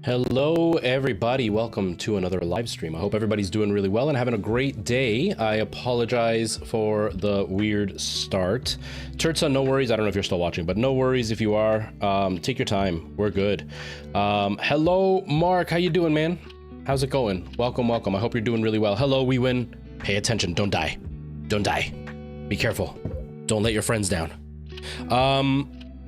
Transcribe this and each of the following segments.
Hello everybody, welcome to another live stream. I hope everybody's doing really well and having a great day. I apologize for the weird start. Turtsa, no worries. I don't know if you're still watching, but no worries if you are. Take your time, we're good. Hello Mark, how you doing, man? How's it going? Welcome. I hope you're doing really well. Hello, we win. Pay attention, don't die. Don't die. Be careful. Don't let your friends down.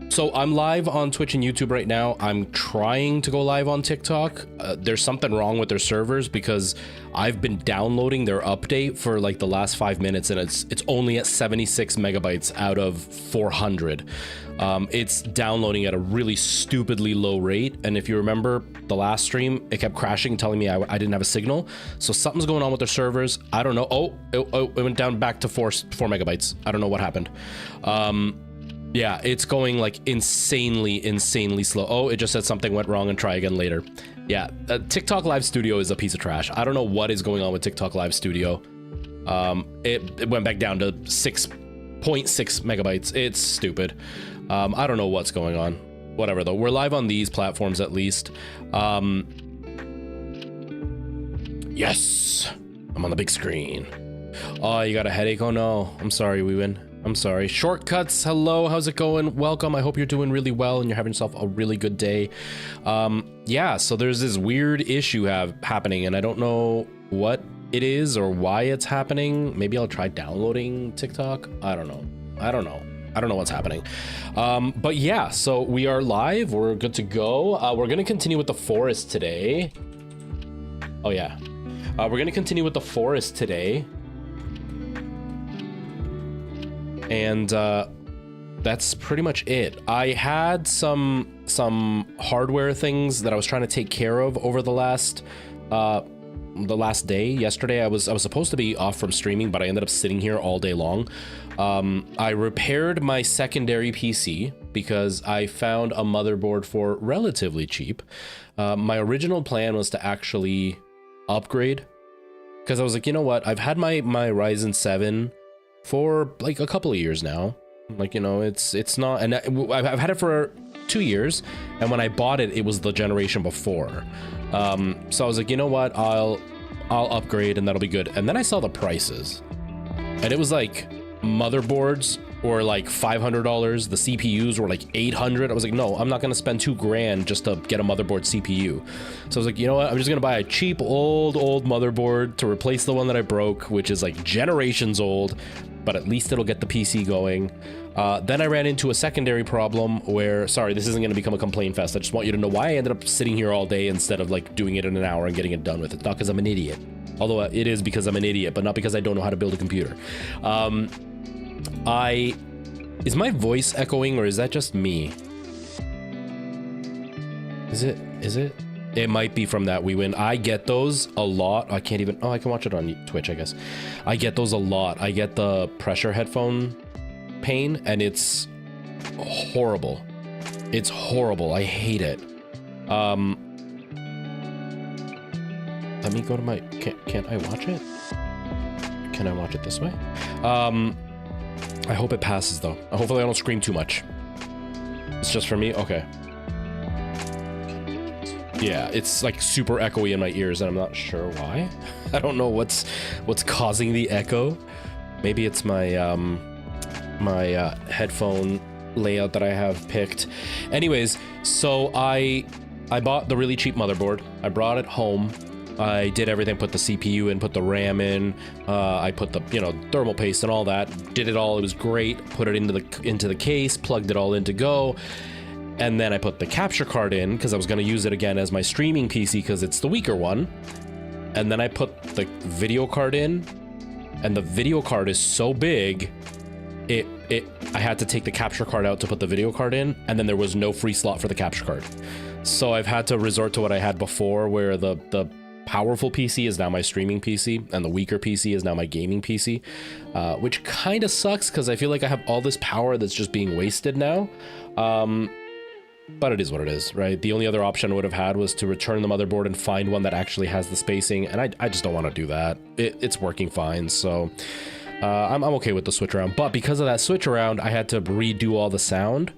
So I'm live on Twitch and YouTube right now. I'm trying to go live on TikTok. There's something wrong with their servers because I've been downloading their update for like the last 5 minutes and it's only at 76 megabytes out of 400. It's downloading at a really stupidly low rate. And if you remember the last stream, it kept crashing, telling me I didn't have a signal. So something's going on with their servers. I don't know. Oh, it went down back to 4 megabytes. I don't know what happened. Yeah, it's going like insanely slow. Oh, it just said something went wrong and try again later. Yeah, TikTok Live Studio is a piece of trash. I don't know what is going on with TikTok Live Studio. It went back down to 6.6 megabytes. It's stupid. I don't know what's going on. Whatever though, we're live on these platforms at least. Yes, I'm on the big screen. Oh, you got a headache? Oh no, I'm sorry, we win. I'm sorry. Shortcuts, hello, how's it going? Welcome, I hope you're doing really well and you're having yourself a really good day. Yeah, so there's this weird issue happening and I don't know what it is or why it's happening. Maybe I'll try downloading TikTok. I don't know what's happening. But yeah, so we are live, we're good to go. We're gonna continue with the forest today. Oh yeah, we're gonna continue with the forest today. And that's pretty much it. I had some hardware things that I was trying to take care of over the last day. Yesterday I was supposed to be off from streaming, but I ended up sitting here all day long. I repaired my secondary PC because I found a motherboard for relatively cheap. My original plan was to actually upgrade because I was like, you know what, I've had my Ryzen 7 for like a couple of years now. Like, you know, it's not, and I've had it for 2 years, and when I bought it, it was the generation before. So I was like, you know what, I'll upgrade and that'll be good. And then I saw the prices and it was like motherboards were like $500, the CPUs were like $800. I was like, no, I'm not gonna spend $2,000 just to get a motherboard CPU. So I was like, you know what, I'm just gonna buy a cheap old motherboard to replace the one that I broke, which is like generations old, but at least it'll get the PC going. Then I ran into a secondary problem where, sorry, this isn't gonna become a complaint fest. I just want you to know why I ended up sitting here all day instead of like doing it in an hour and getting it done with. It's not because I'm an idiot. Although it is because I'm an idiot, but not because I don't know how to build a computer. Is my voice echoing or is that just me? Is it? It might be from that we win. I get those a lot. I can't even, oh, I can watch it on Twitch, I guess. I get those a lot. I get the pressure headphone pain and it's horrible. It's horrible. I hate it. Let me go to my, can't I watch it? Can I watch it this way? I hope it passes though. Hopefully I don't scream too much. It's just for me? Okay. Yeah, it's like super echoey in my ears and I'm not sure why. I don't know what's causing the echo. Maybe it's my headphone layout that I have picked. Anyways, so I bought the really cheap motherboard. I brought it home. I did everything, put the CPU in, put the RAM in, I put the, you know, thermal paste and all that, did it all, it was great, put it into the case, plugged it all in to go, and then I put the capture card in, because I was going to use it again as my streaming PC, because it's the weaker one, and then I put the video card in, and the video card is so big, I had to take the capture card out to put the video card in, and then there was no free slot for the capture card. So I've had to resort to what I had before, where the powerful PC is now my streaming PC and the weaker PC is now my gaming PC, which kind of sucks because I feel like I have all this power that's just being wasted now. But it is what it is, right? The only other option I would have had was to return the motherboard and find one that actually has the spacing, and I just don't want to do that. It's working fine, so I'm okay with the switch around. But because of that switch around, I had to redo all the sound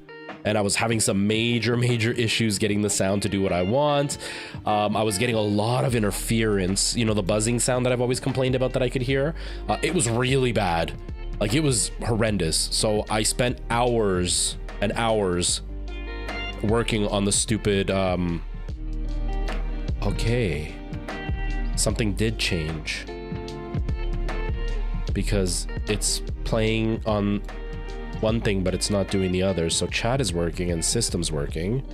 and I was having some major issues getting the sound to do what I want. I was getting a lot of interference, you know, the buzzing sound that I've always complained about that I could hear. It was really bad. Like, it was horrendous. So I spent hours and hours working on the stupid, okay. Something did change. Because it's playing on one thing, but it's not doing the other. So chat is working and system's working.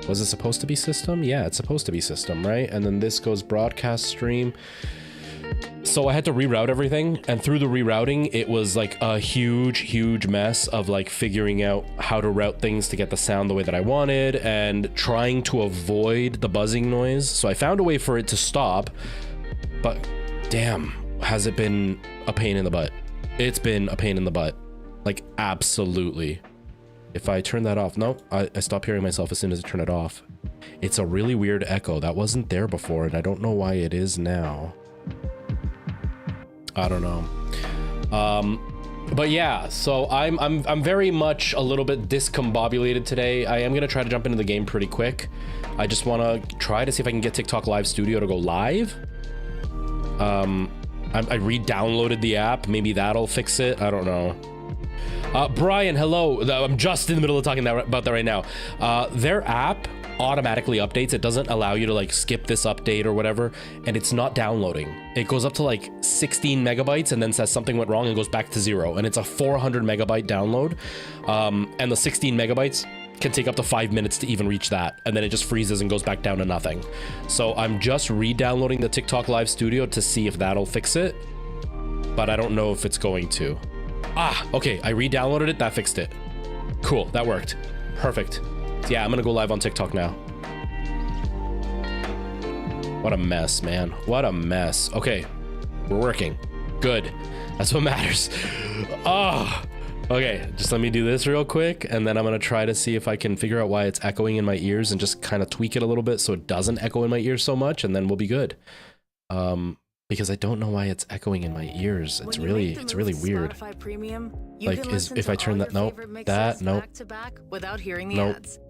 Was it supposed to be system? Yeah, it's supposed to be system, right? And then this goes broadcast stream. So I had to reroute everything, and through the rerouting, it was like a huge mess of like figuring out how to route things to get the sound the way that I wanted and trying to avoid the buzzing noise. So I found a way for it to stop, but damn, has it been a pain in the butt. It's been a pain in the butt. Like, absolutely. If I turn that off, no, I stop hearing myself as soon as I turn it off. It's a really weird echo that wasn't there before, and I don't know why it is now. I don't know. But yeah, so I'm very much a little bit discombobulated today. I am gonna try to jump into the game pretty quick. I just want to try to see if I can get TikTok Live Studio to go live. I re-downloaded the app. Maybe that'll fix it. I don't know. Brian, hello. I'm just in the middle of talking about that right now. Their app automatically updates. It doesn't allow you to like skip this update or whatever, and it's not downloading. It goes up to like 16 megabytes and then says something went wrong and goes back to 0, and it's a 400 megabyte download, and the 16 megabytes can take up to 5 minutes to even reach that, and then it just freezes and goes back down to nothing. So I'm just re-downloading the TikTok Live Studio to see if that'll fix it, but I don't know if it's going to. Okay, I re-downloaded it, that fixed it. Cool, that worked. Perfect. Yeah, I'm gonna go live on TikTok now. What a mess, man. What a mess. Okay, we're working. Good. That's what matters. Okay, just let me do this real quick, and then I'm gonna try to see if I can figure out why it's echoing in my ears and just kind of tweak it a little bit so it doesn't echo in my ears so much, and then we'll be good. Because I don't know why it's echoing in my ears. It's really weird. Like, if I turn that, nope, that, nope,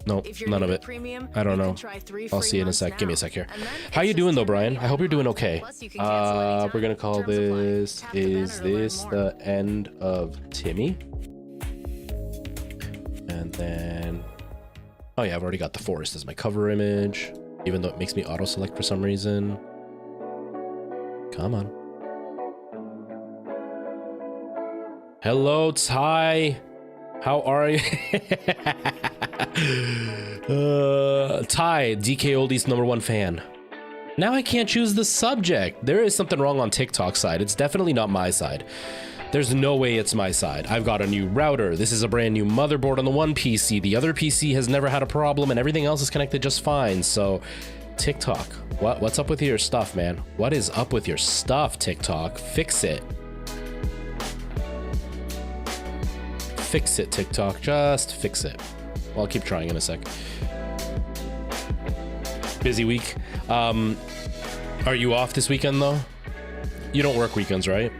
nope, none of it. I don't know. I'll see you in a sec. Give me a sec here. How you doing though, Brian? I hope you're doing okay. We're gonna call this, is this the end of Timmy? And then, oh yeah, I've already got the forest as my cover image, even though it makes me auto select for some reason. Come on. Hello, Ty. How are you? Ty, DK Oldies #1 fan. Now I can't choose the subject. There is something wrong on TikTok side. It's definitely not my side. There's no way it's my side. I've got a new router. This is a brand new motherboard on the one PC. The other PC has never had a problem, and everything else is connected just fine. So TikTok, what's up with your stuff, man? What is up with your stuff, TikTok? Fix it. Fix it, TikTok. Just fix it. Well, I'll keep trying in a sec. Busy week. Are you off this weekend, though? You don't work weekends, right?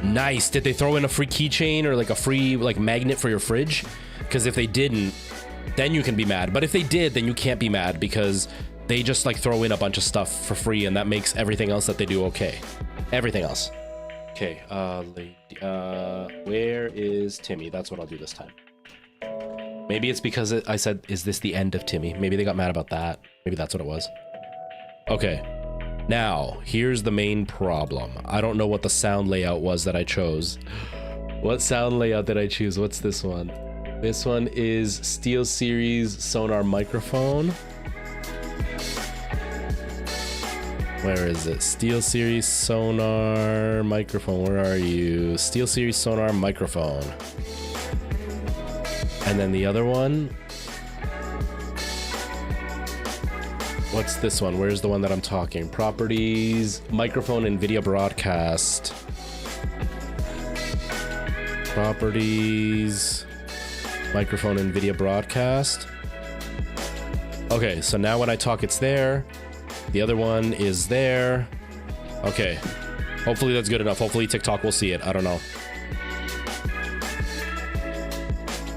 Nice. Did they throw in a free keychain or like a free like magnet for your fridge? Because if they didn't, then you can be mad. But if they did, then you can't be mad because they just like throw in a bunch of stuff for free, and that makes everything else that they do okay. Everything else. Okay, where is Timmy? That's what I'll do this time. Maybe it's because I said, is this the end of Timmy? Maybe they got mad about that. Maybe that's what it was. Okay. Now, here's the main problem. I don't know what the sound layout was that I chose. What sound layout did I choose? What's this one? This one is SteelSeries Sonar microphone. Where is it? SteelSeries Sonar microphone. Where are you? SteelSeries Sonar microphone. And then the other one. What's this one? Where's the one that I'm talking? Properties, microphone, and video broadcast. Properties, microphone, and video broadcast. Okay, so now when I talk, it's there. The other one is there. Okay, Hopefully that's good enough. Hopefully TikTok will see it. I don't know.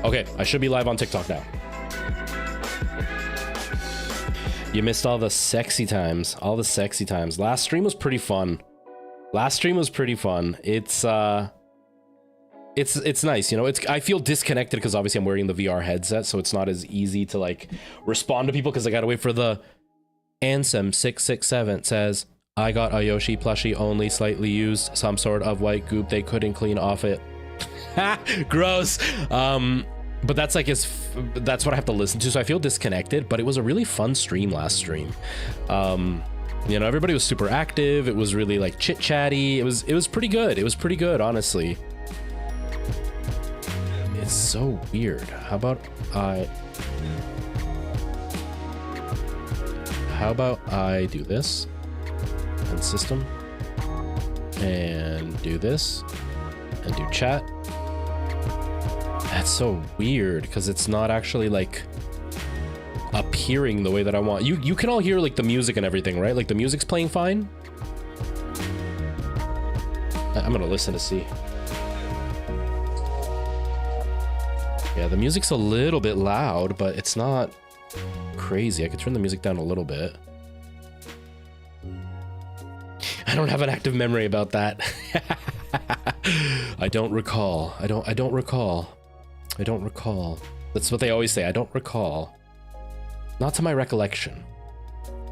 Okay, I should be live on TikTok now. You missed all the sexy times. All the sexy times. Last stream was pretty fun. Last stream was pretty fun. It's nice, you know. I feel disconnected because obviously I'm wearing the VR headset, so it's not as easy to like respond to people because I gotta wait for the Ansem 667 says, I got a Yoshi plushie only slightly used, some sort of white goop they couldn't clean off it. Gross. But that's like that's what I have to listen to, so I feel disconnected. But it was a really fun stream last stream. You know, everybody was super active. It was really like chit chatty. It was pretty good. It was pretty good, honestly. It's so weird. How about I do this and system and do this and do chat. That's so weird because it's not actually like appearing the way that I want. You can all hear like the music and everything, right? Like the music's playing fine. I'm gonna listen to see. Yeah, the music's a little bit loud, but it's not crazy. I could turn the music down a little bit. I don't have an active memory about that. I don't recall. I don't recall. I don't recall. That's what they always say. I don't recall. Not to my recollection.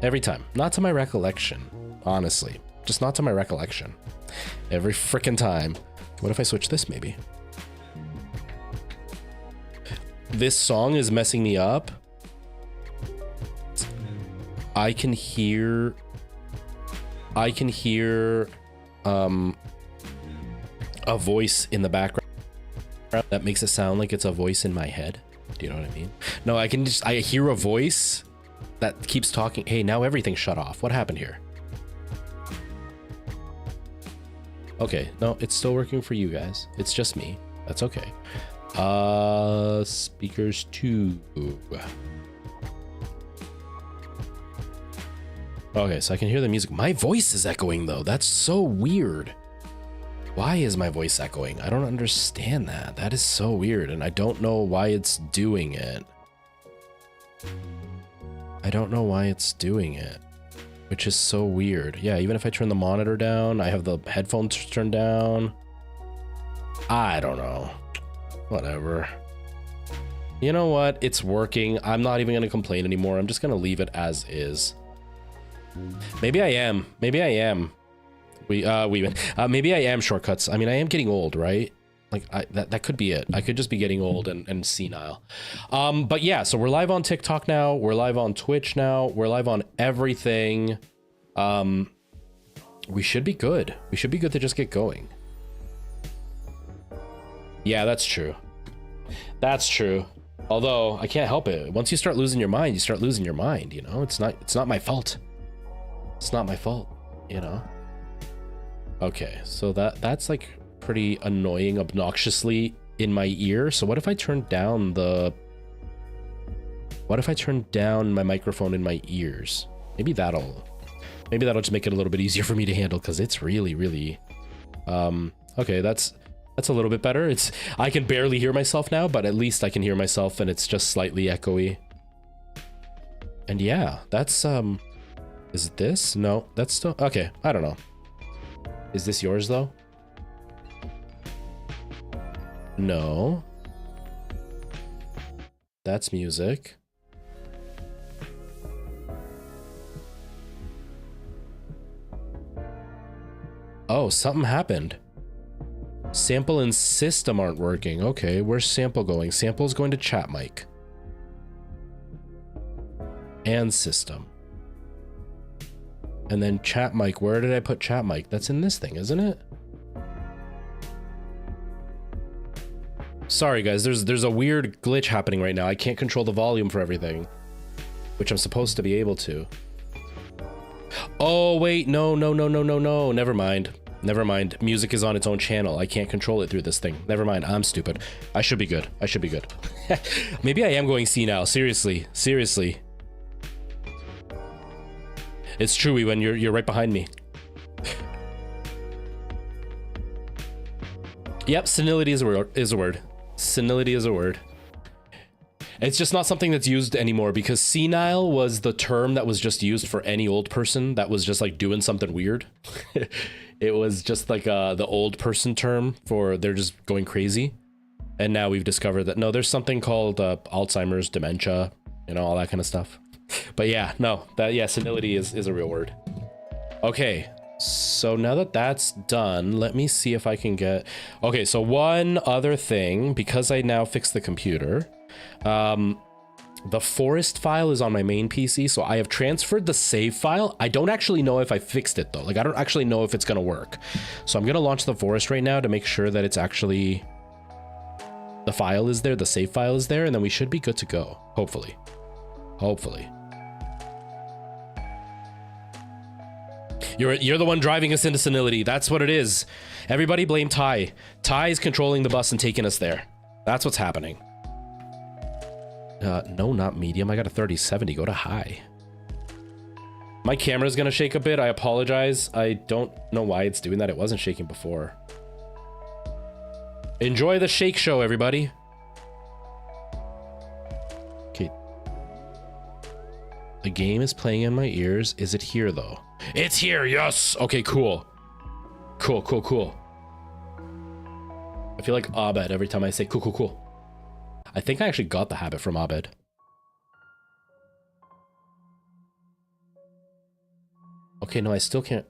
Every time. Not to my recollection. Honestly. Just not to my recollection. Every frickin' time. What if I switch this maybe? This song is messing me up. I can hear a voice in the background that makes it sound like it's a voice in my head. Do you know what I mean? No, I hear a voice that keeps talking. Hey, now everything shut off. What happened here? Okay, no, it's still working for you guys. It's just me. That's okay. Speakers 2. Okay, so I can hear the music. My voice is echoing though. That's so weird. Why is my voice echoing? I don't understand that. That is so weird, and I don't know why it's doing it. I don't know why it's doing it, which is so weird. Yeah, even if I turn the monitor down, I have the headphones turned down. I don't know. Whatever. You know what? It's working. I'm not even going to complain anymore. I'm just going to leave it as is. Maybe I am. Maybe I am. Maybe I am shortcuts. I mean, I am getting old, right? Like that could be it. I could just be getting old and senile. But yeah, so we're live on TikTok now. We're live on Twitch now. We're live on everything. We should be good. We should be good to just get going. Yeah, that's true. That's true. Although I can't help it. Once you start losing your mind, you start losing your mind, you know? It's not my fault. It's not my fault, you know? Okay, so that's like pretty annoying, obnoxiously in my ear. So what if I turn down my microphone in my ears? Maybe that'll just make it a little bit easier for me to handle, because it's really okay, that's a little bit better. I can barely hear myself now, but at least I can hear myself and it's just slightly echoey. And yeah, that's is it this? No, that's still okay. I don't know. Is this yours though? No. That's music. Oh, something happened. Sample and system aren't working. Okay, where's sample going? Sample's going to chat mic. And system. And then chat mic. Where did I put chat mic? That's in this thing, isn't it? Sorry guys, there's a weird glitch happening right now. I can't control the volume for everything, which I'm supposed to be able to. Oh wait, no. Never mind. Never mind. Music is on its own channel. I can't control it through this thing. Never mind. I'm stupid. I should be good. I should be good. Maybe I am going senile. Seriously. Seriously. It's true, when you're right behind me. Yep, senility is a word. Senility is a word. It's just not something that's used anymore because senile was the term that was just used for any old person that was just like doing something weird. It was just like the old person term for they're just going crazy. And now we've discovered that no, there's something called Alzheimer's, dementia, you know, all that kind of stuff. But yeah, no, senility is a real word. Okay, so now that that's done, let me see if I can get... Okay, so one other thing, because I now fixed the computer, the forest file is on my main PC, so I have transferred the save file. I don't actually know if I fixed it though. Like, I don't actually know if it's gonna work. So I'm gonna launch the forest right now to make sure that it's actually... The file is there, the save file is there, and then we should be good to go. Hopefully. Hopefully. You're the one driving us into senility. That's what it is. Everybody blame Ty. Ty is controlling the bus and taking us there. That's what's happening. No, not medium. I got a 3070. Go to high. My camera's gonna shake a bit. I apologize. I don't know why it's doing that. It wasn't shaking before. Enjoy the shake show, everybody. Okay. The game is playing in my ears. Is it here, though? It's here, yes! Okay, cool. Cool, cool, cool. I feel like Abed every time I say cool, cool, cool. I think I actually got the habit from Abed. Okay, no, I still can't.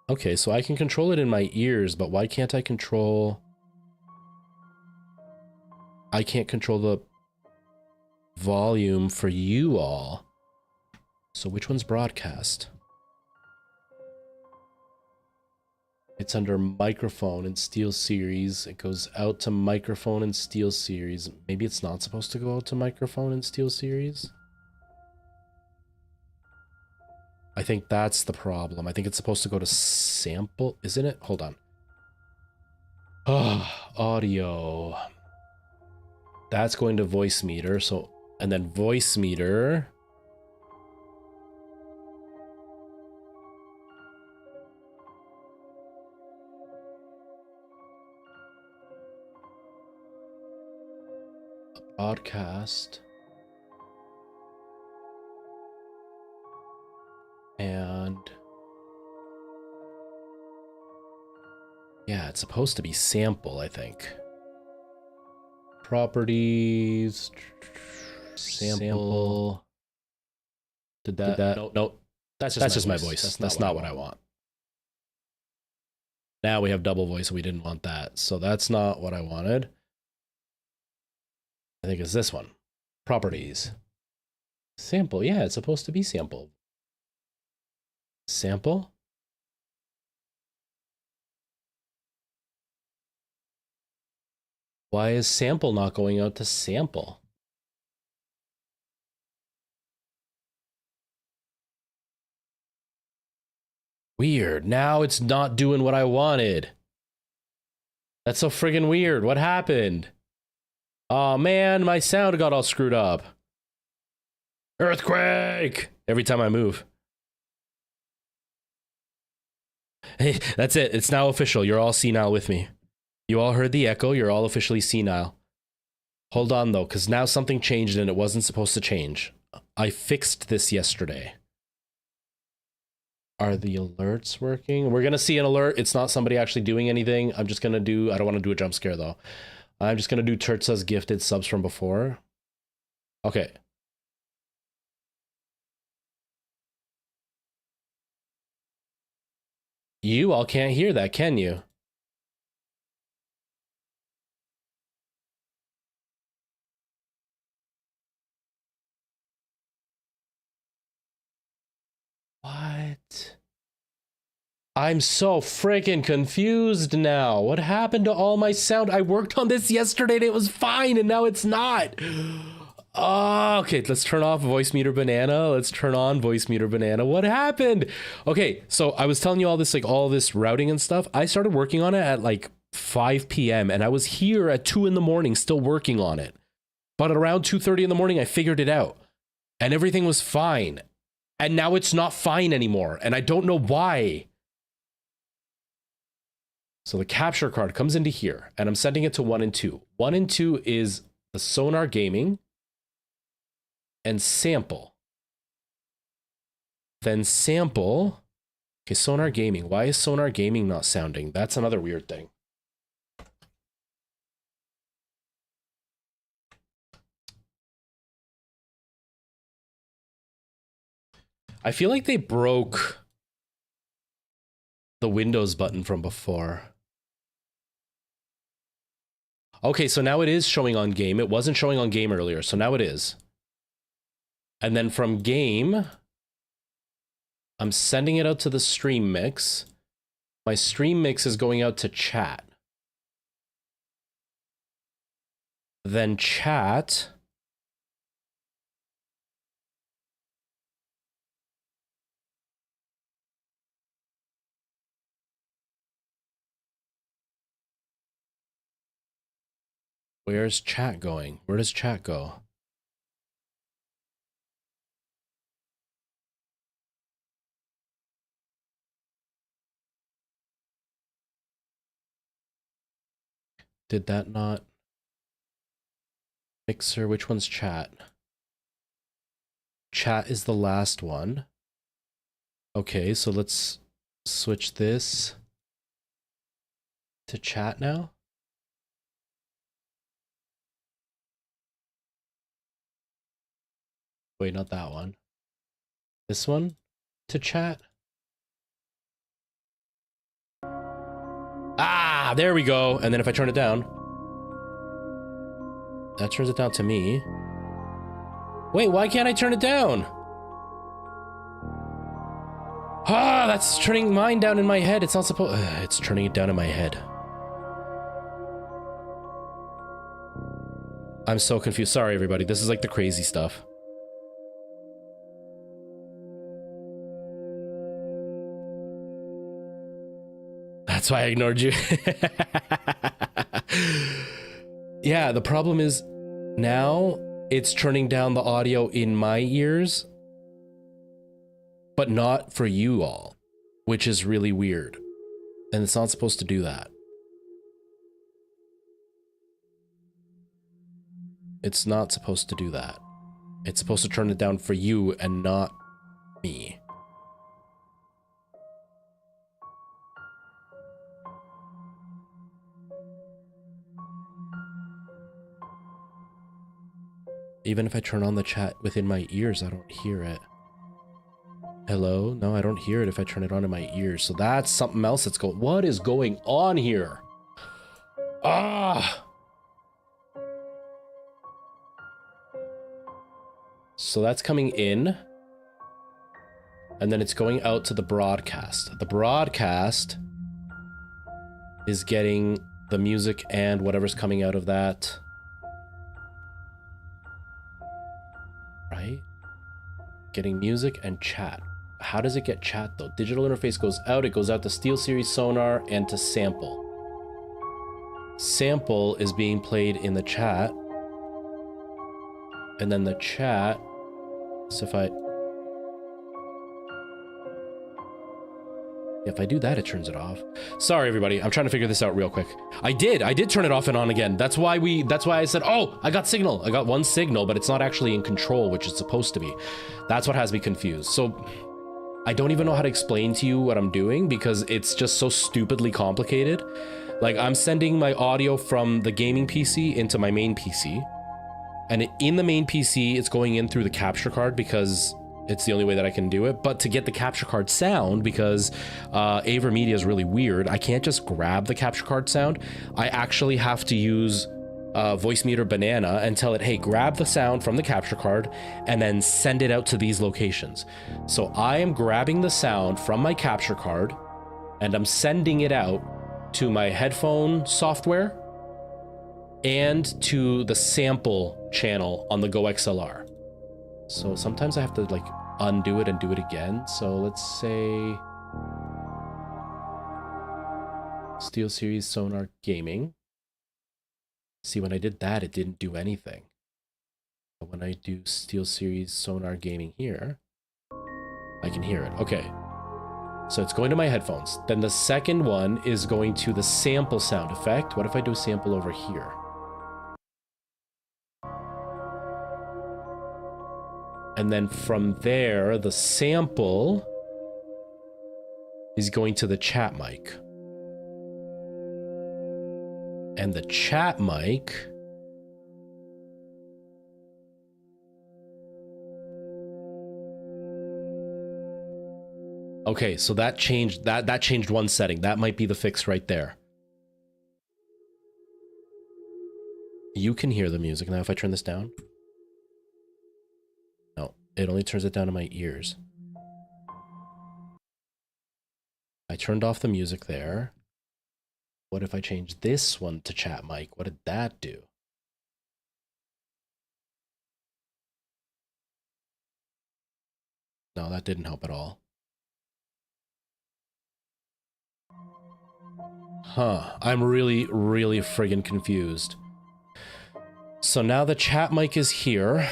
Okay, so I can control it in my ears, but why can't I control... I can't control the volume for you all. So which one's broadcast? It's under microphone and Steel Series. It goes out to microphone and Steel Series. Maybe it's not supposed to go out to microphone and Steel Series? I think that's the problem. I think it's supposed to go to sample, isn't it? Hold on. Oh, audio. That's going to voice meter. So, and then voice meter. Broadcast. And yeah, it's supposed to be sample, I think. Properties, sample. Did that? No. That's just my voice. That's not what I want. Now we have double voice, and we didn't want that. So that's not what I wanted. I think it's this one. Properties. Sample. Yeah, it's supposed to be sample. Sample? Why is sample not going out to sample? Weird. Now it's not doing what I wanted. That's so friggin' weird. What happened? Oh man, my sound got all screwed up. Earthquake! Every time I move. Hey, that's it. It's now official. You're all senile with me. You all heard the echo. You're all officially senile. Hold on, though, because now something changed and it wasn't supposed to change. I fixed this yesterday. Are the alerts working? We're going to see an alert. It's not somebody actually doing anything. I'm just going to do... I don't want to do a jump scare, though. I'm just going to do TUES gifted subs from before. Okay. You all can't hear that, can you? What? I'm so freaking confused now. What happened to all my sound? I worked on this yesterday and it was fine, and now it's not. Oh, okay, let's turn off voice meter banana. Let's turn on voice meter banana. What happened? Okay, so I was telling you all this, like all this routing and stuff. I started working on it at like 5 p.m. and I was here at 2 in the morning still working on it. But at around 2:30 in the morning, I figured it out and everything was fine. And now it's not fine anymore. And I don't know why. So the capture card comes into here, and I'm sending it to 1 and 2. 1 and 2 is the Sonar Gaming and sample. Then sample. Okay, Sonar Gaming. Why is Sonar Gaming not sounding? That's another weird thing. I feel like they broke the Windows button from before. Okay, so now it is showing on game. It wasn't showing on game earlier, so now it is. And then from game, I'm sending it out to the stream mix. My stream mix is going out to chat. Then chat. Where's chat going? Where does chat go? Did that not? Mixer, which one's chat? Chat is the last one. Okay, so let's switch this to chat now. Wait, not that one. This one to chat. Ah, there we go. And then if I turn it down, that turns it down to me. Wait, why can't I turn it down? Ah, that's turning mine down in my head. It's not supposed. It's turning it down in my head. I'm so confused. Sorry, everybody. This is like the crazy stuff. That's why I ignored you. Yeah, the problem is now it's turning down the audio in my ears, but not for you all, which is really weird. And it's not supposed to do that. It's not supposed to do that. It's supposed to turn it down for you and not me. Even if I turn on the chat within my ears, I don't hear it. Hello? No, I don't hear it if I turn it on in my ears. So that's something else that's going... What is going on here? Ah! So that's coming in. And then it's going out to the broadcast. The broadcast is getting the music and whatever's coming out of that. Right? Getting music and chat. How does it get chat though? Digital interface goes out. It goes out to SteelSeries Sonar and to sample. Sample is being played in the chat. And then the chat. So if I do that, it turns it off. Sorry, everybody. I'm trying to figure this out real quick. I did turn it off and on again. That's why I said, oh, I got signal. I got one signal, but it's not actually in control, which it's supposed to be. That's what has me confused. So I don't even know how to explain to you what I'm doing because it's just so stupidly complicated. Like I'm sending my audio from the gaming PC into my main PC. And in the main PC, it's going in through the capture card because it's the only way that I can do it. But to get the capture card sound, because AverMedia is really weird, I can't just grab the capture card sound. I actually have to use Voicemeeter Banana and tell it, hey, grab the sound from the capture card and then send it out to these locations. So I am grabbing the sound from my capture card and I'm sending it out to my headphone software and to the sample channel on the Go XLR. So sometimes I have to like undo it and do it again. So let's say SteelSeries Sonar Gaming. See, when I did that, it didn't do anything. But when I do SteelSeries Sonar Gaming here, I can hear it. Okay. So it's going to my headphones. Then the second one is going to the sample sound effect. What if I do a sample over here? And then from there, the sample is going to the chat mic. And the chat mic okay, so that changed that changed one setting. That might be the fix right there. You can hear the music now if I turn this down. No, it only turns it down to my ears. I turned off the music there. What if I change this one to chat mic? What did that do? No, that didn't help at all. Huh, I'm really friggin' confused. So now the chat mic is here.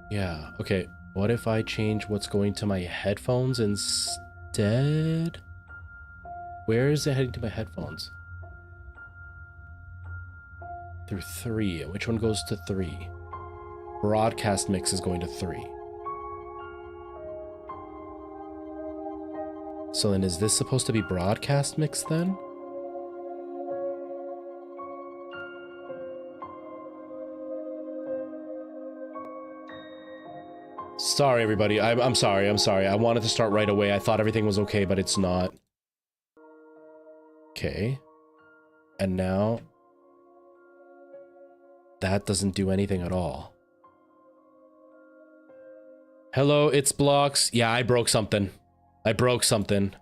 Yeah, okay. What if I change what's going to my headphones instead? Where is it heading to my headphones? Through 3. Which one goes to 3? Broadcast mix is going to 3. So then is this supposed to be broadcast mix then? Sorry, everybody. I'm sorry. I'm sorry. I wanted to start right away. I thought everything was okay, but it's not. Okay. And now that doesn't do anything at all. Hello, it's Blocks. Yeah, I broke something. I broke something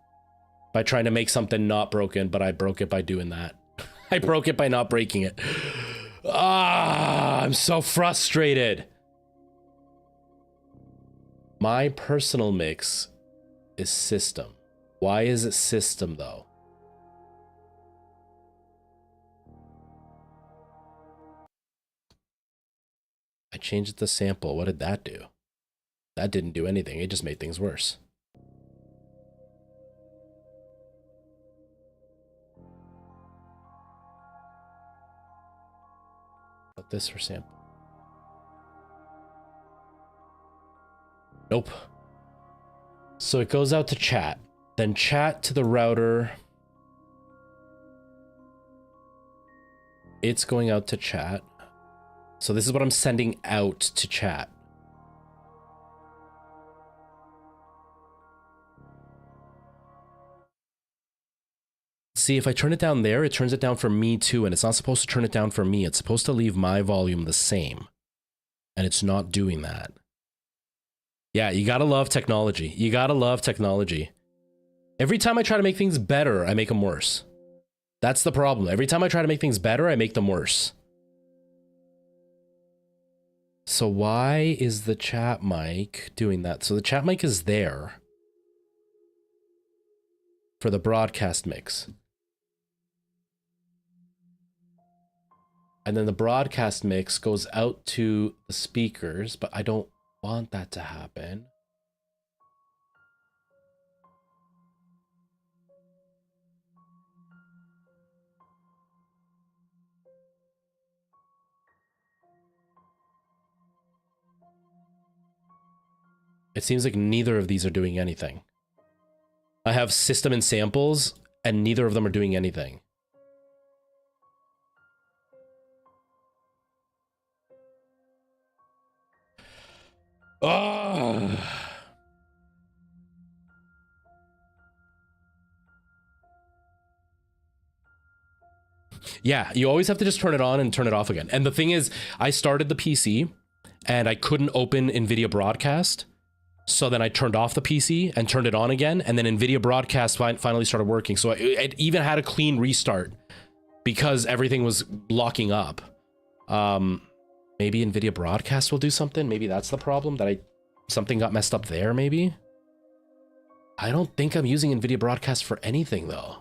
by trying to make something not broken, but I broke it by doing that. I broke it by not breaking it. Ah, I'm so frustrated. My personal mix is system. Why is it system though? I changed the sample. What did that do? That didn't do anything. It just made things worse. Put this for sample. Nope. So it goes out to chat, then chat to the router. It's going out to chat. So this is what I'm sending out to chat. See, if I turn it down there, it turns it down for me too, and it's not supposed to turn it down for me. It's supposed to leave my volume the same, and it's not doing that. Yeah, you gotta love technology. You gotta love technology. Every time I try to make things better, I make them worse. That's the problem. Every time I try to make things better, I make them worse. So why is the chat mic doing that? So the chat mic is there for the broadcast mix. And then the broadcast mix goes out to the speakers, but I don't want that to happen. It seems like neither of these are doing anything. I have system and samples, and neither of them are doing anything. Oh. Yeah, you always have to just turn it on and turn it off again. And the thing is, I started the PC and I couldn't open NVIDIA Broadcast. So then I turned off the PC and turned it on again. And then NVIDIA Broadcast finally started working. So it even had a clean restart because everything was locking up. Maybe NVIDIA Broadcast will do something. Maybe that's the problem, that something got messed up there, maybe? I don't think I'm using NVIDIA Broadcast for anything, though.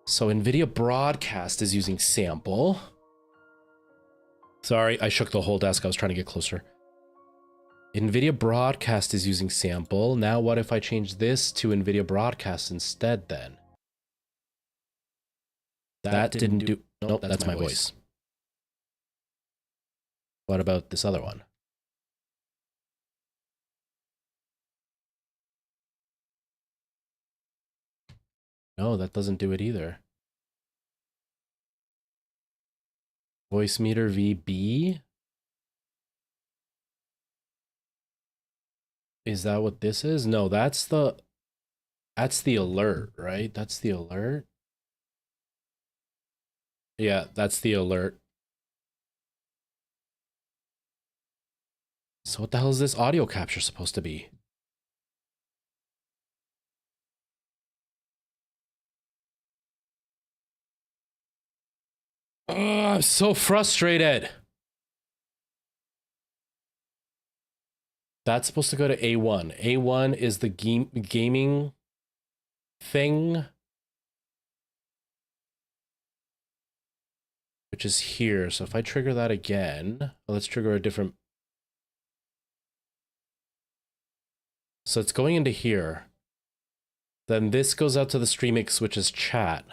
So NVIDIA Broadcast is using sample. Sorry, I shook the whole desk. I was trying to get closer. NVIDIA Broadcast is using sample. Now what if I change this to NVIDIA Broadcast instead then? That didn't do... Nope, that's my voice. What about this other one? No, that doesn't do it either. Voice meter VB? Is that what this is? No, that's the alert, right? That's the alert. Yeah, that's the alert. So what the hell is this audio capture supposed to be? Oh, I'm so frustrated. That's supposed to go to A1. A1 is the gaming thing, which is here. So if I trigger that again, let's trigger a different. So it's going into here. Then this goes out to the StreamX, which is chat.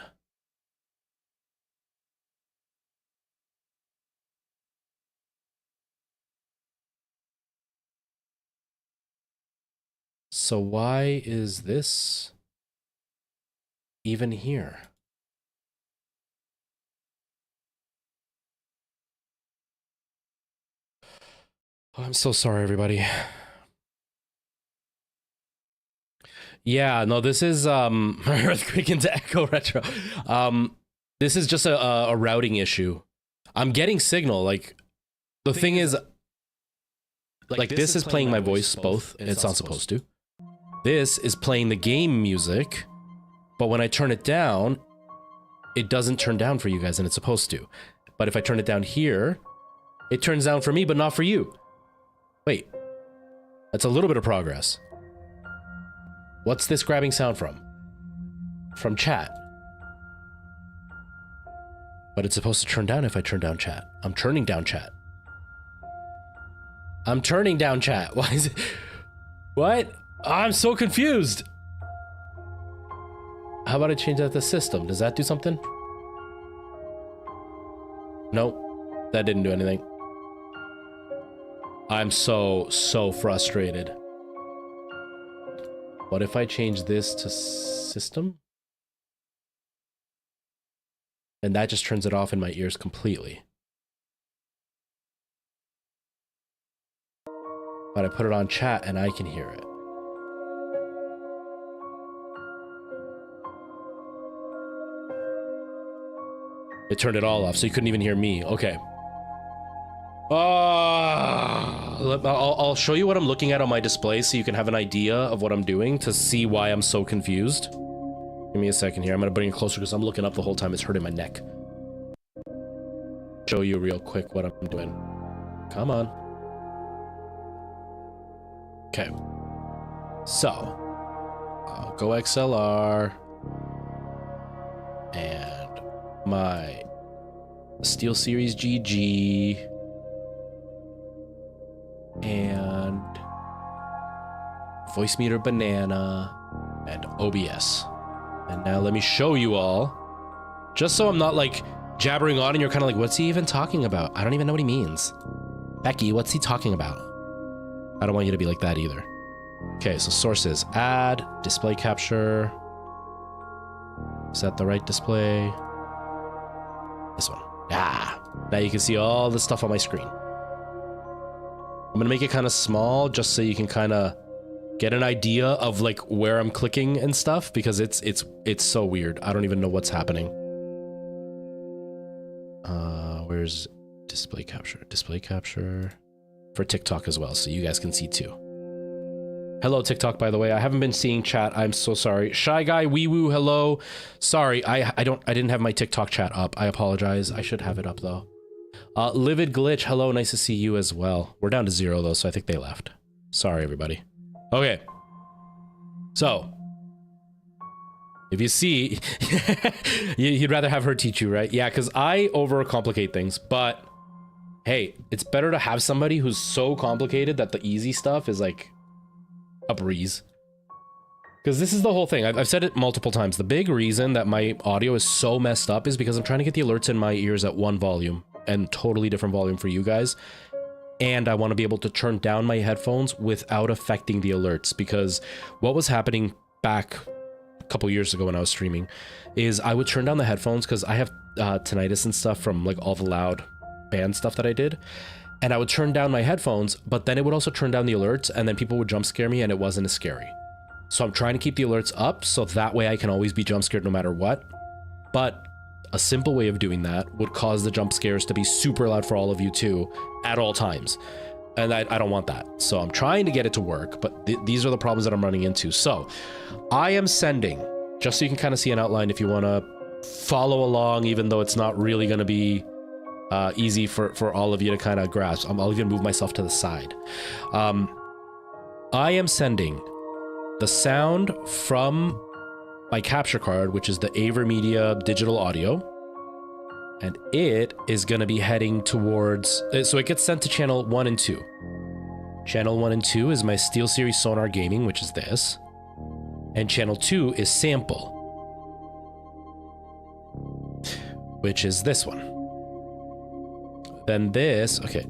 So why is this even here? Oh, I'm so sorry, everybody. Yeah, no, this is Earthquake into Echo Retro. This is just a routing issue. I'm getting signal. Like the thing is, like this is playing my voice both, and it's not supposed to. This is playing the game music, but when I turn it down, it doesn't turn down for you guys, and it's supposed to. But if I turn it down here, it turns down for me, but not for you. Wait, that's a little bit of progress. What's this grabbing sound from? From chat. But it's supposed to turn down if I turn down chat. I'm turning down chat. I'm turning down chat. Why is it? What? I'm so confused. How about I change that to system? Does that do something? Nope. That didn't do anything. I'm so frustrated. What if I change this to system? And that just turns it off in my ears completely. But I put it on chat and I can hear it. It turned it all off, so you couldn't even hear me. Okay. I'll show you what I'm looking at on my display so you can have an idea of what I'm doing to see why I'm so confused. Give me a second here. I'm gonna bring it closer because I'm looking up the whole time. It's hurting my neck. Show you real quick what I'm doing. Come on. Okay. So, I'll go XLR. And my SteelSeries GG. And voice meter banana and OBS. And now let me show you all, just so I'm not like jabbering on and you're kind of like, what's he even talking about? I don't even know what he means. Becky, what's he talking about? I don't want you to be like that either. Okay, so sources, add, display capture. Is that the right display? This one. Ah, now you can see all the stuff on my screen. I'm gonna make it kind of small just so you can kind of get an idea of like where I'm clicking and stuff, because it's so weird. I don't even know what's happening. Where's display capture? Display capture for TikTok as well, so you guys can see too. Hello TikTok, by the way. I haven't been seeing chat. I'm so sorry. Shy Guy Wee Woo, hello. Sorry, I didn't have my TikTok chat up. I apologize. I should have it up though. Livid Glitch, hello, nice to see you as well. We're down to 0 though, so I think they left. Sorry, everybody. Okay. So, If you see, you'd rather have her teach you, right? Yeah, because I overcomplicate things, but hey, it's better to have somebody who's so complicated that the easy stuff is like a breeze. Because this is the whole thing. I've said it multiple times. The big reason that my audio is so messed up is because I'm trying to get the alerts in my ears at one volume and totally different volume for you guys. And I want to be able to turn down my headphones without affecting the alerts, because what was happening back a couple years ago when I was streaming is I would turn down the headphones because I have tinnitus and stuff from like all the loud band stuff that I did. And I would turn down my headphones, but then it would also turn down the alerts, and then people would jump scare me and it wasn't as scary. So I'm trying to keep the alerts up so that way I can always be jump scared no matter what. But a simple way of doing that would cause the jump scares to be super loud for all of you too at all times. And I don't want that. So I'm trying to get it to work, but these are the problems that I'm running into. So I am sending, just so you can kind of see an outline if you want to follow along, even though it's not really going to be easy for all of you to kind of grasp. I'll even move myself to the side. I am sending the sound from my capture card, which is the AverMedia digital audio, and it is going to be heading towards, so it gets sent to channel 1 and 2. Channel 1 and 2 is my SteelSeries Sonar Gaming, which is this, and channel 2 is Sample, which is this one. Then this, okay,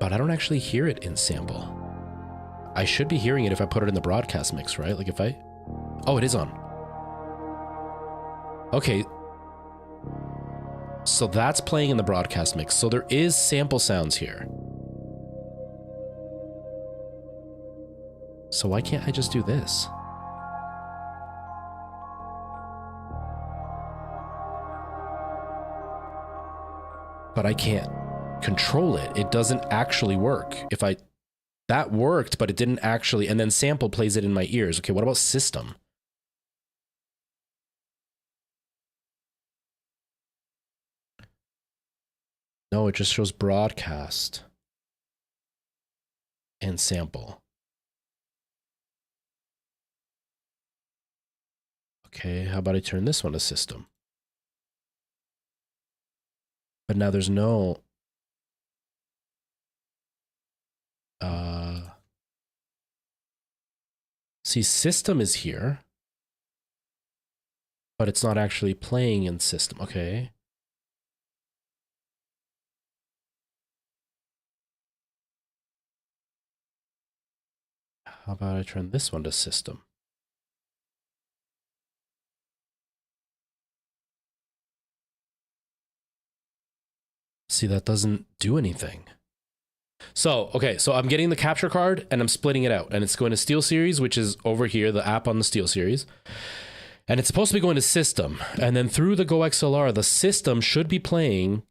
but I don't actually hear it in Sample. I should be hearing it if I put it in the broadcast mix, right? Like if I... Oh, it is on. Okay. So that's playing in the broadcast mix. So there is sample sounds here. So why can't I just do this? But I can't control it. It doesn't actually work. If I... That worked, but it didn't actually, and then Sample plays it in my ears. Okay, what about System? No, it just shows Broadcast and Sample. Okay, how about I turn this one to System? But now there's no... See, System is here, but it's not actually playing in System. Okay. How about I turn this one to System? See, that doesn't do anything. So, okay, so I'm getting the capture card and I'm splitting it out, and it's going to SteelSeries, which is over here, the app on the SteelSeries. And it's supposed to be going to System. And then through the Go XLR, the System should be playing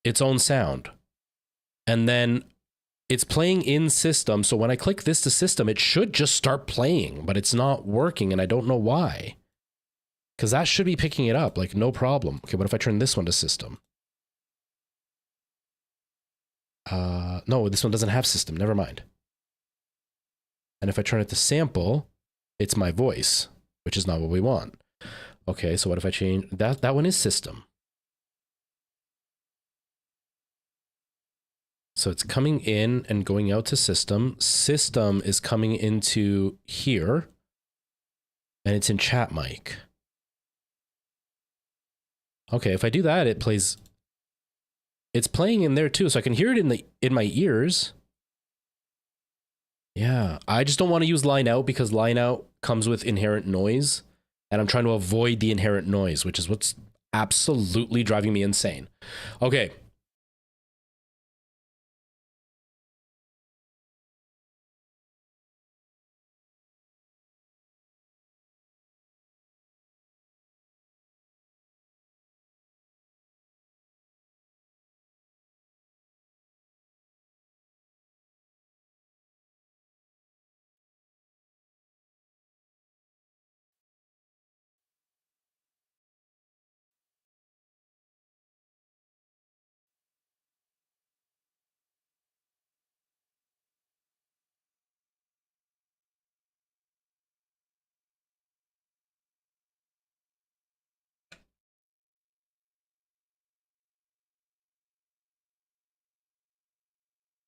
its own sound. And then it's playing in System. So when I click this to System, it should just start playing, but it's not working, and I don't know why. Because that should be picking it up, like no problem. Okay, what if I turn this one to System? No, this one doesn't have System. Never mind. And if I turn it to Sample, it's my voice, which is not what we want. Okay, so what if I change that? That one is System. So it's coming in and going out to System. System is coming into here, and it's in chat mic. Okay, if I do that, it plays... It's playing in there too, so I can hear it in my ears. Yeah, I just don't want to use line out because line out comes with inherent noise, and I'm trying to avoid the inherent noise, which is what's absolutely driving me insane. Okay.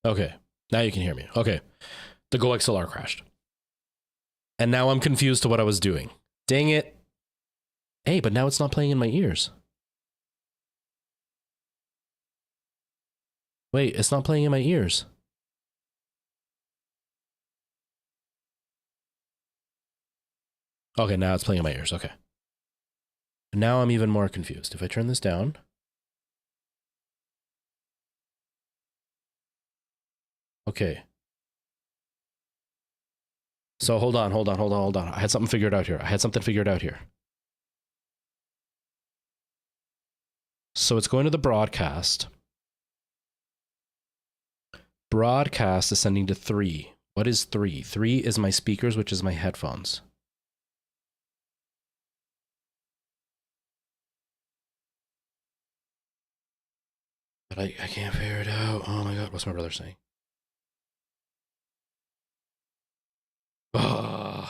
Okay, now you can hear me. Okay, the Go XLR crashed. And now I'm confused to what I was doing. Dang it. Hey, but now it's not playing in my ears. Wait, it's not playing in my ears. Okay, now it's playing in my ears. Okay. Now I'm even more confused. If I turn this down. Okay. So hold on. I had something figured out here. So it's going to the broadcast. Broadcast is sending to 3. What is 3? 3 is my speakers, which is my headphones. But I can't figure it out. Oh my god, what's my brother saying? Ugh.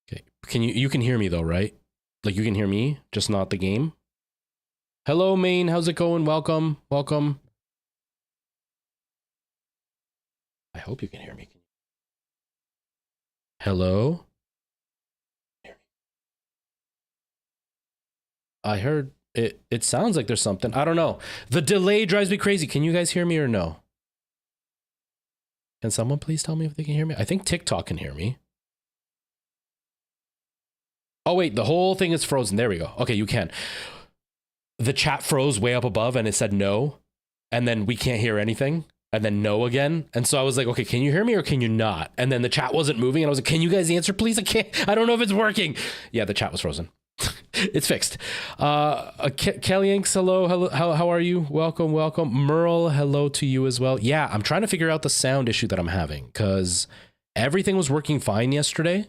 Okay, you can hear me though, right? Like you can hear me, just not the game. Hello, Maine. How's it going? Welcome. I hope you can hear me. Hello? I heard it. It sounds like there's something. I don't know. The delay drives me crazy. Can you guys hear me or no? Can someone please tell me if they can hear me? I think TikTok can hear me. Oh, wait. The whole thing is frozen. There we go. Okay, you can. The chat froze way up above and it said no. And then we can't hear anything. And then no again. And so I was like, okay, can you hear me or can you not? And then the chat wasn't moving. And I was like, can you guys answer, please? I don't know if it's working. Yeah, the chat was frozen. It's fixed. Kelly Inks, hello. How are you? Welcome. Merle, hello to you as well. Yeah, I'm trying to figure out the sound issue that I'm having because everything was working fine yesterday.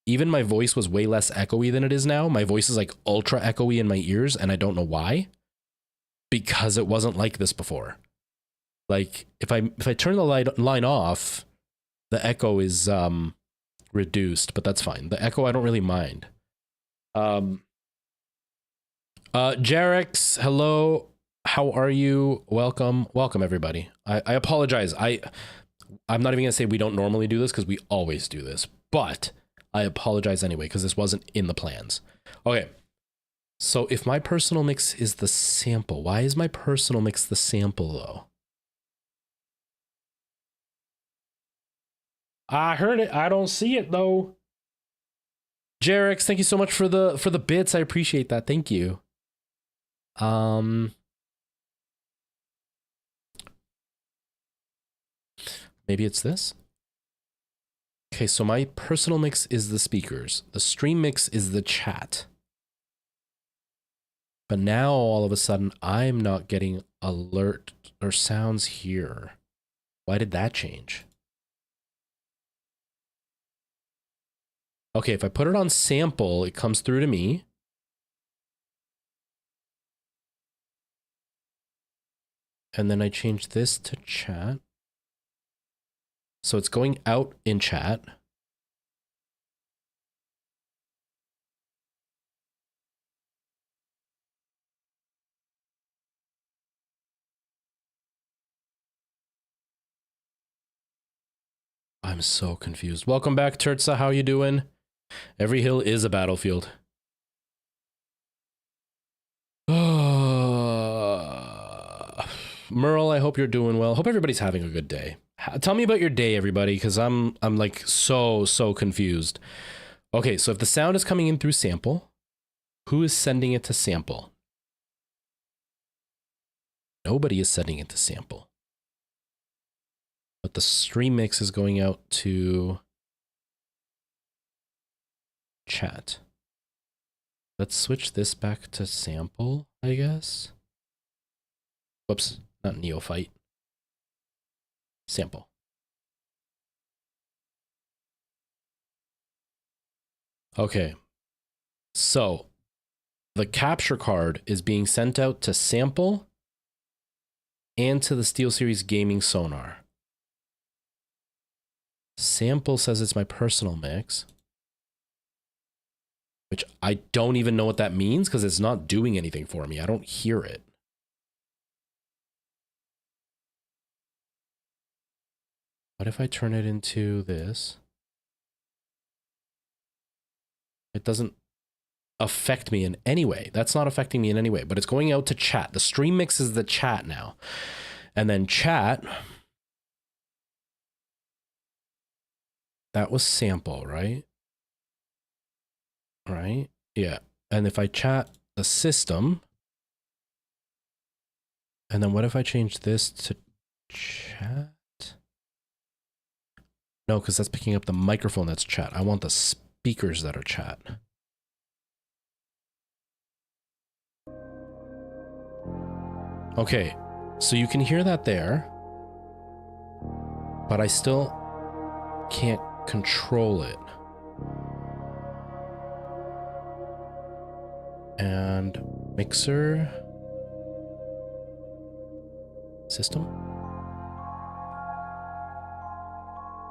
Even my voice was way less echoey than it is now. My voice is like ultra echoey in my ears, and I don't know why. Because it wasn't like this before. Like if I turn the line off, the echo is reduced, but that's fine. The echo I don't really mind. Jarex, hello. How are you? Welcome everybody. I apologize. I'm not even gonna say we don't normally do this because we always do this, but I apologize anyway because this wasn't in the plans. Okay. So if my personal mix is the sample, why is my personal mix the sample though? I heard it. I don't see it though. Jarex, thank you so much for the bits. I appreciate that. Thank you. Maybe it's this. Okay, so my personal mix is the speakers. The stream mix is the chat. But now all of a sudden I'm not getting alert or sounds here. Why did that change? Okay, if I put it on sample, it comes through to me. And then I change this to chat. So it's going out in chat. I'm so confused. Welcome back, Turtsa. How you doing? Every hill is a battlefield. Merle, I hope you're doing well. Hope everybody's having a good day. Tell me about your day, everybody, because I'm like so confused. Okay, so if the sound is coming in through sample, who is sending it to sample? Nobody is sending it to sample. But the stream mix is going out to chat. Let's switch this back to sample, I guess. Whoops, not neophyte. Sample. Okay. So the capture card is being sent out to sample and to the SteelSeries Gaming Sonar. Sample says it's my personal mix, which I don't even know what that means because it's not doing anything for me. I don't hear it. What if I turn it into this? It doesn't affect me in any way. That's not affecting me in any way, but it's going out to chat. The stream mix is the chat now. And then chat, that was sample, right? Right? Yeah. And if I chat the system, and then what if I change this to chat? No, because that's picking up the microphone that's chat. I want the speakers that are chat. Okay, so you can hear that there, but I still can't control it. And mixer system?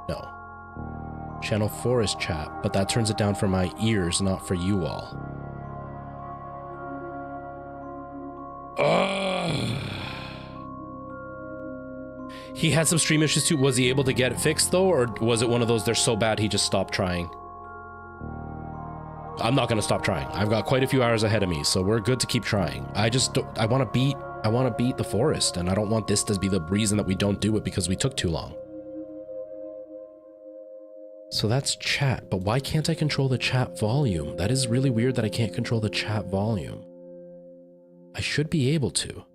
No. Channel 4 is chat, but that turns it down for my ears, not for you all. He had some stream issues too. Was he able to get it fixed though, or was it one of those they're so bad he just stopped trying? I'm not gonna stop trying. I've got quite a few hours ahead of me, so we're good to keep trying. I want to beat the forest, and I don't want this to be the reason that we don't do it because we took too long. So that's chat, but why can't I control the chat volume? That is really weird that I can't control the chat volume. I should be able to.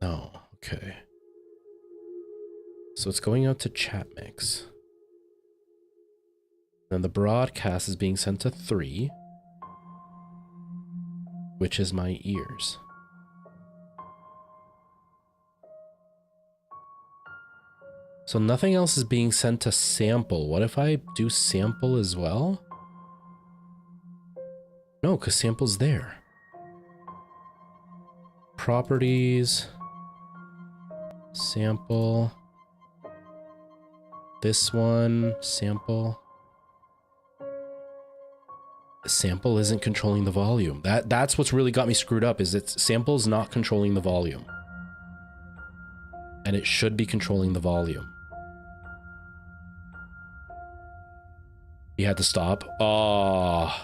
No, okay. So it's going out to chat mix. Then the broadcast is being sent to 3, which is my ears. So nothing else is being sent to sample. What if I do sample as well? No, because sample's there. Properties. Sample. This one, sample. Sample isn't controlling the volume. That's what's really got me screwed up, is that sample's not controlling the volume. And it should be controlling the volume. You had to stop. Oh.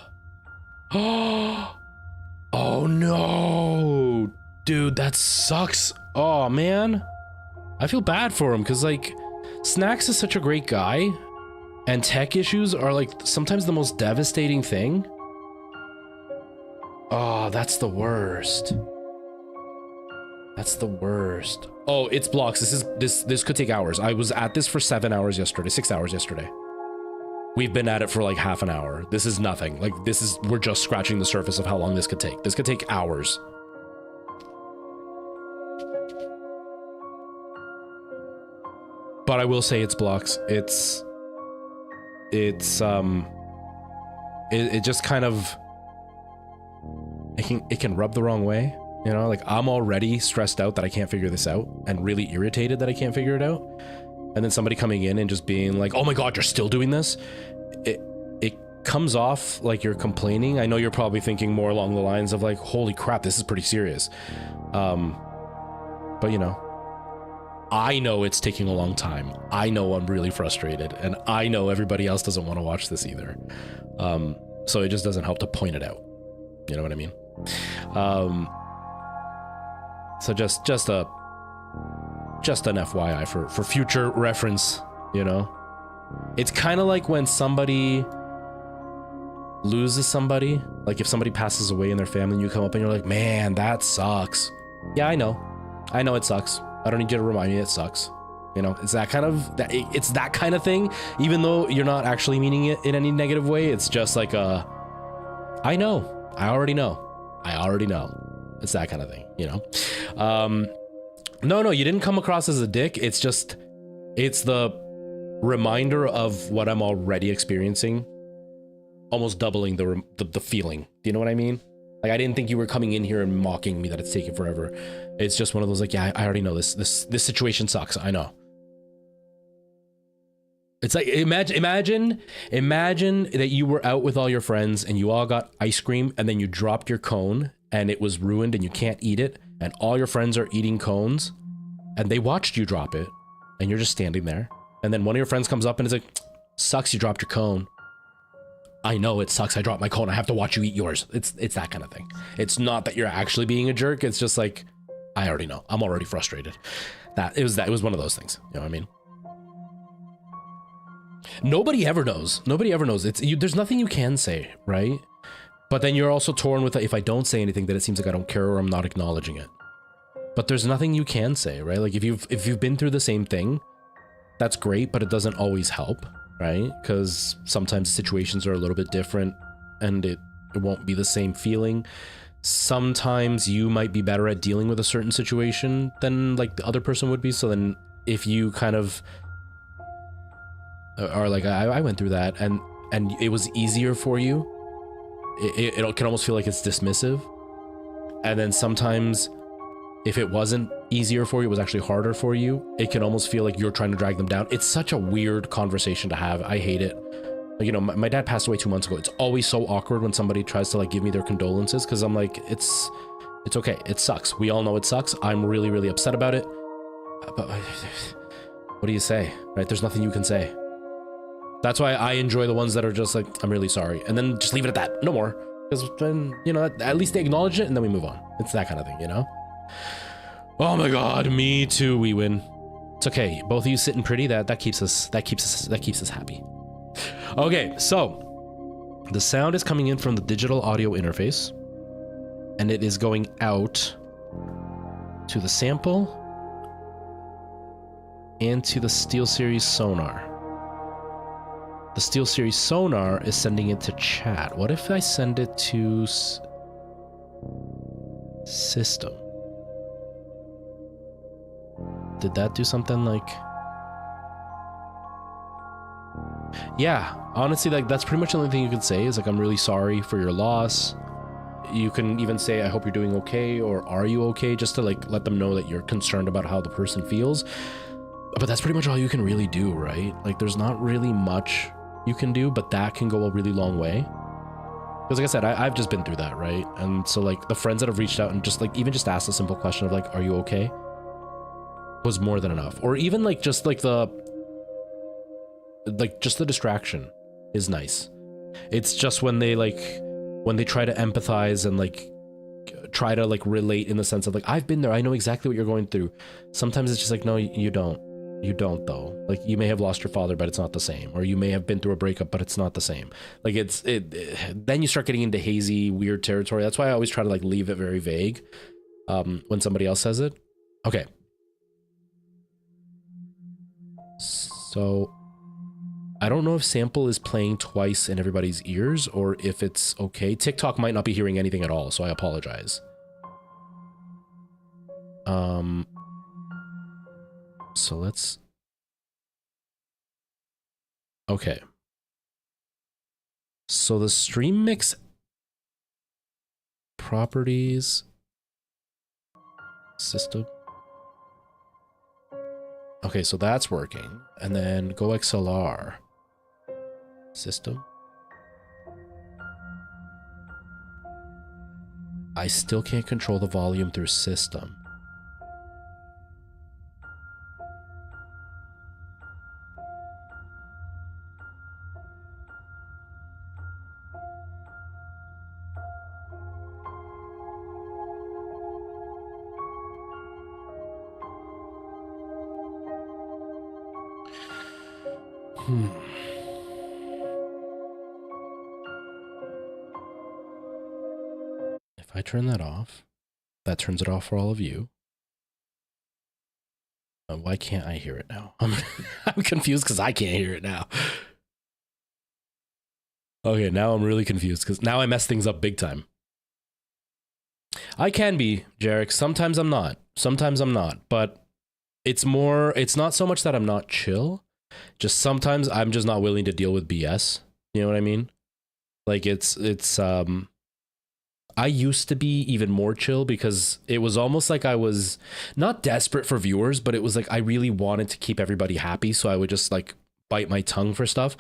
Oh no. Dude, that sucks. Oh man. I feel bad for him because like Snacks is such a great guy and tech issues are like sometimes the most devastating thing. Oh, that's the worst. That's the worst. Oh, it's blocks. This could take hours. I was at this for 7 hours yesterday, 6 hours yesterday. We've been at it for like half an hour. This is nothing. Like we're just scratching the surface of how long this could take. This could take hours. But I will say it's blocks. It just kind of, it can rub the wrong way. You know, like I'm already stressed out that I can't figure this out and really irritated that I can't figure it out. And then somebody coming in and just being like, oh my God, you're still doing this. It comes off like you're complaining. I know you're probably thinking more along the lines of like, holy crap, this is pretty serious. But you know, I know it's taking a long time. I know I'm really frustrated and I know everybody else doesn't want to watch this either. So it just doesn't help to point it out. You know what I mean? So just an FYI for future reference, you know? It's kind of like when somebody loses somebody, like if somebody passes away in their family and you come up and you're like, man, that sucks. Yeah, I know it sucks. I don't need you to remind me it sucks. You know, it's that kind of thing, even though you're not actually meaning it in any negative way. It's just like I already know. It's that kind of thing, you know? No, you didn't come across as a dick. It's the reminder of what I'm already experiencing, almost doubling the feeling. Do you know what I mean? Like, I didn't think you were coming in here and mocking me that it's taking forever. It's just one of those like, yeah, I already know this situation sucks. I know. It's like, imagine that you were out with all your friends and you all got ice cream and then you dropped your cone and it was ruined and you can't eat it and all your friends are eating cones and they watched you drop it and you're just standing there. And then one of your friends comes up and is like, sucks you dropped your cone. I know it sucks I dropped my cone. I have to watch you eat yours. It's that kind of thing. It's not that you're actually being a jerk. It's just like, I already know. I'm already frustrated. It was one of those things. You know what I mean? Nobody ever knows. Nobody ever knows. There's nothing you can say, right? But then you're also torn with, if I don't say anything, then it seems like I don't care or I'm not acknowledging it. But there's nothing you can say, right? Like if you've been through the same thing, that's great, but it doesn't always help, right? Because sometimes situations are a little bit different and it won't be the same feeling. Sometimes you might be better at dealing with a certain situation than like the other person would be. So then if you kind of are like, I went through that and it was easier for you, it can almost feel like it's dismissive. And then sometimes if it wasn't easier for you, it was actually harder for you, it can almost feel like you're trying to drag them down. It's such a weird conversation to have. I hate it. Like, you know, my dad passed away 2 months ago. It's always so awkward when somebody tries to like give me their condolences, because I'm like, it's okay. It sucks. We all know it sucks. I'm really, really upset about it. But what do you say, right? There's nothing you can say. That's why I enjoy the ones that are just like, I'm really sorry. And then just leave it at that. No more. Because then, you know, at least they acknowledge it and then we move on. It's that kind of thing, you know? Oh my God, me too, we win. It's okay. Both of you sitting pretty, that keeps us happy. Okay, so the sound is coming in from the digital audio interface and it is going out to the sample and to the SteelSeries sonar. The SteelSeries sonar is sending it to chat. What if I send it to system? Did that do something like... Yeah, honestly, like that's pretty much the only thing you can say is like, I'm really sorry for your loss. You can even say, I hope you're doing okay, or are you okay? Just to like let them know that you're concerned about how the person feels. But that's pretty much all you can really do, right? Like there's not really much you can do, but that can go a really long way. Because like I said, I've just been through that, right? And so like the friends that have reached out and just like even just asked a simple question of like, are you okay? Was more than enough. Or even like just like the distraction is nice. It's just when they try to empathize and like try to like relate in the sense of like, I've been there, I know exactly what you're going through. Sometimes it's just like, no, you don't though. Like you may have lost your father, but it's not the same. Or you may have been through a breakup, but it's not the same. Like then you start getting into hazy, weird territory. That's why I always try to like leave it very vague when somebody else says it. Okay. So I don't know if sample is playing twice in everybody's ears or if it's okay. TikTok might not be hearing anything at all, so I apologize. So let's... Okay. So the stream mix properties system. Okay, so that's working. And then go XLR system. I still can't control the volume through system. If I turn that off, that turns it off for all of you. Why can't I hear it now? I'm confused because I can't hear it now. Okay, now I'm really confused because now I mess things up big time. I can be, Jarek. Sometimes I'm not. Sometimes I'm not. But it's not so much that I'm not chill. Just sometimes I'm just not willing to deal with BS. You know what I mean? Like I used to be even more chill because it was almost like I was not desperate for viewers, but it was like I really wanted to keep everybody happy. So I would just like bite my tongue for stuff.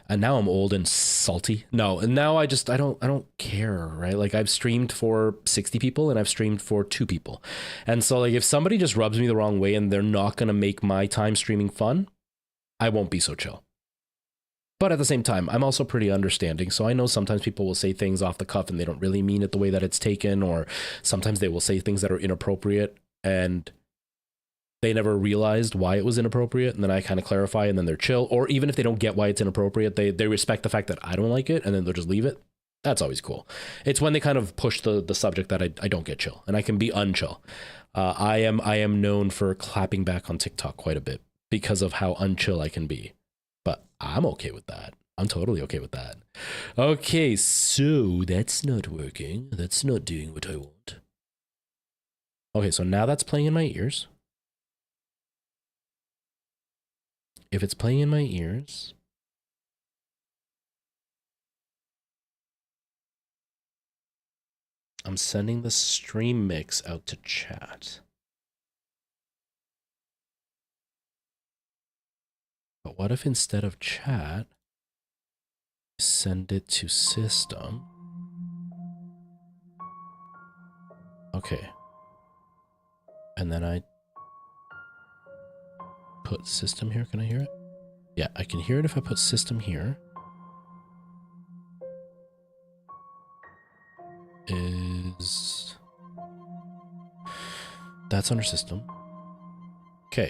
And now I'm old and salty. No, and now I don't care, right? Like I've streamed for 60 people and I've streamed for 2 people. And so like if somebody just rubs me the wrong way and they're not going to make my time streaming fun, I won't be so chill. But at the same time, I'm also pretty understanding. So I know sometimes people will say things off the cuff and they don't really mean it the way that it's taken, or sometimes they will say things that are inappropriate and they never realized why it was inappropriate, and then I kind of clarify and then they're chill. Or even if they don't get why it's inappropriate, they respect the fact that I don't like it and then they'll just leave it. That's always cool. It's when they kind of push the subject that I don't get chill and I can be unchill. I am known for clapping back on TikTok quite a bit because of how unchill I can be. But I'm okay with that. I'm totally okay with that. Okay, so that's not working. That's not doing what I want. Okay, so now that's playing in my ears. If it's playing in my ears, I'm sending the stream mix out to chat. But what if instead of chat, send it to system? Okay. And then I put system here. Can I hear it? Yeah, I can hear it if I put system here. That's under system. Okay.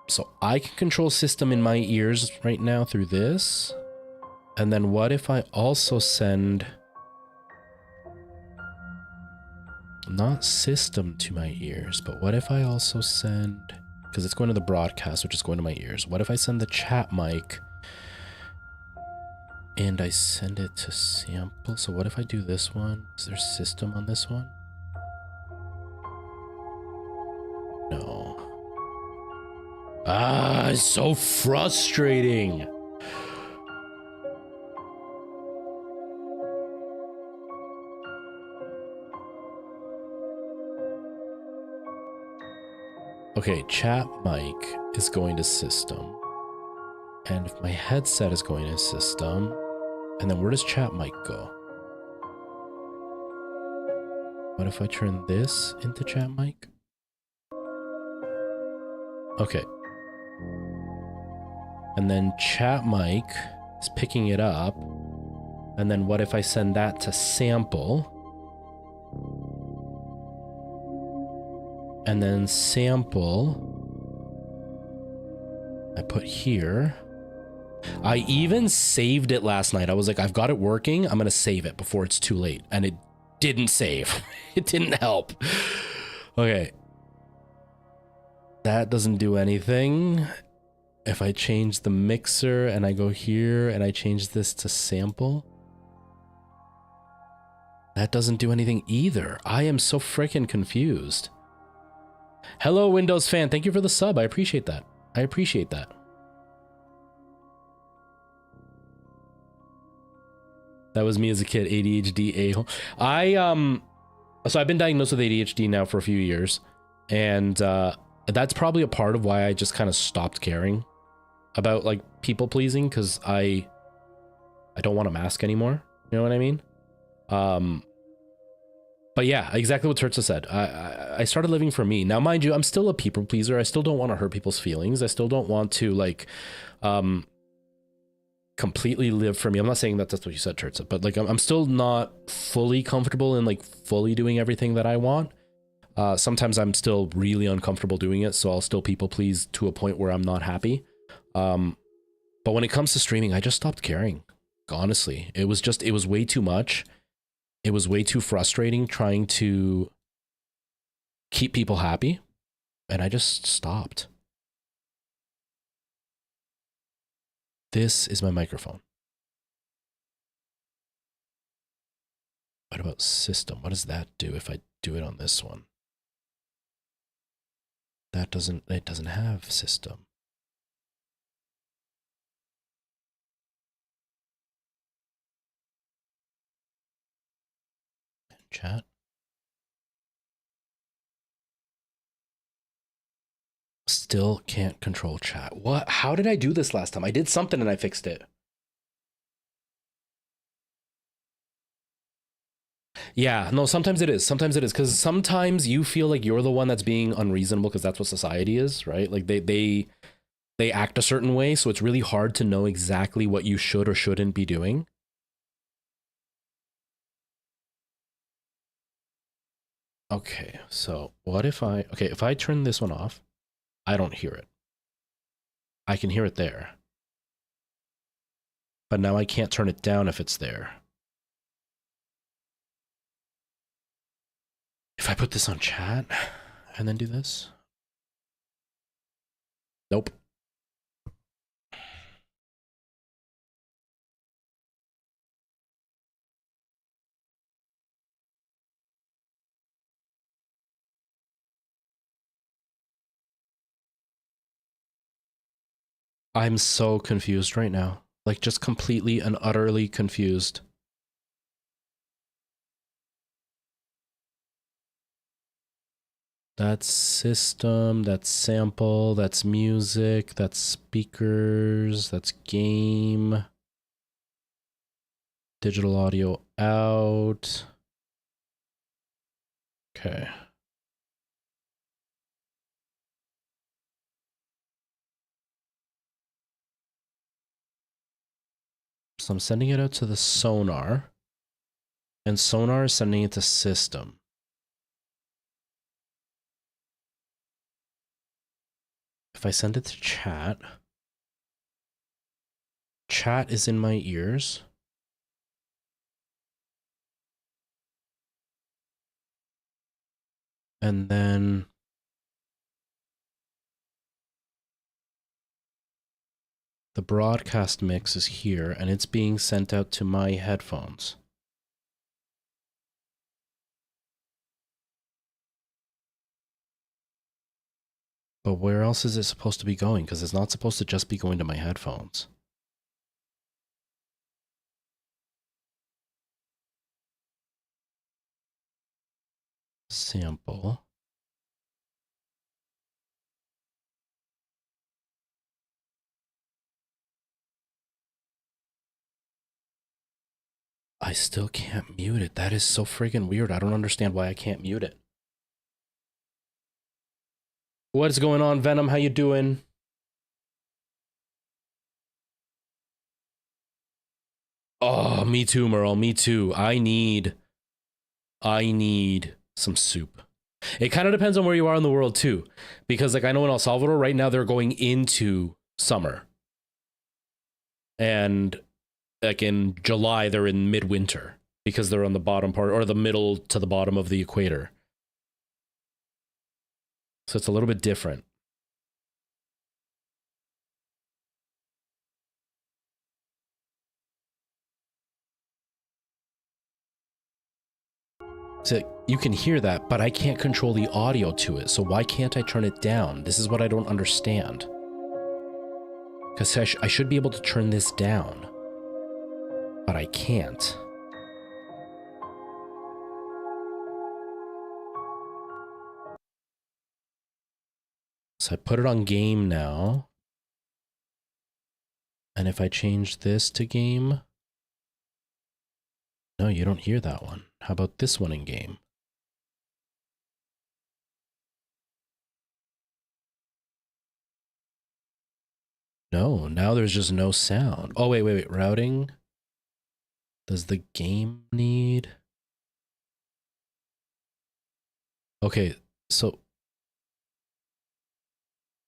So I can control system in my ears right now through this. And then what if I also send not system to my ears, but what if I also send, because it's going to the broadcast, which is going to my ears. What if I send the chat mic and I send it to sample? So what if I do this one? Is there system on this one? No. Ah, it's so frustrating. Okay, chat mic is going to system. And if my headset is going to system, and then where does chat mic go? What if I turn this into chat mic? Okay. And then chat mic is picking it up. And then what if I send that to sample? And then sample, I put here. I even saved it last night. I was like, I've got it working. I'm going to save it before it's too late. And it didn't save. It didn't help. Okay. That doesn't do anything. If I change the mixer and I go here and I change this to sample, that doesn't do anything either. I am so freaking confused. Hello, Windows fan. Thank you for the sub. I appreciate that. I appreciate that. That was me as a kid, ADHD a-hole. So I've been diagnosed with ADHD now for a few years, and that's probably a part of why I just kind of stopped caring about like people pleasing, because I don't want a mask anymore. You know what I mean? But yeah, exactly what Turtsa said. I started living for me. Now, mind you, I'm still a people pleaser. I still don't want to hurt people's feelings. I still don't want to like completely live for me. I'm not saying that that's what you said, Turtsa, but like I'm still not fully comfortable in like fully doing everything that I want. Sometimes I'm still really uncomfortable doing it, so I'll still people please to a point where I'm not happy. But when it comes to streaming, I just stopped caring. Honestly, it was way too much. It was way too frustrating trying to keep people happy, and I just stopped. This is my microphone. What about system? What does that do if I do it on this one? It doesn't have system. Chat. Still can't control chat. What? How did I do this last time? I did something and I fixed it. Yeah, no, sometimes it is. Sometimes it is. Because sometimes you feel like you're the one that's being unreasonable because that's what society is, right? Like they act a certain way, so it's really hard to know exactly what you should or shouldn't be doing. Okay, so what if if I turn this one off, I don't hear it. I can hear it there. But now I can't turn it down if it's there. If I put this on chat and then do this. Nope. I'm so confused right now. Like, just completely and utterly confused. That's system, that's sample, that's music, that's speakers, that's game. Digital audio out. Okay. So I'm sending it out to the sonar. And sonar is sending it to system. If I send it to chat, chat is in my ears. And then the broadcast mix is here and it's being sent out to my headphones. But where else is it supposed to be going? Because it's not supposed to just be going to my headphones. Sample. I still can't mute it. That is so friggin' weird. I don't understand why I can't mute it. What's going on, Venom? How you doing? Oh, me too, Merle. Me too. I need some soup. It kind of depends on where you are in the world too, because like I know in El Salvador right now they're going into summer, and like in July they're in midwinter because they're on the bottom part or the middle to the bottom of the equator. So it's a little bit different. So you can hear that, but I can't control the audio to it. So why can't I turn it down? This is what I don't understand. Because I should be able to turn this down, but I can't. So I put it on game now. And if I change this to game, no, you don't hear that one. How about this one in game? No, now there's just no sound. Oh, wait. Routing. Does the game need? Okay, so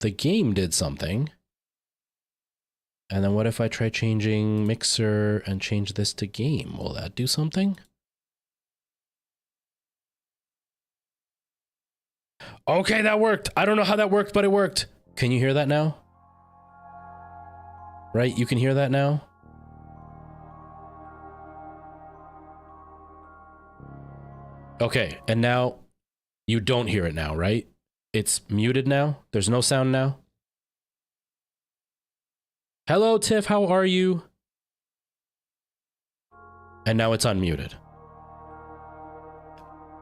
the game did something. And then what if I try changing mixer and change this to game? Will that do something? Okay, that worked. I don't know how that worked, but it worked. Can you hear that now? Right, you can hear that now? Okay, and now you don't hear it now, right? It's muted now? There's no sound now? Hello, Tiff, how are you? And now it's unmuted.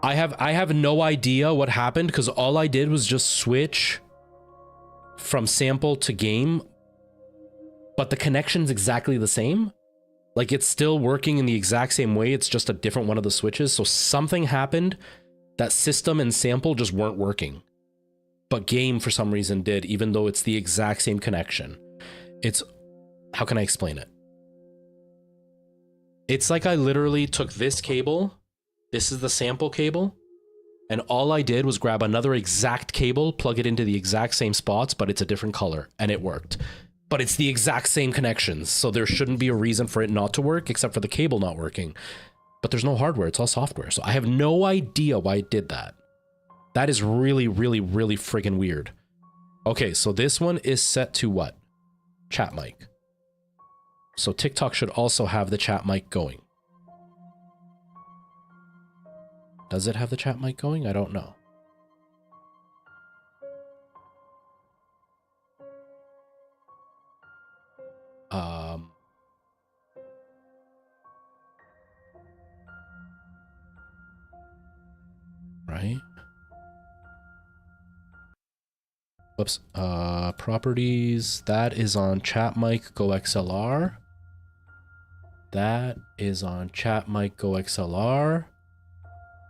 I have no idea what happened because all I did was just switch. from sample to game, but the connection's exactly the same. Like it's still working in the exact same way. It's just a different one of the switches. So something happened that system and sample just weren't working, but game for some reason did, even though it's the exact same connection. It's, how can I explain it? It's like I literally took this cable. This is the sample cable. And all I did was grab another exact cable, plug it into the exact same spots, but it's a different color, and it worked. But it's the exact same connections, so there shouldn't be a reason for it not to work, except for the cable not working. But there's no hardware, it's all software, so I have no idea why it did that. That is really, really, really friggin' weird. Okay, so this one is set to what? Chat mic. So TikTok should also have the chat mic going. Does it have the chat mic going? I don't know. Right? Whoops. Properties. That is on chat mic, go XLR. That is on chat mic, go XLR.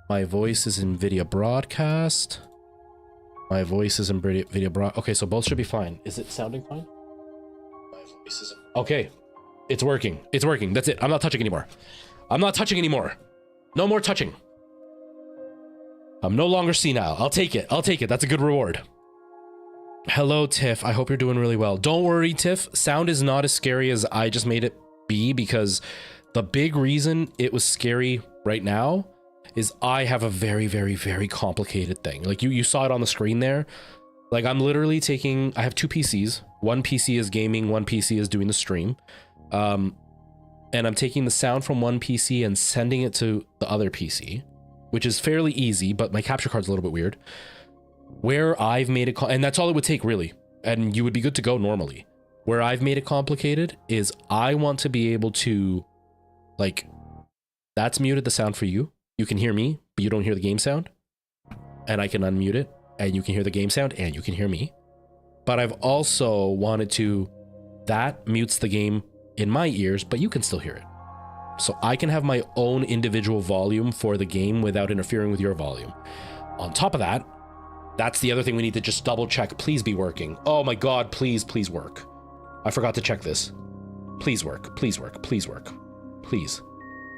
My voice is in video broadcast. My voice is in video broad. Okay, so both should be fine. Is it sounding fine? My voice is in... Okay, it's working. It's working. That's it. I'm not touching anymore. I'm not touching anymore. No more touching. I'm no longer senile. I'll take it. I'll take it. That's a good reward. Hello, Tiff. I hope you're doing really well. Don't worry, Tiff. Sound is not as scary as I just made it be, because the big reason it was scary right now is I have a very, very, very complicated thing. Like you saw it on the screen there. Like I'm literally taking, I have two PCs. One PC is gaming, one PC is doing the stream. And I'm taking the sound from one PC and sending it to the other PC, which is fairly easy, but my capture card's a little bit weird. Where I've made it, and that's all it would take really, and you would be good to go normally. Where I've made it complicated is I want to be able to, like, that's muted the sound for you. You can hear me, but you don't hear the game sound. And I can unmute it, and you can hear the game sound, and you can hear me. But I've also wanted to, that mutes the game in my ears, but you can still hear it. So I can have my own individual volume for the game without interfering with your volume. On top of that, that's the other thing we need to just double check. Please be working. Oh my God, please, please work. I forgot to check this. Please work, please work, please work. Please.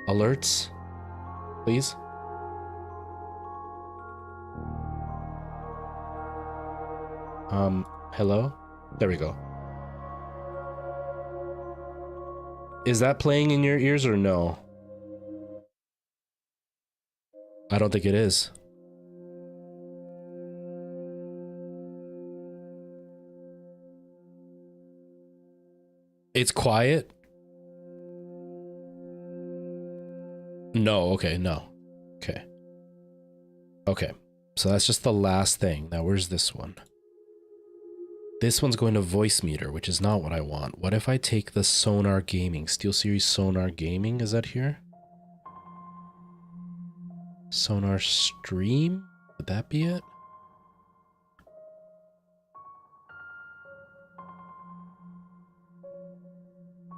Alerts, please. Hello? There we go. Is that playing in your ears or no? I don't think it is. It's quiet? No, okay, no. Okay. Okay, so that's just the last thing. Now where's this one? This one's going to voice meter, which is not what I want. What if I take the Sonar Gaming? SteelSeries Sonar Gaming, is that here? Sonar Stream? Would that be it?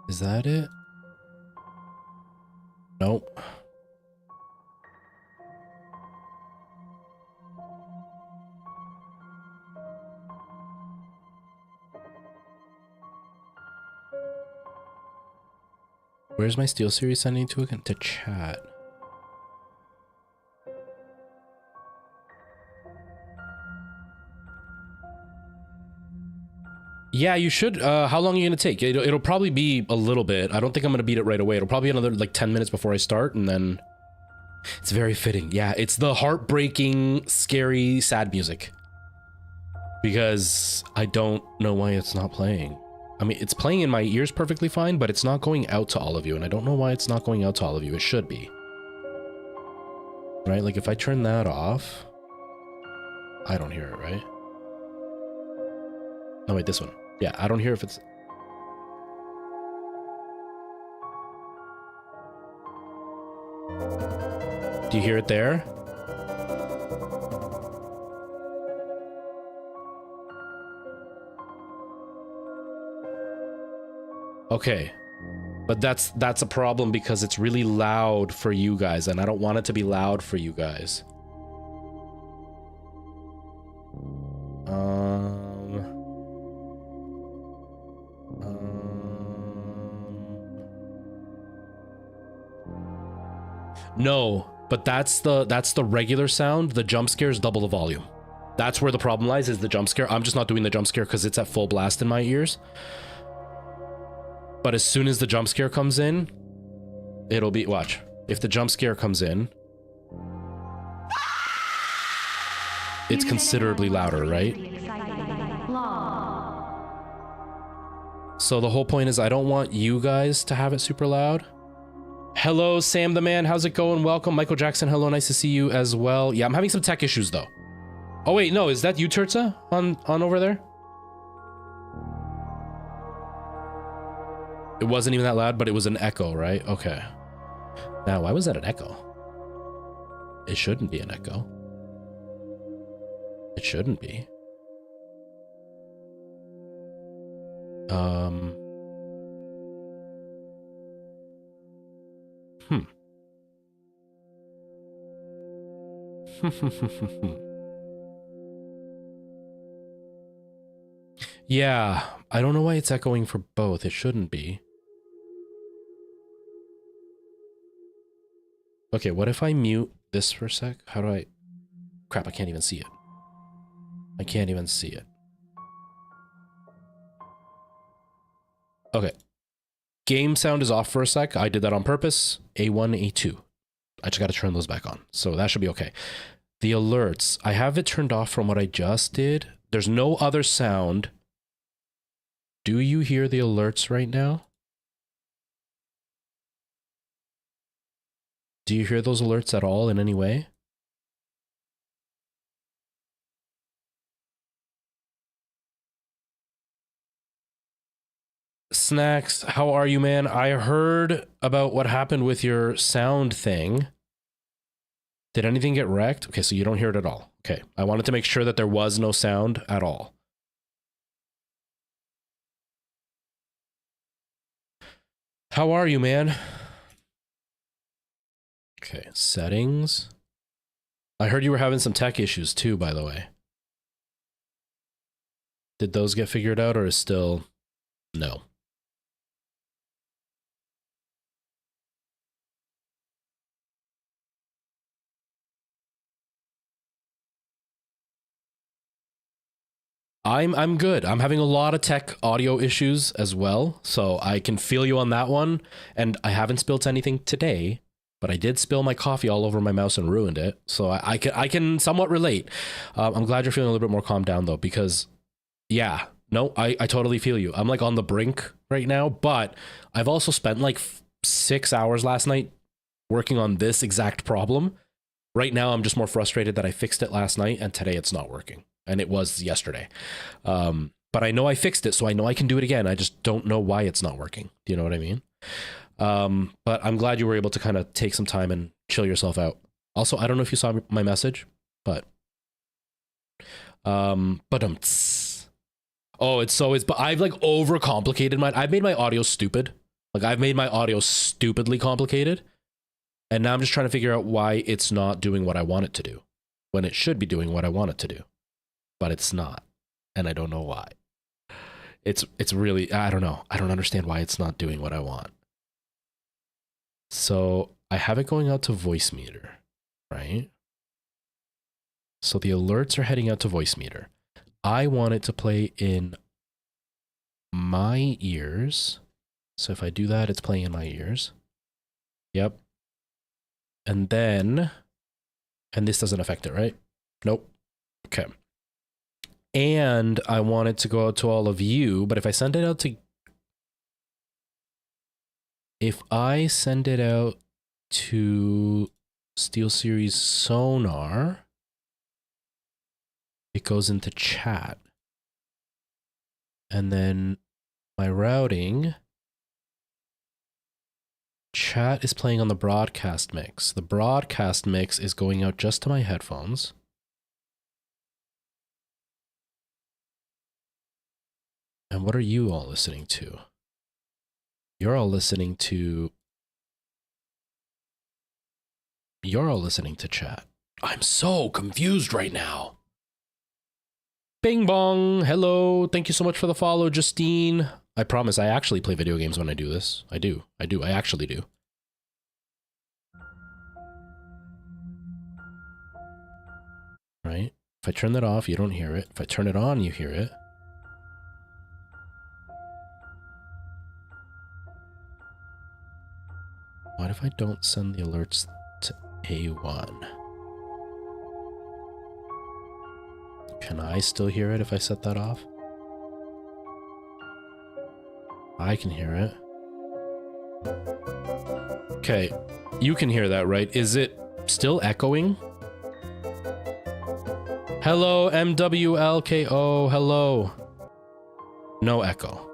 Is that it? Nope. Where's my SteelSeries sending to again? To chat. Yeah, you should. How long are you going to take? It'll probably be a little bit. I don't think I'm going to beat it right away. It'll probably be another like 10 minutes before I start, and then it's very fitting. Yeah, it's the heartbreaking, scary, sad music. Because I don't know why it's not playing. I mean, it's playing in my ears perfectly fine, but it's not going out to all of you, and I don't know why it's not going out to all of you. It should be. Right? Like, if I turn that off, I don't hear it, right? No, wait, this one. Yeah, I don't hear if it's... Do you hear it there? Okay. But that's a problem because it's really loud for you guys, and I don't want it to be loud for you guys. No, but that's the regular sound. The jump scare is double the volume. That's where the problem lies, is the jump scare. I'm just not doing the jump scare because it's at full blast in my ears. But as soon as the jump scare comes in, it'll be, watch. If the jump scare comes in, it's considerably louder, right? So the whole point is I don't want you guys to have it super loud. Hello, Sam the man. How's it going? Welcome. Michael Jackson. Hello. Nice to see you as well. Yeah, I'm having some tech issues though. Oh wait, no, is that you, Turtza, on over there? It wasn't even that loud, but it was an echo, right? Okay. Now, why was that an echo? It shouldn't be an echo. It shouldn't be. Yeah, I don't know why it's echoing for both. It shouldn't be. Okay, what if I mute this for a sec? How do I... Crap, I can't even see it. I can't even see it. Okay. Game sound is off for a sec. I did that on purpose. A1, A2. I just got to turn those back on. So that should be okay. The alerts. I have it turned off from what I just did. There's no other sound. Do you hear the alerts right now? Do you hear those alerts at all in any way? Snacks, how are you, man? I heard about what happened with your sound thing. Did anything get wrecked? Okay, so you don't hear it at all. Okay, I wanted to make sure that there was no sound at all. How are you, man? Okay, settings. I heard you were having some tech issues too, by the way. Did those get figured out, or is still no? I'm good. I'm having a lot of tech audio issues as well, so I can feel you on that one. And I haven't spilt anything today, but I did spill my coffee all over my mouse and ruined it. So I can somewhat relate. I'm glad you're feeling a little bit more calmed down though, because yeah, no, I totally feel you. I'm like on the brink right now, but I've also spent like 6 hours last night working on this exact problem. Right now, I'm just more frustrated that I fixed it last night and today it's not working. And it was yesterday. But I know I fixed it, so I know I can do it again. I just don't know why it's not working. Do you know what I mean? But I'm glad you were able to kind of take some time and chill yourself out. Also, I don't know if you saw my message, but oh, but I've like overcomplicated I've made my audio stupid. Like I've made my audio stupidly complicated. And now I'm just trying to figure out why it's not doing what I want it to do when it should be doing what I want it to do. But it's not, and I don't know why. It's really, I don't know. I don't understand why it's not doing what I want. So I have it going out to voice meter, right? So the alerts are heading out to voice meter. I want it to play in my ears. So if I do that, it's playing in my ears. Yep. And then, and this doesn't affect it, right? Nope. Okay. And I want it to go out to all of you, but if I send it out to SteelSeries Sonar, it goes into chat. And then my routing, chat is playing on the broadcast mix. The broadcast mix is going out just to my headphones. And what are you all listening to? You're all listening to chat. I'm so confused right now. Bing bong. Hello. Thank you so much for the follow, Justine. I promise I actually play video games when I do this. I do. I actually do. Right? If I turn that off, you don't hear it. If I turn it on, you hear it. What if I don't send the alerts to A1? Can I still hear it if I set that off? I can hear it. Okay, you can hear that, right? Is it still echoing? Hello, MWLKO, hello. No echo.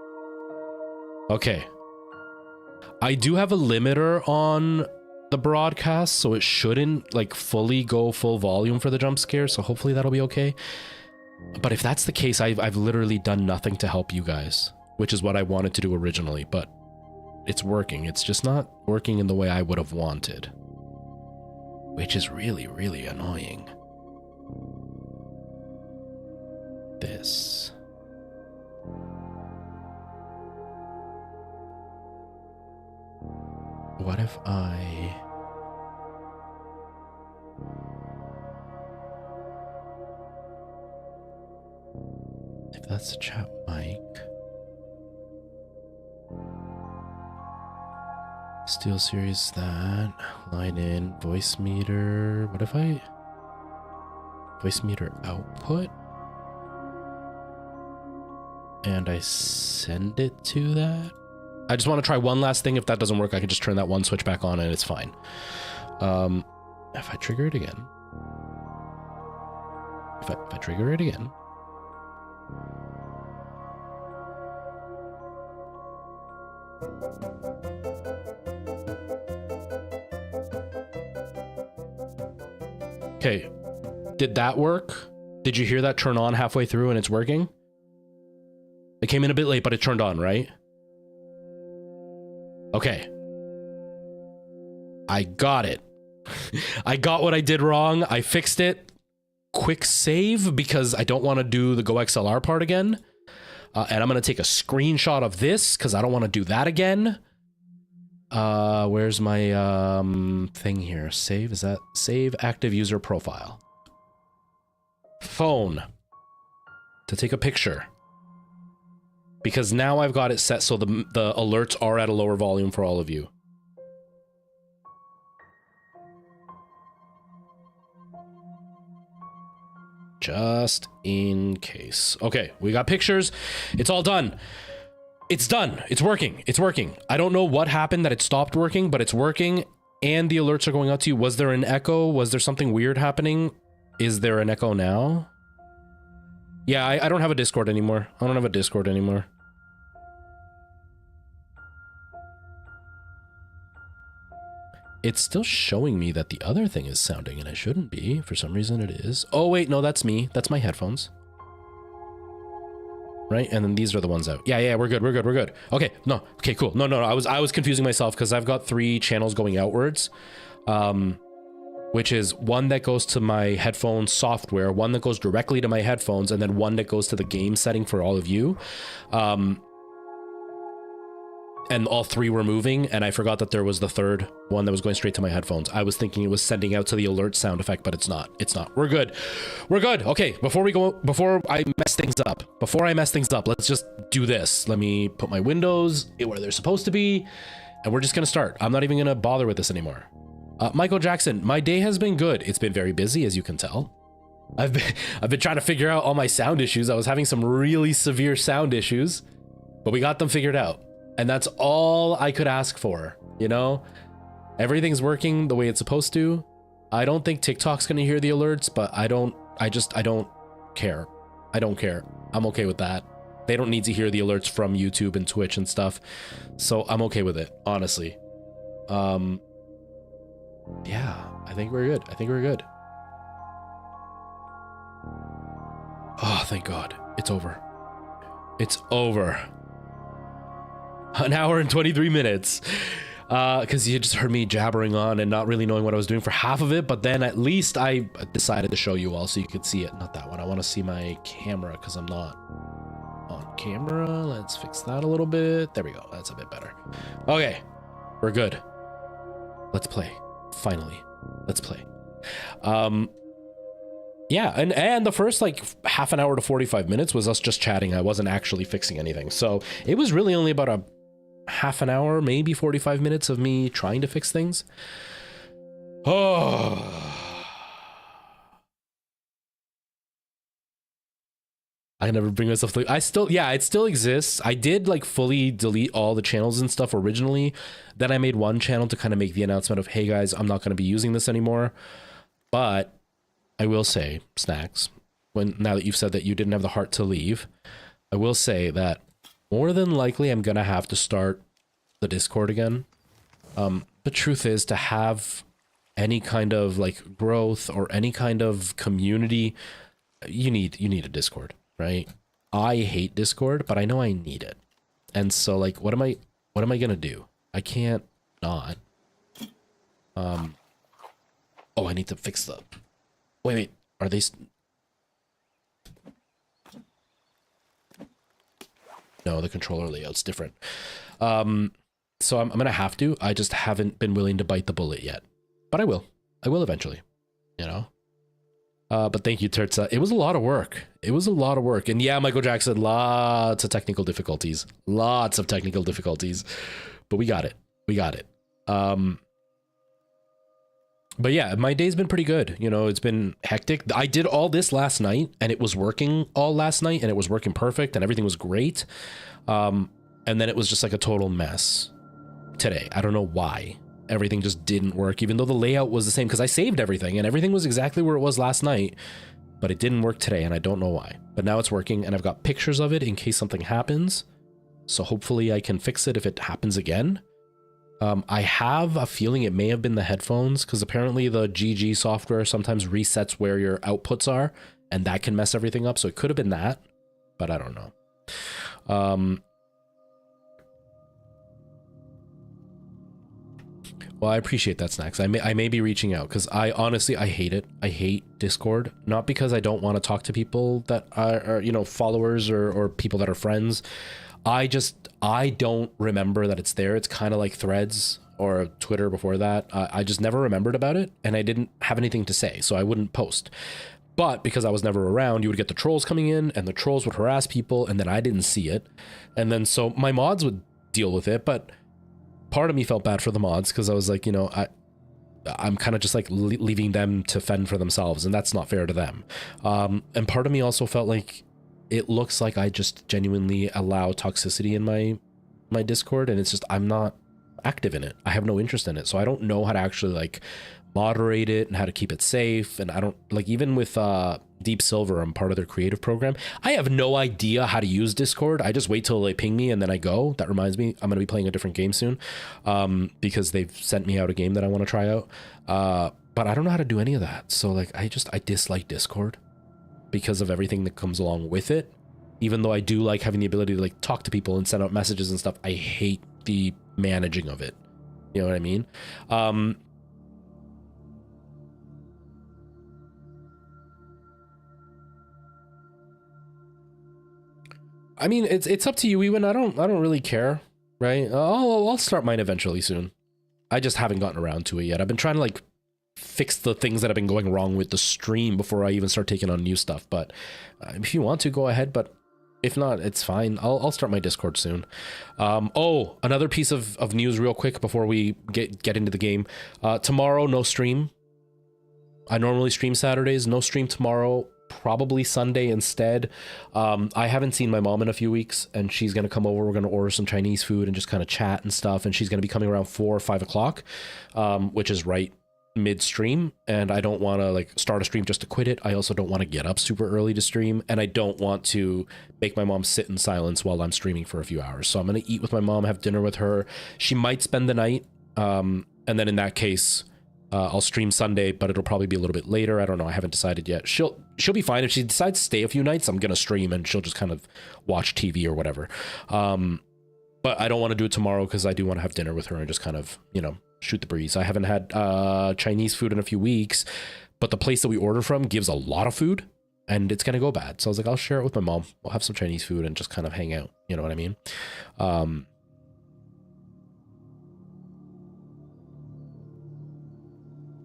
Okay. I do have a limiter on the broadcast, so it shouldn't like fully go full volume for the jump scare, so hopefully that'll be okay. But if that's the case, I've literally done nothing to help you guys, which is what I wanted to do originally, but it's working. It's just not working in the way I would have wanted, which is really, really annoying. This. What if I... If that's the chat mic... Steel series that... Line in, voice meter... What if I... Voice meter output? And I send it to that? I just want to try one last thing. If that doesn't work, I can just turn that one switch back on and it's fine. If I trigger it again. If I trigger it again. Okay. Did that work? Did you hear that turn on halfway through and it's working? It came in a bit late, but it turned on, right? Okay. I got it. I got what I did wrong. I fixed it. Quick save because I don't want to do the Go XLR part again. And I'm going to take a screenshot of this because I don't want to do that again. Where's my thing here? Save, is that save active user profile? Phone. To take a picture. Because now I've got it set so the alerts are at a lower volume for all of you. Just in case. Okay, we got pictures. It's all done. It's done. It's working. It's working. I don't know what happened that it stopped working, but it's working and the alerts are going out to you. Was there an echo? Was there something weird happening? Is there an echo now? Yeah, I don't have a Discord anymore. I don't have a Discord anymore. It's still showing me that the other thing is sounding and it shouldn't be. For some reason it is. Oh wait, no, that's me. That's my headphones. Right? And then these are the ones out. Yeah, we're good. We're good. We're good. Okay, no. Okay, cool. No. I was confusing myself because I've got 3 channels going outwards. Which is one that goes to my headphone software, one that goes directly to my headphones, and then one that goes to the game setting for all of you. And all 3 were moving, and I forgot that there was the third one that was going straight to my headphones. I was thinking it was sending out to the alert sound effect, but it's not. It's not. We're good. We're good. Okay, before I mess things up, let's just do this. Let me put my windows where they're supposed to be, and we're just gonna start. I'm not even gonna bother with this anymore. Michael Jackson, my day has been good. It's been very busy, as you can tell. I've been trying to figure out all my sound issues. I was having some really severe sound issues, but we got them figured out. And that's all I could ask for, you know? Everything's working the way it's supposed to. I don't think TikTok's gonna hear the alerts, but I don't care. I don't care. I'm okay with that. They don't need to hear the alerts from YouTube and Twitch and stuff. So I'm okay with it, honestly. Yeah, I think we're good. Oh, thank God. It's over. It's over. An hour and 23 minutes. Because you just heard me jabbering on and not really knowing what I was doing for half of it. But then at least I decided to show you all so you could see it. Not that one. I want to see my camera because I'm not on camera. Let's fix that a little bit. There we go. That's a bit better. Okay. We're good. Let's play. Finally. Let's play. Yeah, and the first like half an hour to 45 minutes was us just chatting. I wasn't actually fixing anything. So it was really only about a half an hour, maybe 45 minutes of me trying to fix things. Oh. I never bring myself to, it still exists. I did like fully delete all the channels and stuff originally. Then I made one channel to kind of make the announcement of, hey guys, I'm not going to be using this anymore. But I will say, Snacks, now that you've said that you didn't have the heart to leave, I will say that more than likely I'm going to have to start the Discord again. The truth is, to have any kind of like growth or any kind of community, you need a Discord, right? I hate Discord, but I know I need it. And so like, what am I going to do? I can't not. Oh, I need to fix the... Wait, are they... No, the controller layout's different. So I'm gonna have to. I just haven't been willing to bite the bullet yet. But I will. I will eventually. You know? But thank you, Turtsa. It was a lot of work. It was a lot of work. And yeah, Michael Jackson, lots of technical difficulties. Lots of technical difficulties. But we got it. We got it. But yeah, my day's been pretty good. You know, it's been hectic. I did all this last night and it was working all last night and it was working perfect and everything was great. And then it was just like a total mess today. I don't know why. Everything just didn't work, even though the layout was the same, because I saved everything and everything was exactly where it was last night, but it didn't work today and I don't know why. But now it's working and I've got pictures of it in case something happens. So hopefully I can fix it if it happens again. I have a feeling it may have been the headphones, because apparently the GG software sometimes resets where your outputs are, and that can mess everything up. So it could have been that, but I don't know. Well, I appreciate that, Snacks. I may be reaching out because I honestly, I hate it. I hate Discord, not because I don't want to talk to people that are you know, followers or people that are friends. I don't remember that it's there. It's kind of like Threads or Twitter before that. I just never remembered about it and I didn't have anything to say, so I wouldn't post. But because I was never around, you would get the trolls coming in and the trolls would harass people and then I didn't see it. And then so my mods would deal with it, but part of me felt bad for the mods because I was like, you know, I'm kind of just like leaving them to fend for themselves and that's not fair to them. And part of me also felt like it looks like I just genuinely allow toxicity in my Discord, and it's just I'm not active in it. I have no interest in it, so I don't know how to actually like moderate it and how to keep it safe. And I don't like, even with Deep Silver, I'm part of their creative program. I have no idea how to use Discord. I just wait till they ping me and then I go. That reminds me, I'm going to be playing a different game soon because they've sent me out a game that I want to try out. But I don't know how to do any of that. So like I dislike Discord because of everything that comes along with it. Even though I do like having the ability to like talk to people and send out messages and stuff, I hate the managing of it. You know what I mean? I mean, it's up to you, Ewan. I don't really care, right? I'll start mine eventually soon. I just haven't gotten around to it yet. I've been trying to like fix the things that have been going wrong with the stream before I even start taking on new stuff. But if you want to, go ahead. But if not, it's fine. I'll start my Discord soon. Oh, another piece of news real quick before we get into the game. Tomorrow, no stream. I normally stream Saturdays. No stream tomorrow. Probably Sunday instead. I haven't seen my mom in a few weeks, and she's gonna come over. We're gonna order some Chinese food and just kind of chat and stuff. And she's gonna be coming around 4 or 5 o'clock, which is right mid-stream. And I don't want to like start a stream just to quit it. I also don't want to get up super early to stream, and I don't want to make my mom sit in silence while I'm streaming for a few hours. So I'm gonna eat with my mom, have dinner with her. She might spend the night, and then in that case, I'll stream Sunday, but it'll probably be a little bit later. I don't know. I haven't decided yet. She'll be fine. If she decides to stay a few nights, I'm going to stream and she'll just kind of watch TV or whatever. but I don't want to do it tomorrow because I do want to have dinner with her and just kind of, you know, shoot the breeze. I haven't had Chinese food in a few weeks, but the place that we order from gives a lot of food and it's going to go bad. So I was like, I'll share it with my mom. We'll have some Chinese food and just kind of hang out. You know what I mean?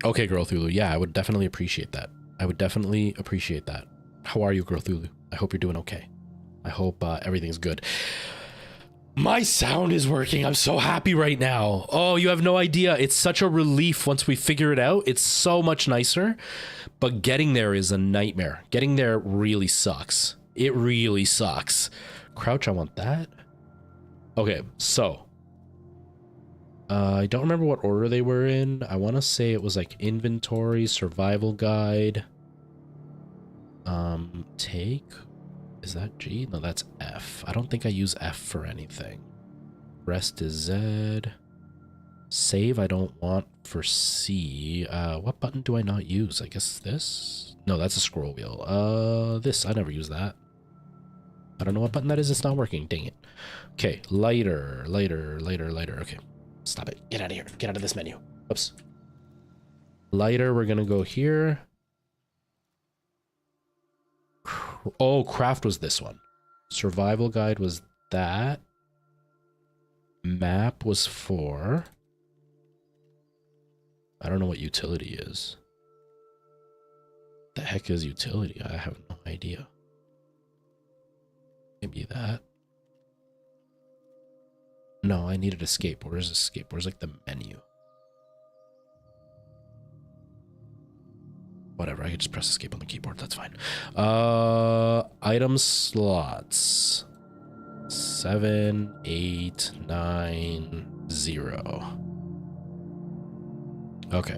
Okay, Girl Thulu. Yeah, I would definitely appreciate that. I would definitely appreciate that. How are you, Girl Thulu? I hope you're doing okay. I hope everything's good. My sound is working. I'm so happy right now. Oh, you have no idea. It's such a relief once we figure it out. It's so much nicer. But getting there is a nightmare. Getting there really sucks. It really sucks. Crouch, I want that. Okay, so I don't remember what order they were in. I want to say it was like inventory, survival guide. Take. Is that G? No, that's F. I don't think I use F for anything. Rest is Z. Save I don't want for C. What button do I not use? I guess this? No, that's a scroll wheel. This. I never use that. I don't know what button that is. It's not working. Dang it. Okay, lighter. Okay. Stop it. Get out of here. Get out of this menu. Oops. Lighter, we're gonna go here. Oh, craft was this one. Survival guide was that. Map was 4. I don't know what utility is. The heck is utility? I have no idea. Maybe that. No, I needed escape. Where's escape? Where's like the menu? Whatever, I could just press escape on the keyboard, that's fine. Item slots. 7, 8, 9, 0. Okay.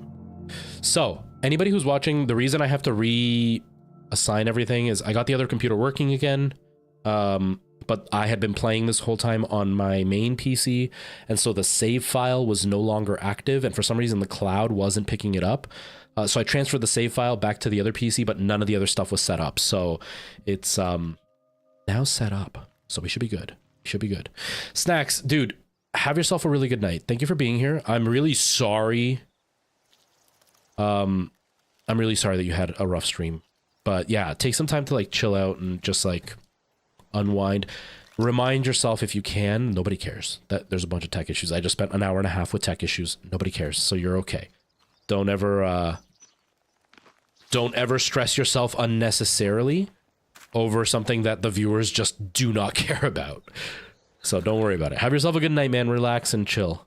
So, anybody who's watching, the reason I have to reassign everything is I got the other computer working again. But I had been playing this whole time on my main PC, and so the save file was no longer active, and for some reason the cloud wasn't picking it up. So I transferred the save file back to the other PC, but none of the other stuff was set up. So it's now set up. So we should be good. We should be good. Snacks, dude, have yourself a really good night. Thank you for being here. I'm really sorry. I'm really sorry that you had a rough stream. But yeah, take some time to like chill out and just like unwind. Remind yourself if you can, nobody cares that there's a bunch of tech issues. I just spent an hour and a half with tech issues. Nobody cares. So you're okay. Don't ever stress yourself unnecessarily over something that the viewers just do not care about. So don't worry about it. Have yourself a good night, man. Relax and chill.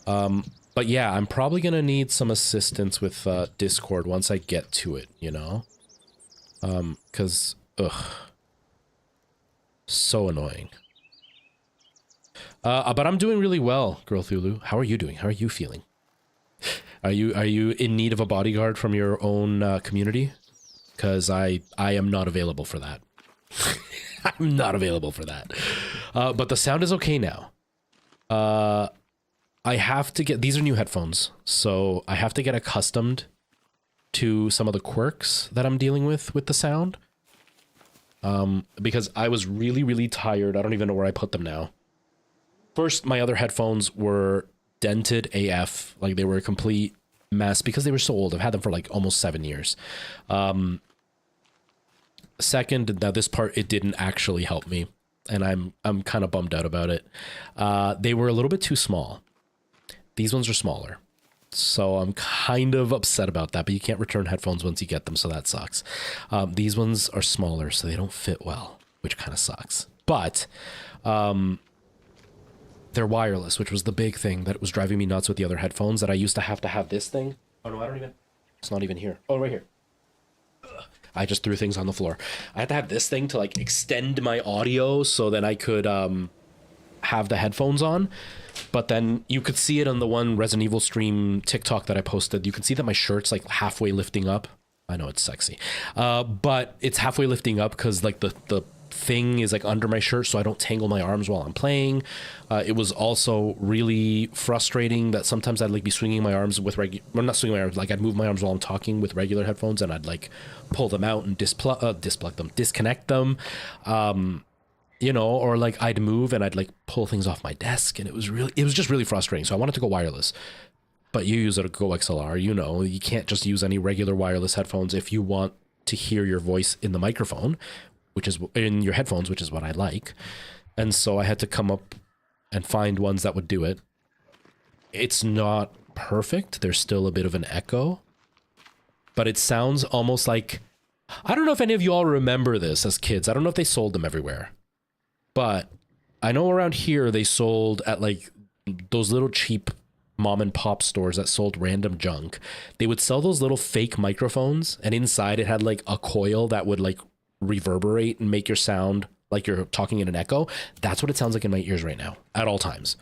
But yeah, I'm probably going to need some assistance with Discord once I get to it, you know? Because, ugh. So annoying. But I'm doing really well, Girl Thulu. How are you doing? How are you feeling? Are you in need of a bodyguard from your own community? Because I am not available for that. I'm not available for that. But the sound is okay now. I have to get, these are new headphones, so I have to get accustomed to some of the quirks that I'm dealing with the sound. Because I was really, really tired. I don't even know where I put them now. First, my other headphones were dented AF. Like, they were a complete mess because they were so old. I've had them for like almost 7 years. Second, now this part, it didn't actually help me, and I'm kind of bummed out about it. They were a little bit too small. These ones are smaller. So I'm kind of upset about that, but you can't return headphones once you get them, so that sucks. These ones are smaller, so they don't fit well, which kind of sucks. But they're wireless, which was the big thing that was driving me nuts with the other headphones, that I used to have this thing. Oh no, I don't even, it's not even here. Oh, right here. I just threw things on the floor. I had to have this thing to like extend my audio so that I could have the headphones on. But then you could see it on the one Resident Evil stream TikTok that I posted. You can see that my shirt's like halfway lifting up. I know it's sexy. But it's halfway lifting up because like the thing is like under my shirt so I don't tangle my arms while I'm playing. It was also really frustrating that sometimes I'd like be swinging my arms with well, not swinging my arms, like I'd move my arms while I'm talking with regular headphones, and I'd like pull them out and disconnect them. You know, or like I'd move and I'd like pull things off my desk, and it was just really frustrating. So I wanted to go wireless. But you use a Go XLR, you know, you can't just use any regular wireless headphones if you want to hear your voice in the microphone, which is in your headphones, which is what I like. And so I had to come up and find ones that would do it. It's not perfect. There's still a bit of an echo, but it sounds almost like, I don't know if any of you all remember this as kids. I don't know if they sold them everywhere, but I know around here they sold at like those little cheap mom and pop stores that sold random junk. They would sell those little fake microphones, and inside it had like a coil that would like reverberate and make your sound like you're talking in an echo. That's what it sounds like in my ears right now at all times,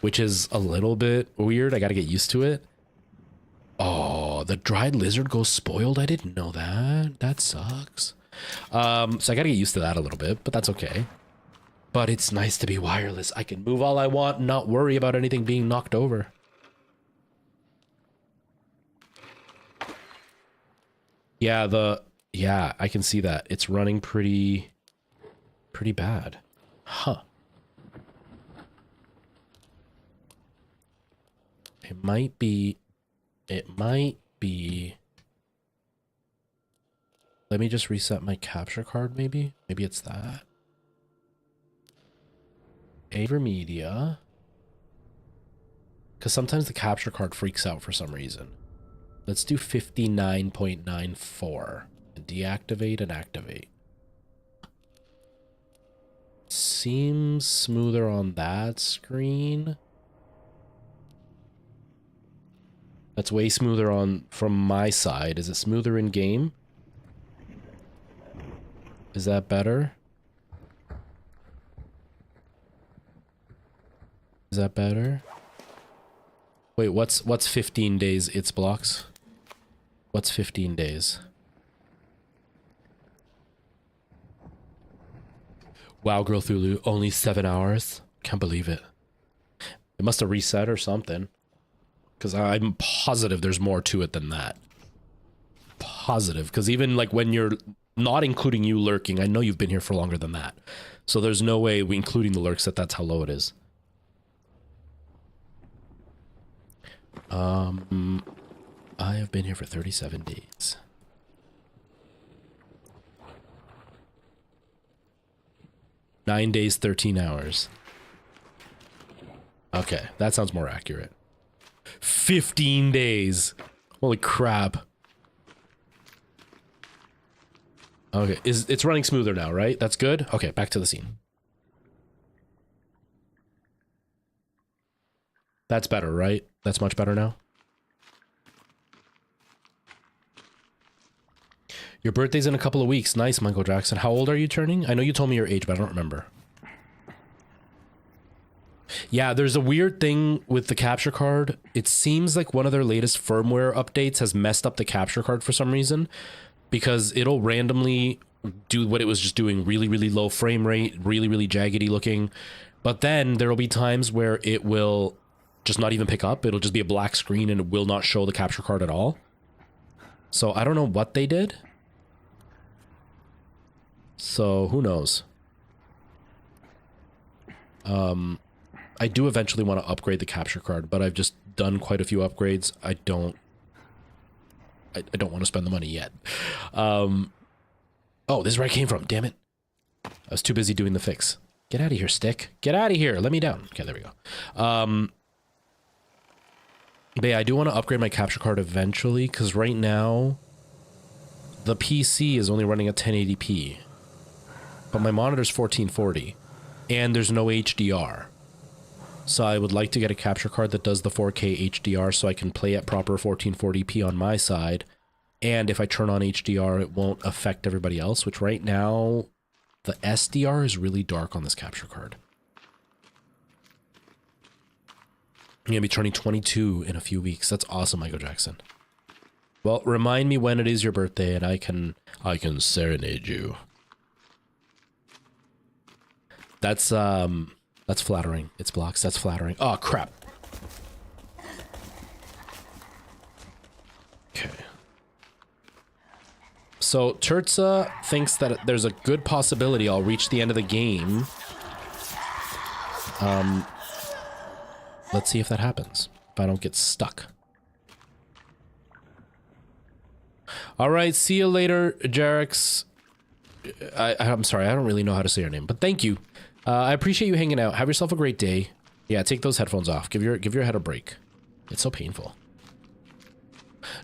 which is a little bit weird. I got to get used to it. Oh, the dried lizard goes spoiled. I didn't know that. That sucks. So I got to get used to that a little bit, but that's okay. But it's nice to be wireless. I can move all I want and not worry about anything being knocked over. Yeah, I can see that. It's running pretty bad. Huh. It might be. Let me just reset my capture card, maybe? Maybe it's that. Avermedia. Because sometimes the capture card freaks out for some reason. Let's do 59.94. Deactivate and activate. Seems smoother on that screen. That's way smoother on from my side. Is it smoother in game? Is that better? Is that better? Wait, what's 15 days its blocks? What's 15 days? Wow, Girl Thulu, only 7 hours? Can't believe it. It must have reset or something. Because I'm positive there's more to it than that. Positive. Because even like when you're not including you lurking, I know you've been here for longer than that. So there's no way, including the lurks, that's how low it is. I have been here for 37 days. Nine days, 13 hours. Okay, that sounds more accurate. 15 days. Holy crap. Okay, it's running smoother now, right? That's good? Okay, back to the scene. That's better, right? That's much better now. Your birthday's in a couple of weeks. Nice, Michael Jackson. How old are you turning? I know you told me your age, but I don't remember. Yeah, there's a weird thing with the capture card. It seems like one of their latest firmware updates has messed up the capture card for some reason, because it'll randomly do what it was just doing, really, really low frame rate, really, really jaggedy looking. But then there will be times where it will just not even pick up. It'll just be a black screen and it will not show the capture card at all. So I don't know what they did. So who knows? I do eventually want to upgrade the capture card, but I've just done quite a few upgrades. I don't want to spend the money yet. Oh, this is where I came from. Damn it. I was too busy doing the fix. Get out of here, stick. Get out of here. Let me down. Okay, there we go. But yeah, I do want to upgrade my capture card eventually, because right now the PC is only running at 1080p, but my monitor's 1440 and there's no HDR. So I would like to get a capture card that does the 4K HDR so I can play at proper 1440p on my side. And if I turn on HDR, it won't affect everybody else, which right now the SDR is really dark on this capture card. I'm going to be turning 22 in a few weeks. That's awesome, Michael Jackson. Well, remind me when it is your birthday and I can serenade you. That's flattering. It's blocks. That's flattering. Oh, crap. Okay. So Turtsa thinks that there's a good possibility I'll reach the end of the game. Let's see if that happens. If I don't get stuck. All right, see you later, Jarex. I'm sorry, I don't really know how to say your name, but thank you. I appreciate you hanging out. Have yourself a great day. Yeah, take those headphones off. Give your head a break. It's so painful.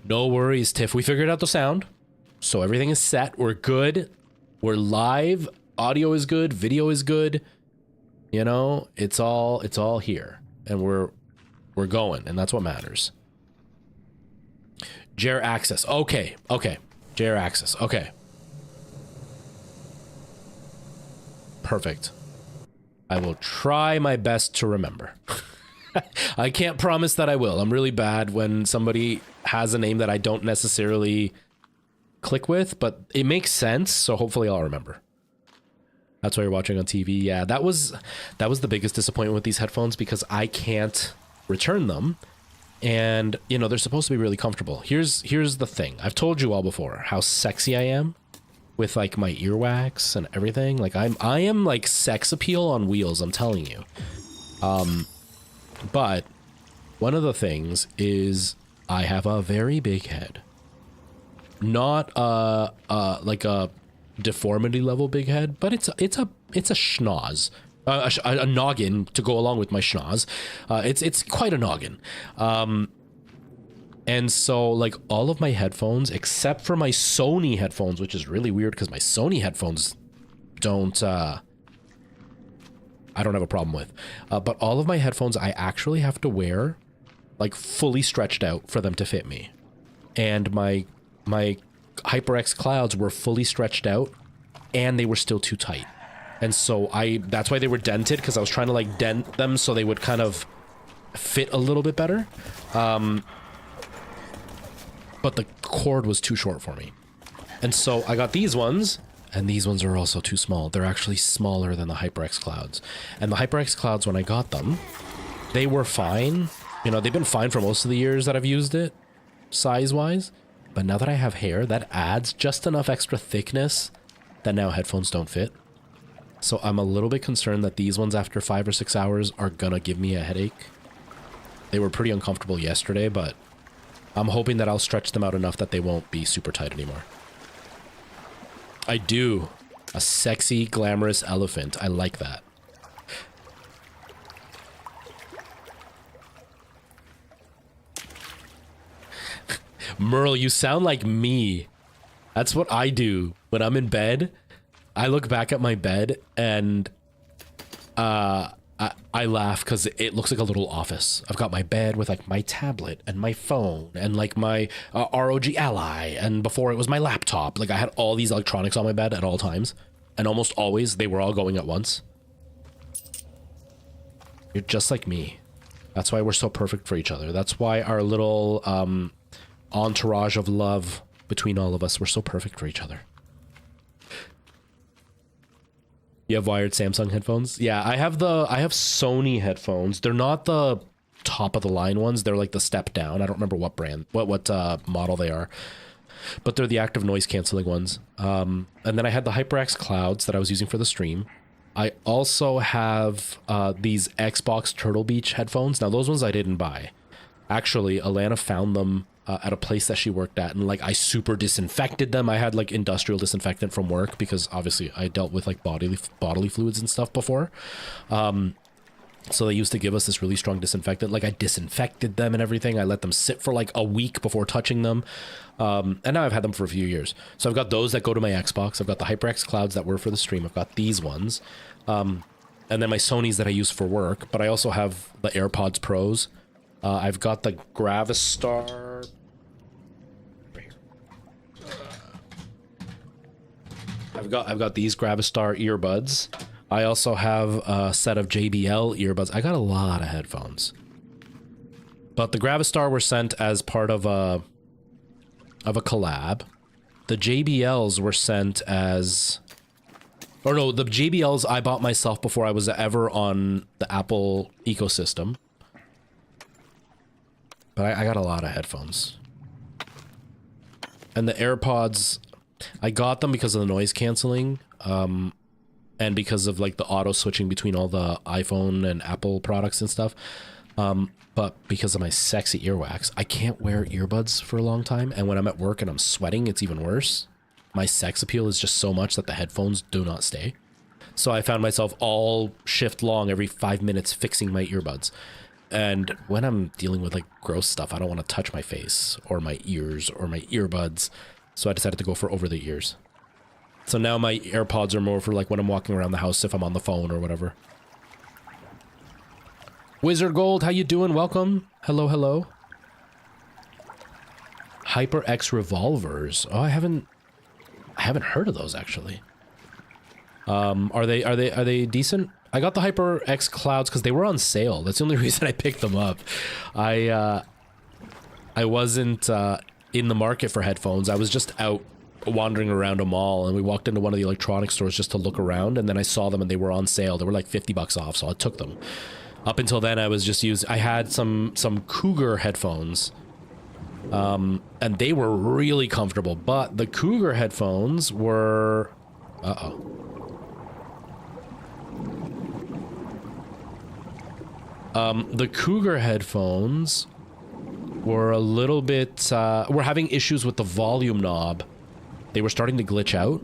No worries, Tiff. We figured out the sound, so everything is set. We're good. We're live. Audio is good. Video is good. You know, it's all here, and we're going, and that's what matters. Jare access. Okay. Jare access. Okay. Perfect. I will try my best to remember. I can't promise that I will. I'm really bad when somebody has a name that I don't necessarily click with, but it makes sense, so hopefully I'll remember. That's why you're watching on TV. Yeah, that was the biggest disappointment with these headphones, because I can't return them. And, you know, they're supposed to be really comfortable. Here's the thing. I've told you all before how sexy I am with like my earwax and everything. Like I am like sex appeal on wheels, I'm telling you. But one of the things is I have a very big head. Not like a deformity level big head, but it's a schnoz. A noggin to go along with my schnoz. It's quite a noggin. And so like all of my headphones, except for my Sony headphones, which is really weird because my Sony headphones don't, I don't have a problem with. But all of my headphones, I actually have to wear like fully stretched out for them to fit me. And my HyperX Clouds were fully stretched out and they were still too tight. And so that's why they were dented, because I was trying to like dent them so they would kind of fit a little bit better. But the cord was too short for me. And so I got these ones, and these ones are also too small. They're actually smaller than the HyperX Clouds. And the HyperX Clouds, when I got them, they were fine. You know, they've been fine for most of the years that I've used it, size-wise. But now that I have hair, that adds just enough extra thickness that now headphones don't fit. So I'm a little bit concerned that these ones after 5 or 6 hours are gonna give me a headache. They were pretty uncomfortable yesterday, but I'm hoping that I'll stretch them out enough that they won't be super tight anymore. I do. A sexy, glamorous elephant. I like that. Merle, you sound like me. That's what I do when I'm in bed. I look back at my bed and I laugh because it looks like a little office. I've got my bed with like my tablet and my phone and like my ROG Ally, and before it was my laptop. Like I had all these electronics on my bed at all times, and almost always they were all going at once. You're just like me. That's why we're so perfect for each other. That's why our little entourage of love between all of us, we're so perfect for each other. You have wired Samsung headphones? Yeah, I have Sony headphones. They're not the top of the line ones. They're like the step down. I don't remember what brand, what model they are, but they're the active noise canceling ones. And then I had the HyperX Clouds that I was using for the stream. I also have these Xbox Turtle Beach headphones. Now those ones I didn't buy. Actually, Alana found them at a place that she worked at, and like I super disinfected them. I had like industrial disinfectant from work because obviously I dealt with like bodily fluids and stuff before. So they used to give us this really strong disinfectant. Like I disinfected them and everything. I let them sit for like a week before touching them. And now I've had them for a few years. So I've got those that go to my Xbox. I've got the HyperX Clouds that were for the stream. I've got these ones. And then my Sonys that I use for work. But I also have the AirPods Pros. I've got the Gravistar. I've got these Gravistar earbuds. I also have a set of JBL earbuds. I got a lot of headphones. But the Gravistar were sent as part of a collab. The JBLs were sent as Or no, the JBLs I bought myself before I was ever on the Apple ecosystem. But I got a lot of headphones. And the AirPods, I got them because of the noise canceling. And because of like the auto switching between all the iPhone and Apple products and stuff. But because of my sexy earwax, I can't wear earbuds for a long time. And when I'm at work and I'm sweating, it's even worse. My sex appeal is just so much that the headphones do not stay. So I found myself all shift long every 5 minutes fixing my earbuds. And when I'm dealing with like gross stuff, I don't want to touch my face or my ears or my earbuds. So I decided to go for over the ears. So now my AirPods are more for like when I'm walking around the house if I'm on the phone or whatever. Wizard Gold, how you doing? Welcome. Hello, hello. HyperX revolvers. Oh, I haven't heard of those actually. Are they decent? I got the HyperX Clouds because they were on sale. That's the only reason I picked them up. I wasn't in the market for headphones. I was just out wandering around a mall, and we walked into one of the electronics stores just to look around, and then I saw them and they were on sale. They were like 50 bucks off, so I took them. Up until then, I was just I had some Cougar headphones, and they were really comfortable, but the Cougar headphones were... the Cougar headphones were a little bit, were having issues with the volume knob. They were starting to glitch out.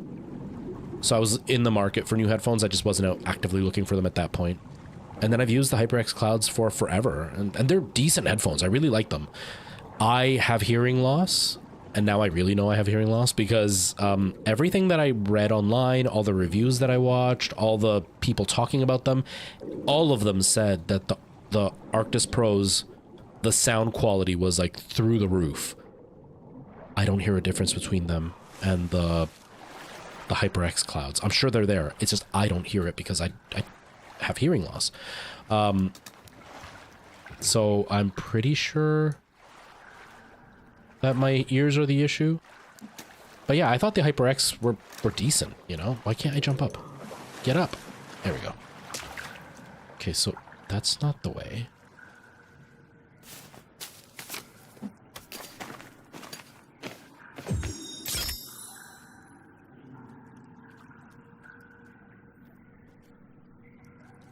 So I was in the market for new headphones. I just wasn't out actively looking for them at that point. And then I've used the HyperX Clouds for forever. And they're decent headphones. I really like them. I have hearing loss. And now I really know I have hearing loss because everything that I read online, all the reviews that I watched, all the people talking about them, all of them said that the Arctis Pros, the sound quality was like through the roof. I don't hear a difference between them and the HyperX Clouds. I'm sure they're there. It's just I don't hear it because I have hearing loss. So I'm pretty sure that my ears are the issue. But yeah, I thought the HyperX were decent, you know? Why can't I jump up? Get up. There we go. Okay, so that's not the way.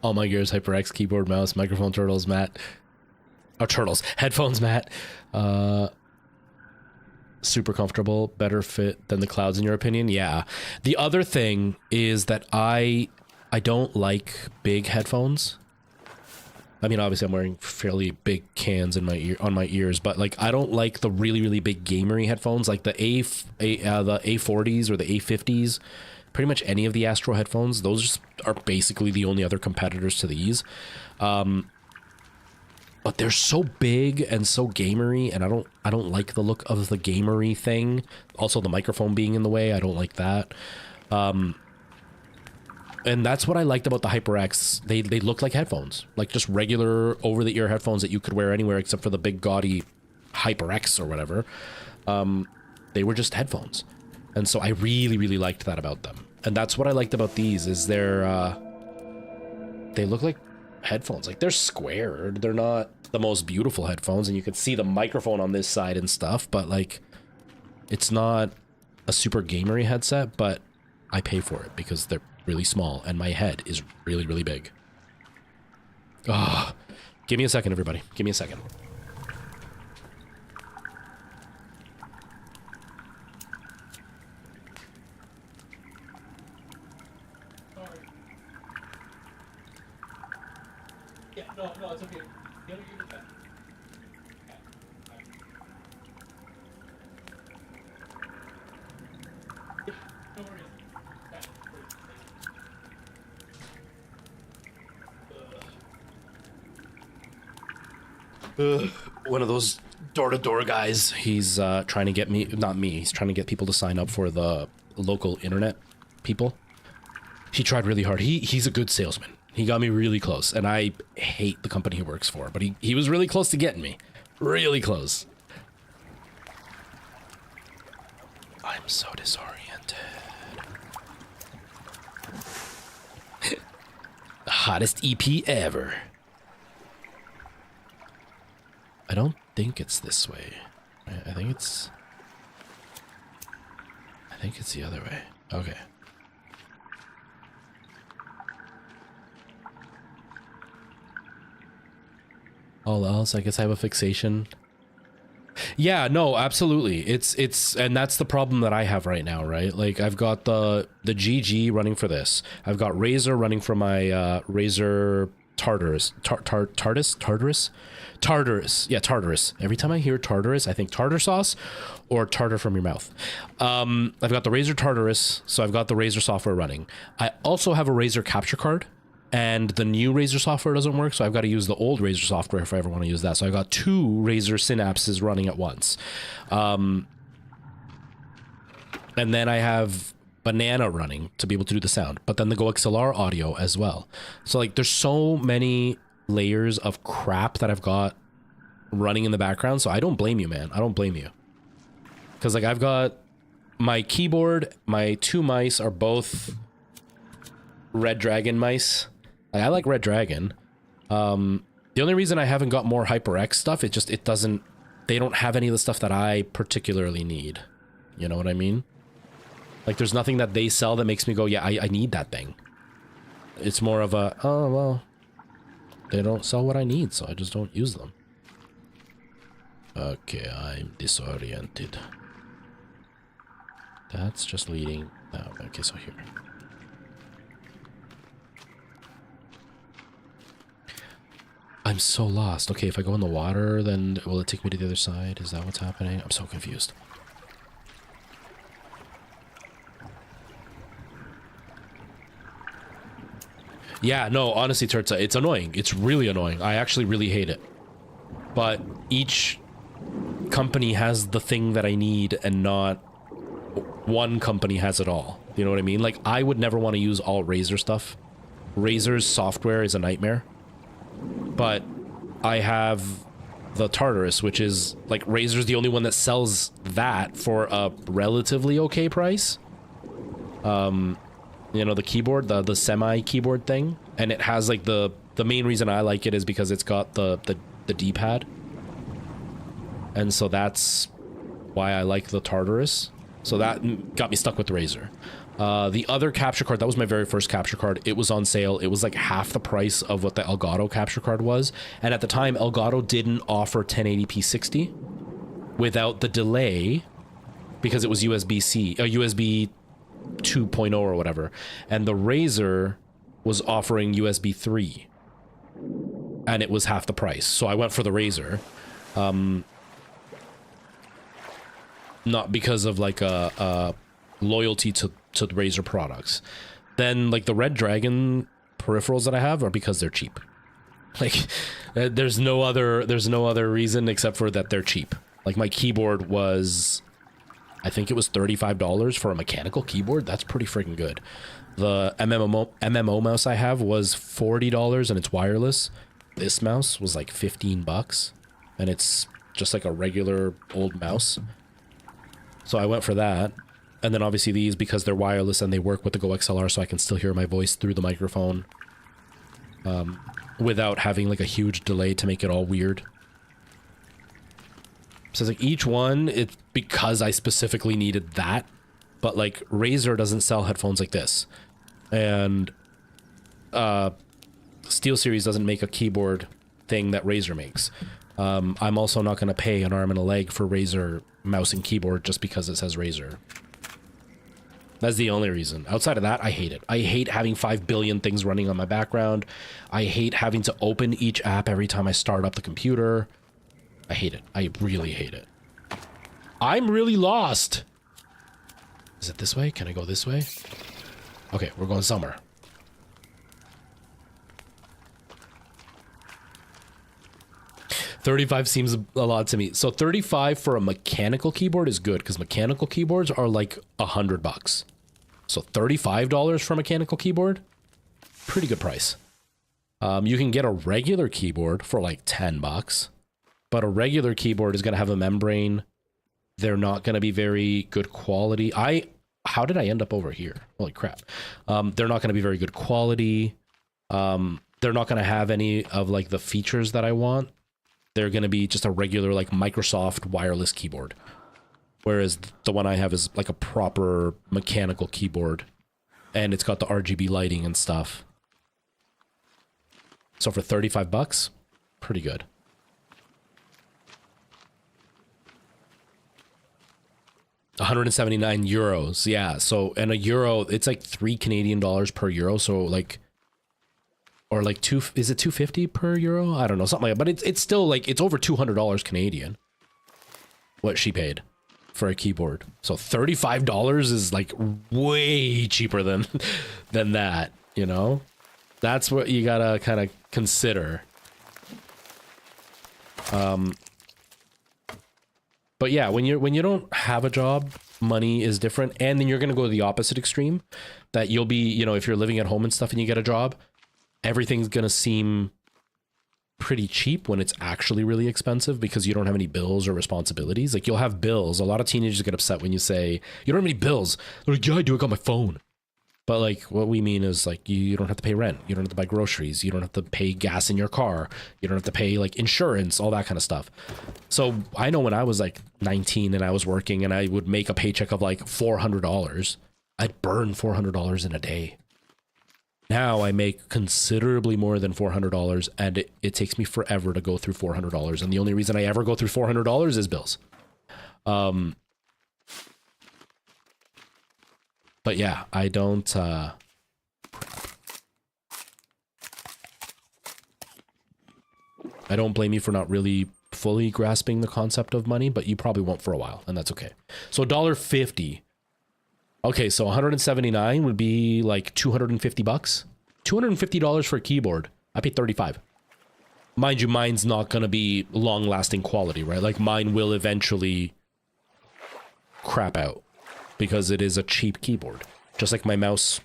All my gears, HyperX, keyboard, mouse, microphone, turtles, Matt. Oh, turtles. Headphones, Matt. Super comfortable, better fit than the Clouds in your opinion? Yeah. The other thing is that I don't like big headphones. I mean, obviously I'm wearing fairly big cans in my on my ears, but like I don't like the really big gamery headphones like the A40s or the A50s. Pretty much any of the Astro headphones, those just are basically the only other competitors to these. But they're so big and so gamery, and I don't like the look of the gamery thing. Also, the microphone being in the way, I don't like that. And that's what I liked about the HyperX. They look like headphones, like just regular over-the-ear headphones that you could wear anywhere except for the big gaudy HyperX or whatever. They were just headphones. And so I really liked that about them. And that's what I liked about these is they look like headphones. Like they're squared. They're not the most beautiful headphones, and you can see the microphone on this side and stuff, but like it's not a super gamery headset, but I pay for it because they're really small and my head is really big. Ah, give me a second, everybody. Give me a second. Yeah, no, it's okay. The other unit back. Yeah, no worries. One of those door-to-door guys. He's trying to get me, not me, he's trying to get people to sign up for the local internet people. He tried really hard. He's a good salesman. He got me really close, and I hate the company he works for, but he was really close to getting me. Really close. I'm so disoriented. hottest EP ever. I don't think it's this way. I think it's the other way. Okay. All else, I guess I have a fixation. Yeah, no, absolutely. It's and that's the problem that I have right now, right? Like I've got the GG running for this. I've got Razor running for my Razor Tartarus. Tartarus. Yeah, Tartarus. Every time I hear Tartarus, I think tartar sauce or tartar from your mouth. I've got the Razor Tartarus, so I've got the Razor software running. I also have a Razor capture card, and the new Razor software doesn't work, so I've got to use the old Razor software if I ever want to use that. So I've got two Razor synapses running at once. And then I have Banana running to be able to do the sound, but then the GoXLR audio as well. So like there's so many layers of crap that I've got running in the background. So I don't blame you, man. I don't blame you. Because like I've got my keyboard, my two mice are both Red Dragon mice. I like Red Dragon. The only reason I haven't got more HyperX stuff, they don't have any of the stuff that I particularly need. You know what I mean? Like there's nothing that they sell that makes me go, yeah, I need that thing. It's more of a, oh, well, they don't sell what I need, so I just don't use them. Okay, I'm disoriented. That's just leading. Oh, okay, so here. I'm so lost. Okay, if I go in the water, then will it take me to the other side? Is that what's happening? I'm so confused. Yeah, no, honestly, Turtsa, it's annoying. It's really annoying. I actually really hate it. But each company has the thing that I need and not one company has it all. You know what I mean? Like, I would never want to use all Razer stuff. Razer's software is a nightmare. But I have the Tartarus, which is, like, Razer's the only one that sells that for a relatively okay price. You know, the keyboard, the semi-keyboard thing. And it has, like, the main reason I like it is because it's got the D-pad. And so that's why I like the Tartarus. So that got me stuck with the Razer. The other capture card, that was my very first capture card. It was on sale. It was like half the price of what the Elgato capture card was. And at the time, Elgato didn't offer 1080p 60 without the delay because it was USB-C, USB 2.0 or whatever. And the Razer was offering USB 3. And it was half the price. So I went for the Razer. Not because of like a loyalty to the Razer products. Then like the Red Dragon peripherals that I have are because they're cheap. Like there's no other reason except for that they're cheap. Like my keyboard was, I think it was $35 for a mechanical keyboard. That's pretty freaking good. The MMO mouse I have was $40 and it's wireless. This mouse was like $15 and it's just like a regular old mouse. So I went for that. And then obviously these, because they're wireless and they work with the GoXLR, so I can still hear my voice through the microphone without having like a huge delay to make it all weird. So it's like each one, it's because I specifically needed that. But like Razer doesn't sell headphones like this. And SteelSeries doesn't make a keyboard thing that Razer makes. I'm also not going to pay an arm and a leg for Razer mouse and keyboard just because it says Razer. That's the only reason. Outside of that, I hate it. I hate having 5 billion things running on my background. I hate having to open each app every time I start up the computer. I hate it. I really hate it. I'm really lost. Is it this way? Can I go this way? Okay, we're going somewhere. $35 seems a lot to me. So $35 for a mechanical keyboard is good because mechanical keyboards are like $100. So $35 for a mechanical keyboard, pretty good price. You can get a regular keyboard for like $10, but a regular keyboard is going to have a membrane. They're not going to be very good quality. How did I end up over here? Holy crap. They're not going to be very good quality. They're not going to have any of like the features that I want. They're going to be just a regular like Microsoft wireless keyboard. Whereas the one I have is like a proper mechanical keyboard. And it's got the RGB lighting and stuff. So for 35 bucks, pretty good. €179. Yeah. So, and a euro, it's like $3 Canadian per euro. So like, or like is it 250 per euro? I don't know, something like that. But it's still like, it's over $200 Canadian. What she paid for a keyboard. So $35 is like way cheaper than that, you know? That's what you gotta kind of consider. But yeah, when you don't have a job, money is different. And then you're gonna go to the opposite extreme, that you'll be, you know, if you're living at home and stuff and you get a job, everything's gonna seem pretty cheap when it's actually really expensive because you don't have any bills or responsibilities. Like, you'll have bills. A lot of teenagers get upset when you say you don't have any bills. They're like, yeah, I do. I got my phone. But like, what we mean is like, you don't have to pay rent. You don't have to buy groceries. You don't have to pay gas in your car. You don't have to pay like insurance, all that kind of stuff. So I know when I was like 19 and I was working and I would make a paycheck of like $400, I'd burn $400 in a day. Now I make considerably more than $400, and it takes me forever to go through $400. And the only reason I ever go through $400 is bills. But yeah, I don't, I don't blame you for not really fully grasping the concept of money, but you probably won't for a while, and that's okay. So $1.50. Okay, so 179 would be like 250 bucks. $250 for a keyboard. I paid 35. Mind you, mine's not going to be long-lasting quality, right? Like, mine will eventually crap out because it is a cheap keyboard. Just like my mouse.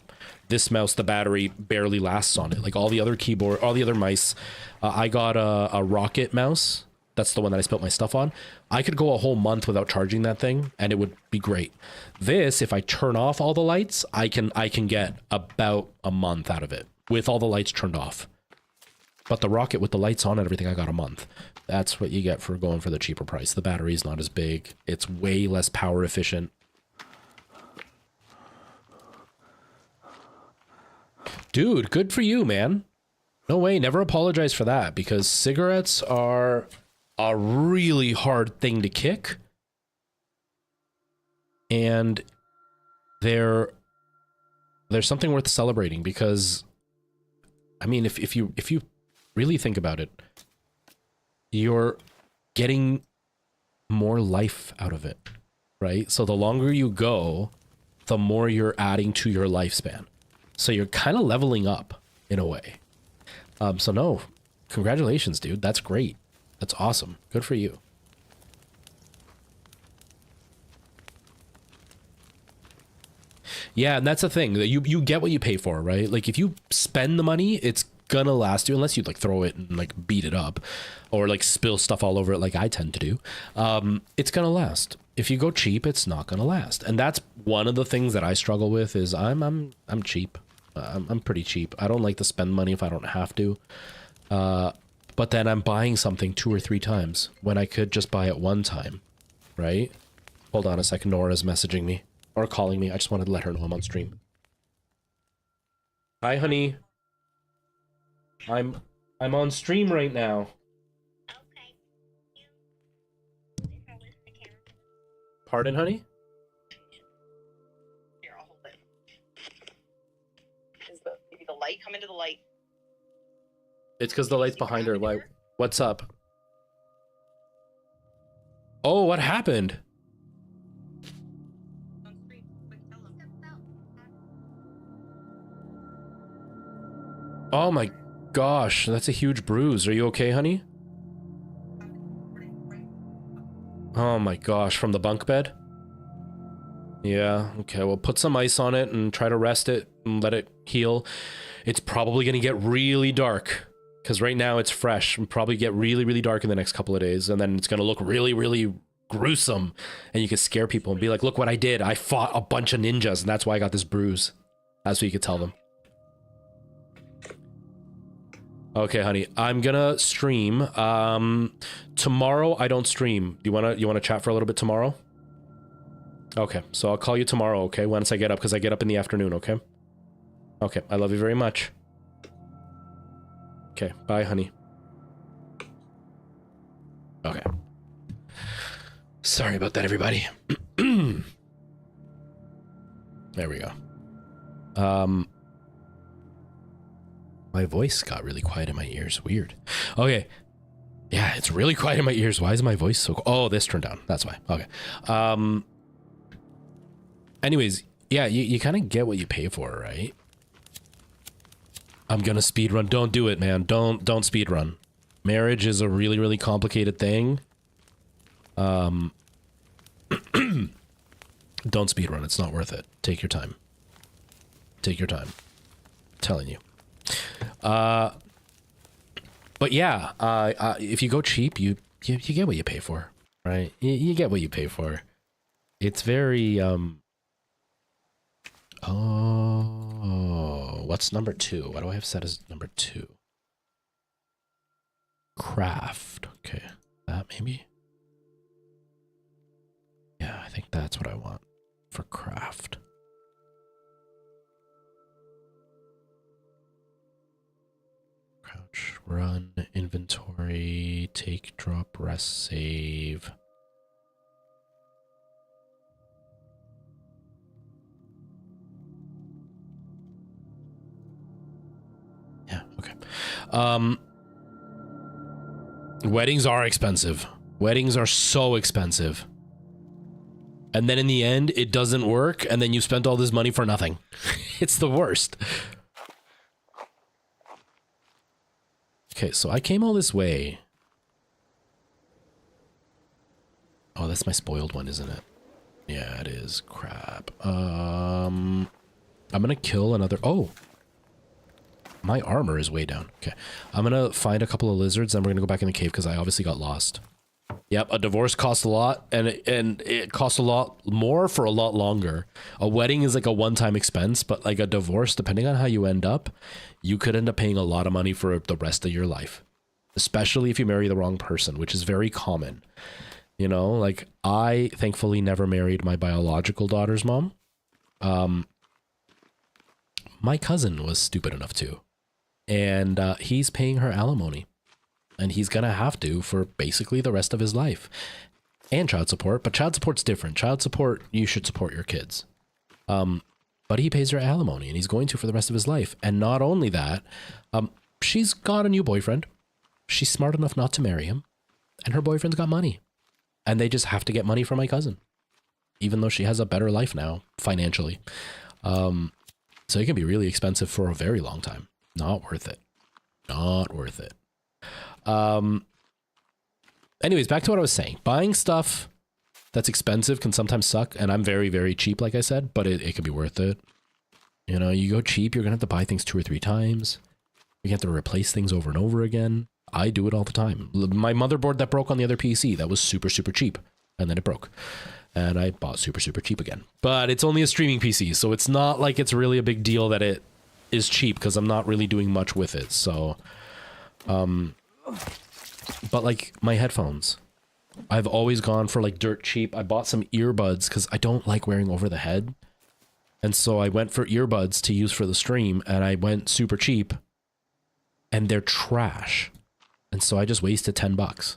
This mouse, the battery barely lasts on it. Like all the other keyboard, all the other mice. I got a Rocket mouse. That's the one that I spilled my stuff on. I could go a whole month without charging that thing, and it would be great. This, if I turn off all the lights, I can get about a month out of it with all the lights turned off. But the Rocket with the lights on and everything, I got a month. That's what you get for going for the cheaper price. The battery's not as big. It's way less power efficient. Dude, good for you, man. No way, never apologize for that, because cigarettes are a really hard thing to kick. And there's something worth celebrating, because I mean, if you really think about it, you're getting more life out of it, right? So the longer you go, the more you're adding to your lifespan. So you're kind of leveling up in a way. So no, congratulations, dude. That's great. That's awesome. Good for you. Yeah, and that's the thing, that you get what you pay for, right? Like, if you spend the money, it's gonna last you, unless you like throw it and like beat it up or like spill stuff all over it like I tend to do. It's gonna last. If you go cheap, it's not gonna last. And that's one of the things that I struggle with is I'm cheap. I'm pretty cheap. I don't like to spend money if I don't have to. But then I'm buying something 2 or 3 times when I could just buy it one time, right? Hold on a second. Nora's messaging me or calling me. I just wanted to let her know I'm on stream. Hi, honey. I'm on stream right now. Okay. Pardon, honey? Here, I'll hold it. Is maybe the light? Come into the light. It's because the light's behind her. Like, what's up? Oh, what happened? Oh my gosh, that's a huge bruise. Are you okay, honey? Oh my gosh, from the bunk bed? Yeah, okay, well, put some ice on it and try to rest it and let it heal. It's probably gonna get really dark, because right now it's fresh. It'll probably get really, really dark in the next couple of days, and then it's gonna look really, really gruesome, and you can scare people and be like, look what I did. I fought a bunch of ninjas, and that's why I got this bruise. That's what you could tell them. Okay, honey. I'm gonna stream. Tomorrow I don't stream. You wanna chat for a little bit tomorrow? Okay, so I'll call you tomorrow, okay? Once I get up, because I get up in the afternoon, okay? Okay, I love you very much. Okay, bye, honey. Okay. Sorry about that, everybody. There we go. My voice got really quiet in my ears. Weird. Okay. Yeah, it's really quiet in my ears. Why is my voice so... Oh, this turned down. That's why. Okay. Anyways, yeah, you kind of get what you pay for, right? I'm gonna speedrun. Don't do it, man. Don't speedrun. Marriage is a really, really complicated thing. Don't speedrun. It's not worth it. Take your time. Take your time. I'm telling you. But yeah, if you go cheap, you get what you pay for, right? You get what you pay for. It's very, oh, what's number 2? What do I have set as number 2? Craft. Okay, that maybe? Yeah, I think that's what I want for craft. Crouch, run, inventory, take, drop, rest, save. Yeah, okay. Weddings are expensive. Weddings are so expensive. And then in the end, it doesn't work, and then you spent all this money for nothing. It's the worst. Okay, so I came all this way. Oh, that's my spoiled one, isn't it? Yeah, it is. Crap. I'm gonna kill another... Oh! My armor is way down. Okay. I'm gonna find a couple of lizards, and we're gonna go back in the cave, because I obviously got lost. Yep, a divorce costs a lot, and it costs a lot more for a lot longer. A wedding is like a one-time expense, but like a divorce, depending on how you end up, you could end up paying a lot of money for the rest of your life. Especially if you marry the wrong person, which is very common. You know, like I thankfully never married my biological daughter's mom. My cousin was stupid enough to. And he's paying her alimony. And he's gonna have to for basically the rest of his life. And child support, but child support's different. Child support, you should support your kids. But he pays her alimony, and he's going to for the rest of his life. And not only that, she's got a new boyfriend. She's smart enough not to marry him. And her boyfriend's got money. And they just have to get money from my cousin. Even though she has a better life now, financially. So it can be really expensive for a very long time. Not worth it. Not worth it. Anyways, back to what I was saying. Buying stuff that's expensive can sometimes suck, and I'm very, very cheap, like I said, but it can be worth it. You know, you go cheap, you're gonna have to buy things 2 or 3 times. You have to replace things over and over again. I do it all the time. My motherboard that broke on the other PC, that was super, super cheap, and then it broke. And I bought super, super cheap again. But it's only a streaming PC, so it's not like it's really a big deal that it is cheap, because I'm not really doing much with it, so... But like my headphones, I've always gone for like dirt cheap. I bought some earbuds because I don't like wearing over the head. And so I went for earbuds to use for the stream, and I went super cheap, and they're trash. And so I just wasted $10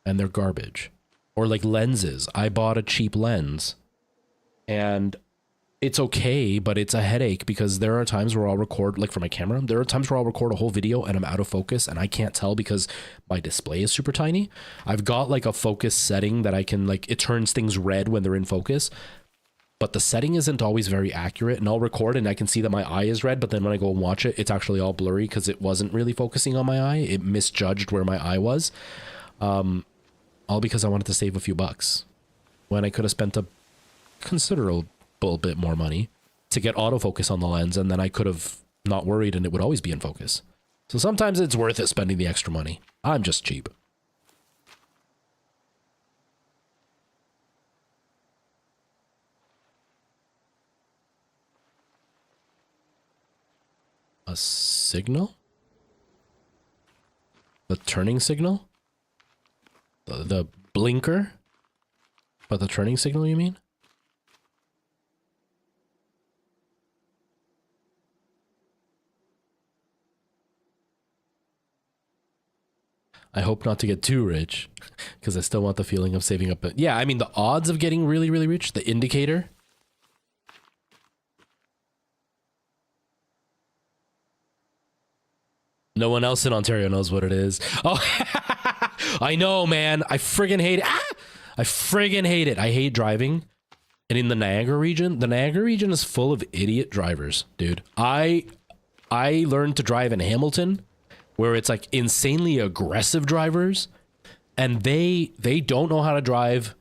and they're garbage. Or like lenses. I bought a cheap lens and it's okay, but it's a headache because there are times where I'll record, like for my camera, there are times where I'll record a whole video and I'm out of focus and I can't tell because my display is super tiny. I've got like a focus setting that I can like, it turns things red when they're in focus, but the setting isn't always very accurate, and I'll record and I can see that my eye is red, but then when I go and watch it, it's actually all blurry because it wasn't really focusing on my eye. It misjudged where my eye was. All because I wanted to save a few bucks when I could have spent a considerable bit more money to get autofocus on the lens, and then I could have not worried and it would always be in focus. So sometimes it's worth it spending the extra money. I'm just cheap. A signal? The turning signal? The blinker? But the turning signal, you mean? I hope not to get too rich, because I still want the feeling of saving up. Yeah, I mean, the odds of getting really, really rich, the indicator. No one else in Ontario knows what it is. Oh, I know, man. I friggin' hate it. I friggin' hate it. I hate driving. And in the Niagara region is full of idiot drivers, dude. I learned to drive in Hamilton, where it's like insanely aggressive drivers, and they don't know how to drive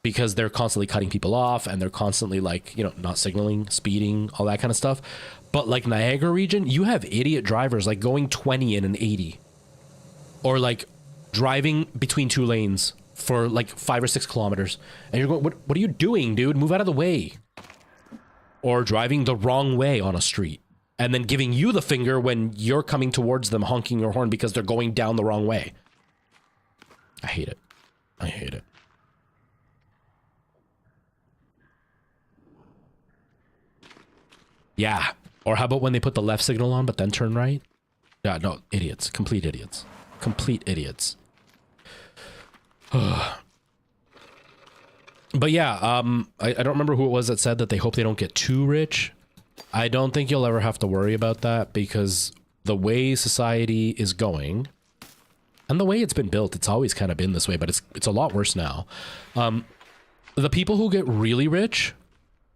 because they're constantly cutting people off and they're constantly like, you know, not signaling, speeding, all that kind of stuff. But like Niagara region, you have idiot drivers like going 20 in an 80, or like driving between two lanes for like 5 or 6 kilometers. And you're going, what are you doing, dude? Move out of the way. Or driving the wrong way on a street and then giving you the finger when you're coming towards them, honking your horn because they're going down the wrong way. I hate it. I hate it. Yeah. Or how about when they put the left signal on but then turn right? Yeah, no, idiots. Complete idiots. Complete idiots. But yeah, I don't remember who it was that said that they hope they don't get too rich. I don't think you'll ever have to worry about that, because the way society is going and the way it's been built, it's always kind of been this way, but it's a lot worse now. The people who get really rich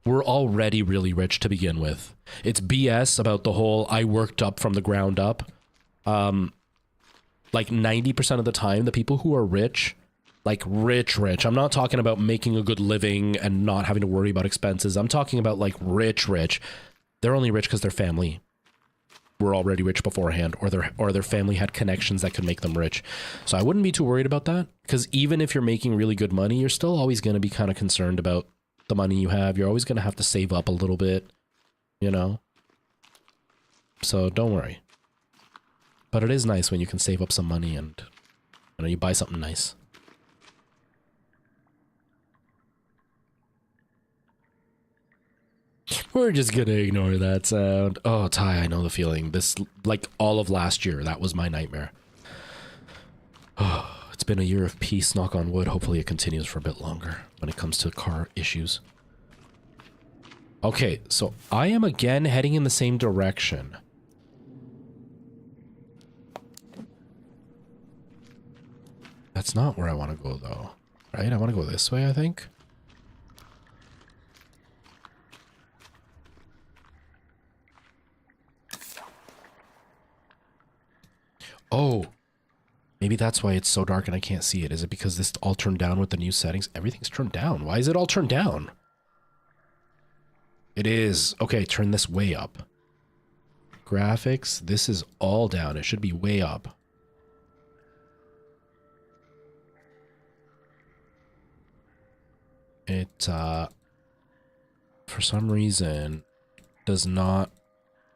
were already really rich to begin with. It's BS about the whole I worked up from the ground up. Like 90% of the time, the people who are rich, like rich, I'm not talking about making a good living and not having to worry about expenses. I'm talking about like rich. They're only rich because their family were already rich beforehand, or their family had connections that could make them rich. So I wouldn't be too worried about that, because even if you're making really good money, you're still always going to be kind of concerned about the money you have. You're always going to have to save up a little bit, you know? So don't worry. But it is nice when you can save up some money and, you know, you buy something nice. We're just gonna ignore that sound. Oh, Ty, I know the feeling. This, like, all of last year, that was my nightmare. Oh, it's been a year of peace, knock on wood. Hopefully it continues for a bit longer when it comes to car issues. Okay, so I am again heading in the same direction. That's not where I want to go, though. Right? I want to go this way, I think. Oh, maybe that's why it's so dark and I can't see it. Is it because this all turned down with the new settings? Everything's turned down. Why is it all turned down? It is. Okay, turn this way up. Graphics, this is all down. It should be way up. It, for some reason, does not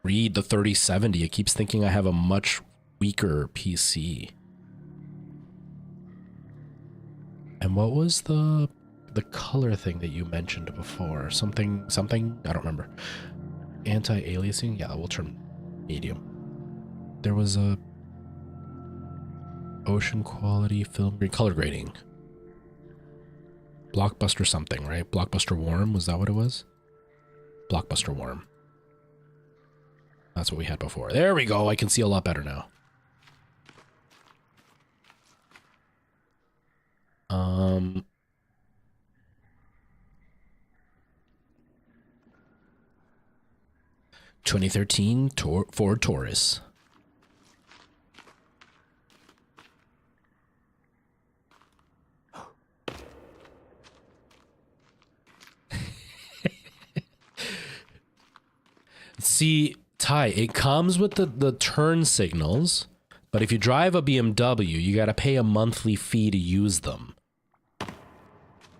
read the 3070. It keeps thinking I have a much weaker PC. And what was the color thing that you mentioned before? Something, I don't remember. Anti-aliasing? Yeah, we'll turn medium. There was a ocean quality film grade color grading. Blockbuster something, right? Blockbuster warm, was that what it was? Blockbuster warm. That's what we had before. There we go. I can see a lot better now. Um, 2013 Ford Taurus. See, Ty, it comes with the turn signals, but if you drive a BMW, you got to pay a monthly fee to use them.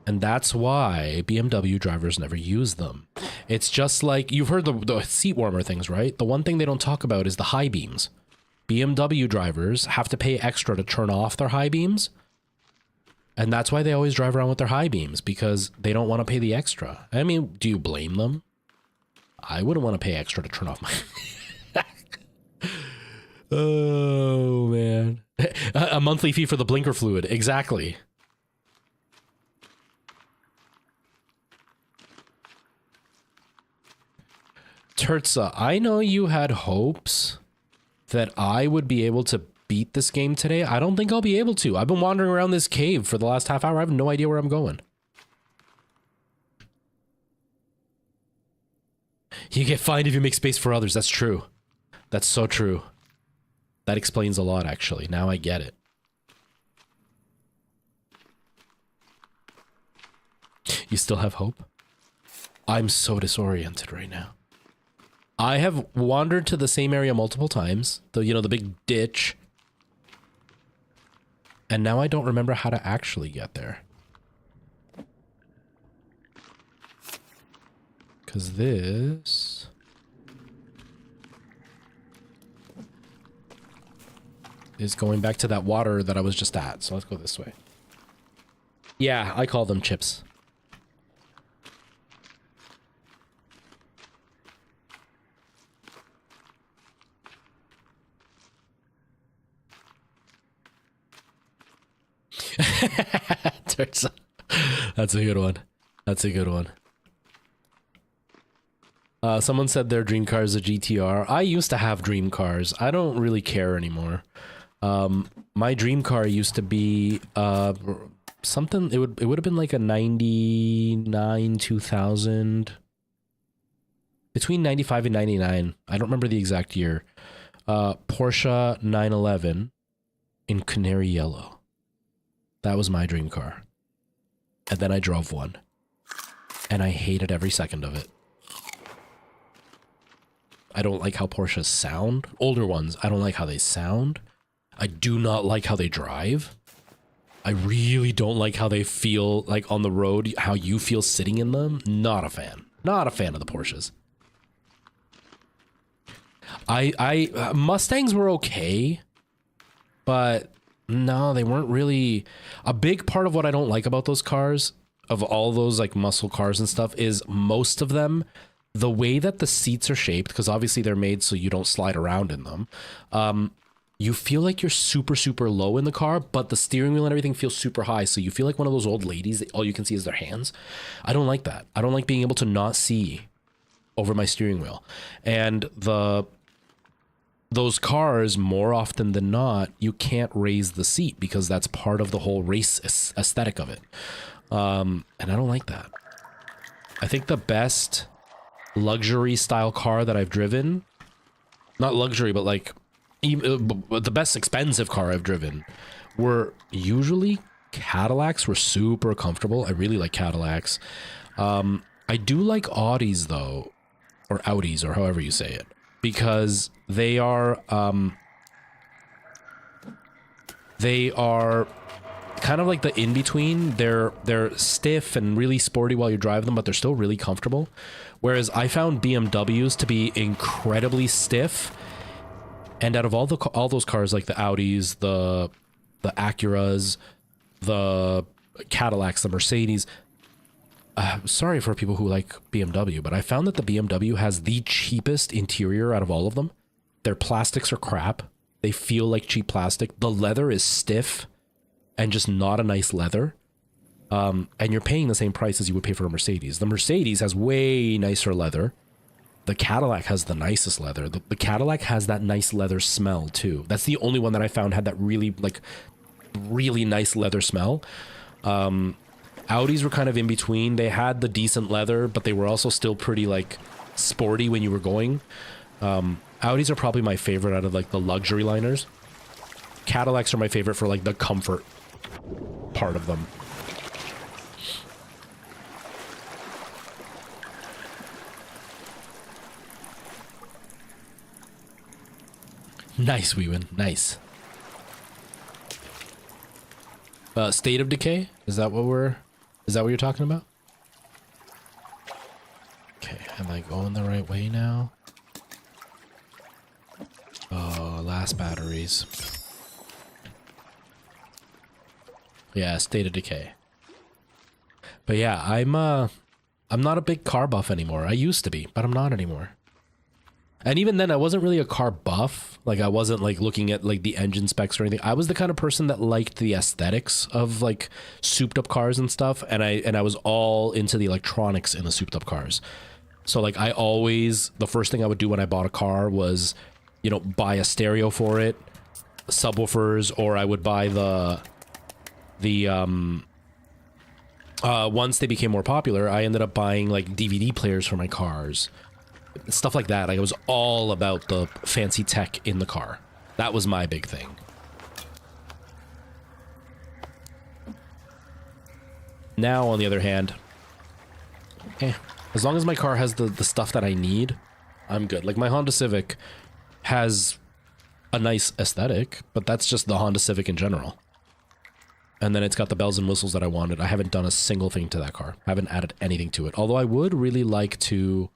And that's why BMW drivers never use them. It's just like, you've heard the seat warmer things, right? The one thing they don't talk about is the high beams. BMW drivers have to pay extra to turn off their high beams. And that's why they always drive around with their high beams, because they don't want to pay the extra. I mean, do you blame them? I wouldn't want to pay extra to turn off my... Oh, man. A monthly fee for the blinker fluid. Exactly. Turtsa, I know you had hopes that I would be able to beat this game today. I don't think I'll be able to. I've been wandering around this cave for the last half hour. I have no idea where I'm going. You get fined if you make space for others. That's true. That's so true. That explains a lot, actually. Now I get it. You still have hope? I'm so disoriented right now. I have wandered to the same area multiple times. The big ditch. And now I don't remember how to actually get there. Because this... is going back to that water that I was just at. So let's go this way. Yeah, I call them chips. That's a good one. That's a good one. Someone said their dream car is a GTR. I used to have dream cars. I don't really care anymore. My dream car used to be something. It would have been like a 99 2000, between 95 and 99. I don't remember the exact year. Porsche 911 in canary yellow. That was my dream car. And then I drove one. And I hated every second of it. I don't like how Porsches sound. Older ones, I don't like how they sound. I do not like how they drive. I really don't like how they feel like on the road, how you feel sitting in them. Not a fan. Not a fan of the Porsches. Mustangs were okay, but no, they weren't really. A big part of what I don't like about those cars, of all those like muscle cars and stuff, is most of them, the way that the seats are shaped, because obviously they're made so you don't slide around in them. You feel like you're super, super low in the car, but the steering wheel and everything feels super high. So you feel like one of those old ladies that all you can see is their hands. I don't like that. I don't like being able to not see over my steering wheel. And those cars, more often than not, you can't raise the seat because that's part of the whole race aesthetic of it. And I don't like that. I think the best luxury style car that I've driven, not luxury, but like the best expensive car I've driven, were usually Cadillacs. Were super comfortable. I really like Cadillacs. I do like Audis though, or Audis, or however you say it, because they are kind of like the in-between. They're stiff and really sporty while you drive them, but they're still really comfortable. Whereas I found BMWs to be incredibly stiff. And out of all those cars, like the Audis, the Acuras, the Cadillacs, the Mercedes, sorry for people who like BMW, but I found that the BMW has the cheapest interior out of all of them. Their plastics are crap. They feel like cheap plastic. The leather is stiff and just not a nice leather. And you're paying the same price as you would pay for a Mercedes. The Mercedes has way nicer leather. The Cadillac has the nicest leather. The Cadillac has that nice leather smell too. That's the only one that I found had that really nice leather smell. Audis were kind of in between. They had the decent leather, but they were also still pretty like sporty when you were going. Audis are probably my favorite out of like the luxury liners. Cadillacs are my favorite for like the comfort part of them. Nice, Weewin. Nice. State of Decay? Is that what you're talking about? Okay, am I going the right way now? Oh, last batteries. Yeah, state of decay. But yeah, I'm not a big car buff anymore. I used to be, but I'm not anymore. And even then, I wasn't really a car buff. Like, I wasn't, like, looking at, like, the engine specs or anything. I was the kind of person that liked the aesthetics of, like, souped-up cars and stuff, and I was all into the electronics in the souped-up cars. So, like, I always... The first thing I would do when I bought a car was, you know, buy a stereo for it, subwoofers, or I would buy once they became more popular, I ended up buying, like, DVD players for my cars. Stuff like that. Like, it was all about the fancy tech in the car. That was my big thing. Now, on the other hand, as long as my car has the stuff that I need, I'm good. Like, my Honda Civic has a nice aesthetic, but that's just the Honda Civic in general. And then it's got the bells and whistles that I wanted. I haven't done a single thing to that car. I haven't added anything to it. Although I would really like to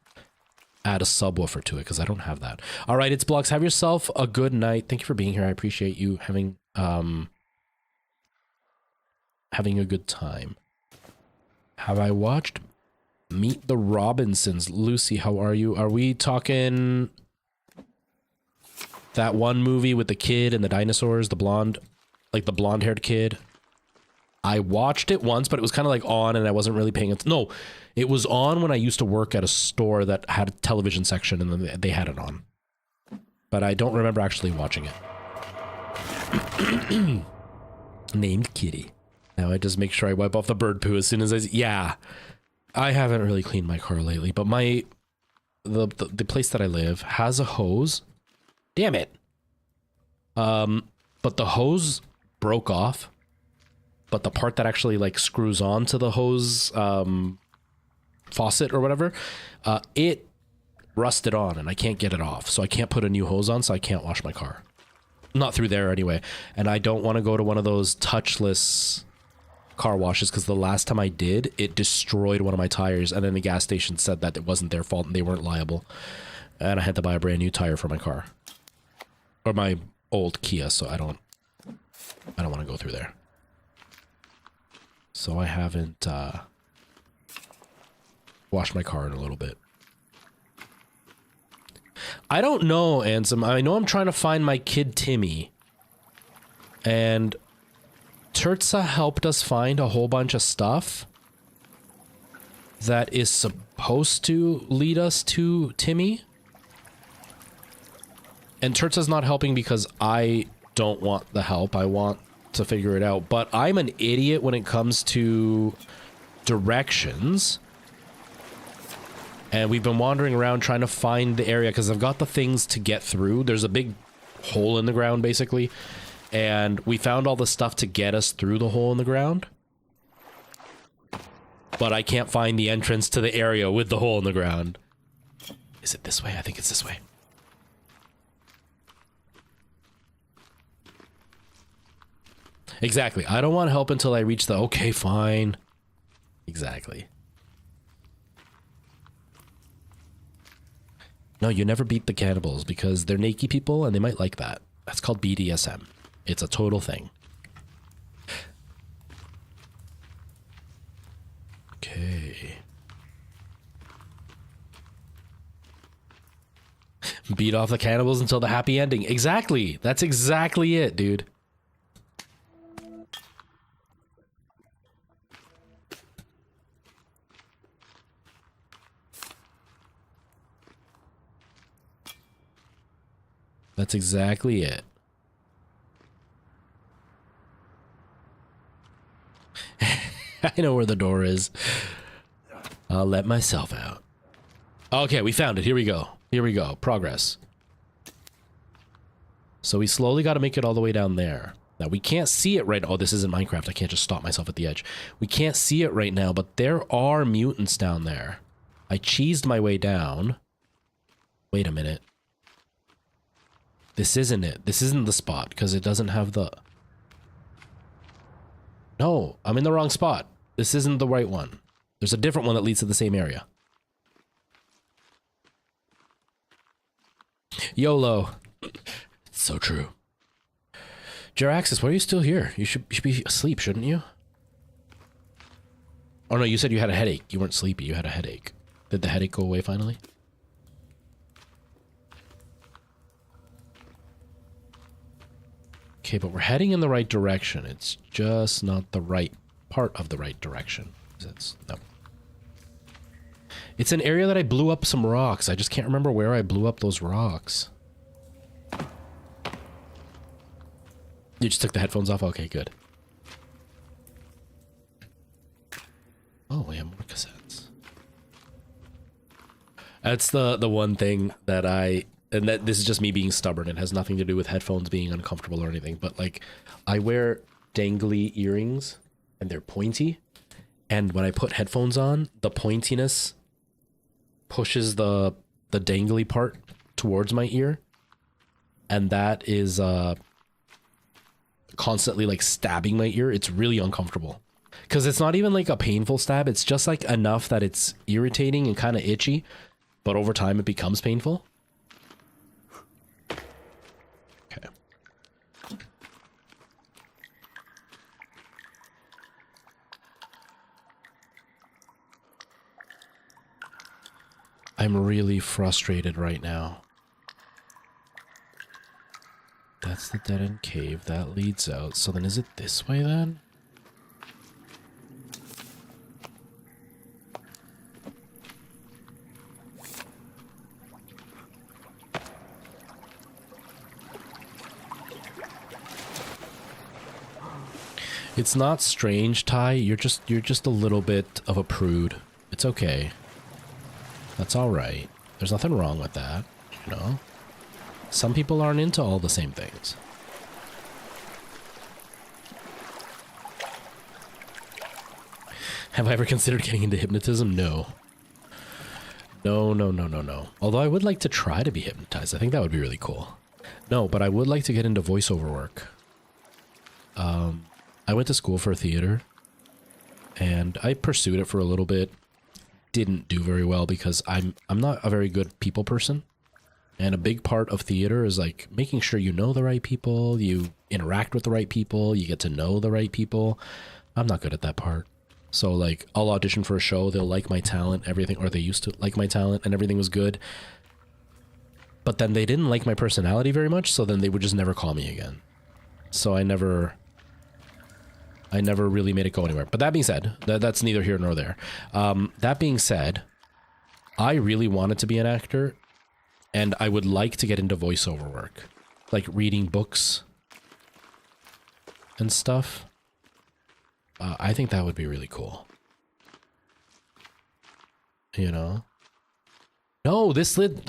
add a subwoofer to it, because I don't have that. All right, it's Blocks. Have yourself a good night. Thank you for being here. I appreciate you having a good time. Have I watched Meet the Robinsons? Lucy, how are you? Are we talking that one movie with the kid and the dinosaurs, the blonde, like the blonde-haired kid? I watched it once, but it was kind of like on and I wasn't really paying attention. No, it was on when I used to work at a store that had a television section and then they had it on. But I don't remember actually watching it. Named Kitty. Now I just make sure I wipe off the bird poo as soon as yeah. I haven't really cleaned my car lately, but the place that I live has a hose. Damn it. But the hose broke off. But the part that actually like screws on to the hose faucet or whatever, it rusted on and I can't get it off. So I can't put a new hose on, so I can't wash my car. Not through there anyway. And I don't want to go to one of those touchless car washes because the last time I did, it destroyed one of my tires. And then the gas station said that it wasn't their fault and they weren't liable. And I had to buy a brand new tire for my car. Or my old Kia, so I don't want to go through there. So I haven't washed my car in a little bit. I don't know, Ansem. I know I'm trying to find my kid Timmy. And Turtsa helped us find a whole bunch of stuff that is supposed to lead us to Timmy. And Turtsa's not helping because I don't want the help. I want to figure it out, but I'm an idiot when it comes to directions, and we've been wandering around trying to find the area because I've got the things to get through. There's a big hole in the ground basically, and we found all the stuff to get us through the hole in the ground, but I can't find the entrance to the area with the hole in the ground. Is it this way? I think it's this way. Exactly. I don't want help until I reach the okay, fine. Exactly. No, you never beat the cannibals because they're naked people and they might like that. That's called BDSM. It's a total thing. Okay. Beat off the cannibals until the happy ending. Exactly. That's exactly it, dude. That's exactly it. I know where the door is. I'll let myself out. Okay, we found it. Here we go. Here we go. Progress. So we slowly got to make it all the way down there. Now, we can't see it right now. Oh, this isn't Minecraft. I can't just stop myself at the edge. We can't see it right now, but there are mutants down there. I cheesed my way down. Wait a minute. This isn't it. This isn't the spot because it doesn't have the... No, I'm in the wrong spot. This isn't the right one. There's a different one that leads to the same area. YOLO. It's so true. Jeraxis, why are you still here? You should be asleep, shouldn't you? Oh no, you said you had a headache. You weren't sleepy, you had a headache. Did the headache go away finally? Okay, but we're heading in the right direction. It's just not the right part of the right direction. No. It's an area that I blew up some rocks. I just can't remember where I blew up those rocks. You just took the headphones off? Okay, good. Oh, we have more cassettes. That's the one thing that and that this is just me being stubborn. It has nothing to do with headphones being uncomfortable or anything, but like I wear dangly earrings and they're pointy. And when I put headphones on, the pointiness pushes the dangly part towards my ear. And that is constantly like stabbing my ear. It's really uncomfortable. Because it's not even like a painful stab. It's just like enough that it's irritating and kind of itchy. But over time it becomes painful. Okay. I'm really frustrated right now. That's the dead-end cave. That leads out. So then is it this way then? It's not strange, Ty. You're just a little bit of a prude. It's okay. That's all right. There's nothing wrong with that, you know? Some people aren't into all the same things. Have I ever considered getting into hypnotism? No. No. Although I would like to try to be hypnotized. I think that would be really cool. No, but I would like to get into voiceover work. I went to school for theater, and I pursued it for a little bit. Didn't do very well because I'm not a very good people person. And a big part of theater is like making sure you know the right people, you interact with the right people, you get to know the right people. I'm not good at that part. So like I'll audition for a show, they'll like my talent, everything, or they used to like my talent and everything was good. But then they didn't like my personality very much, so then they would just never call me again. So I never really made it go anywhere. But that being said, that's neither here nor there. That being said, I really wanted to be an actor, and I would like to get into voiceover work, like reading books and stuff. I think that would be really cool. You know? No, this lid.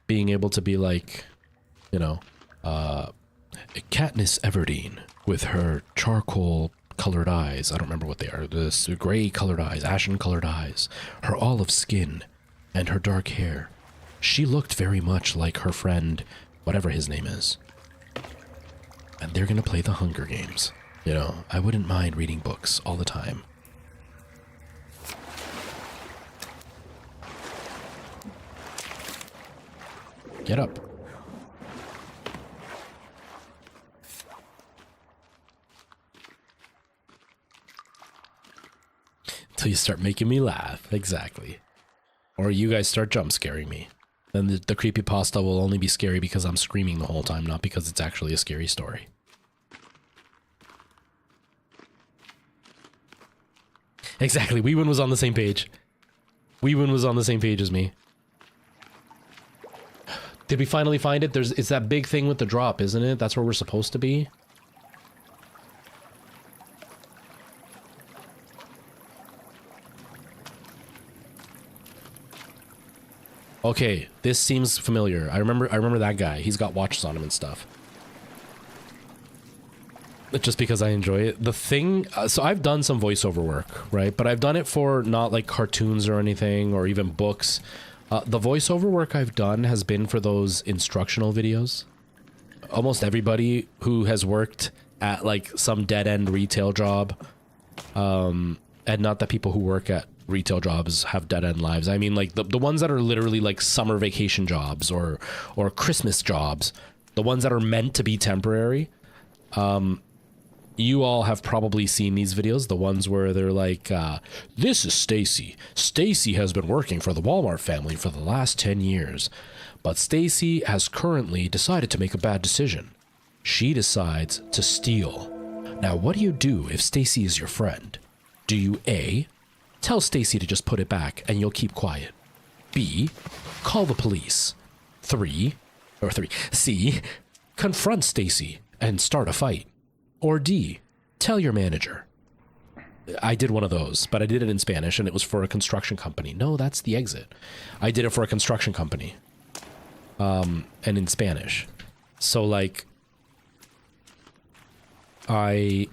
Being able to be like, you know, Katniss Everdeen with her charcoal colored eyes. I don't remember what they are. This gray colored eyes, ashen colored eyes, her olive skin, and her dark hair. She looked very much like her friend, whatever his name is. And they're gonna play the Hunger Games. You know, I wouldn't mind reading books all the time. Get up. Until you start making me laugh. Exactly. Or you guys start jump scaring me. Then the creepypasta will only be scary because I'm screaming the whole time, not because it's actually a scary story. Exactly. Weewin was on the same page. Weewin was on the same page as me. Did we finally find it? It's that big thing with the drop, isn't it? That's where we're supposed to be. Okay, this seems familiar. I remember that guy. He's got watches on him and stuff. Just because I enjoy it. The thing, so I've done some voiceover work, right? But I've done it for not like cartoons or anything, or even books. The voiceover work I've done has been for those instructional videos. Almost everybody who has worked at like some dead-end retail job, and not the people who work at retail jobs have dead end lives. I mean, like the ones that are literally like summer vacation jobs or Christmas jobs, the ones that are meant to be temporary. You all have probably seen these videos, the ones where they're like, this is Stacy. Stacy has been working for the Walmart family for the last 10 years, but Stacy has currently decided to make a bad decision. She decides to steal. Now, what do you do if Stacy is your friend? Do you A, tell Stacy to just put it back and you'll keep quiet? B, call the police? C, confront Stacy and start a fight? Or D, tell your manager? I did one of those, but I did it in Spanish and it was for a construction company. No, that's the exit. I did it for a construction company. And in Spanish. So like, I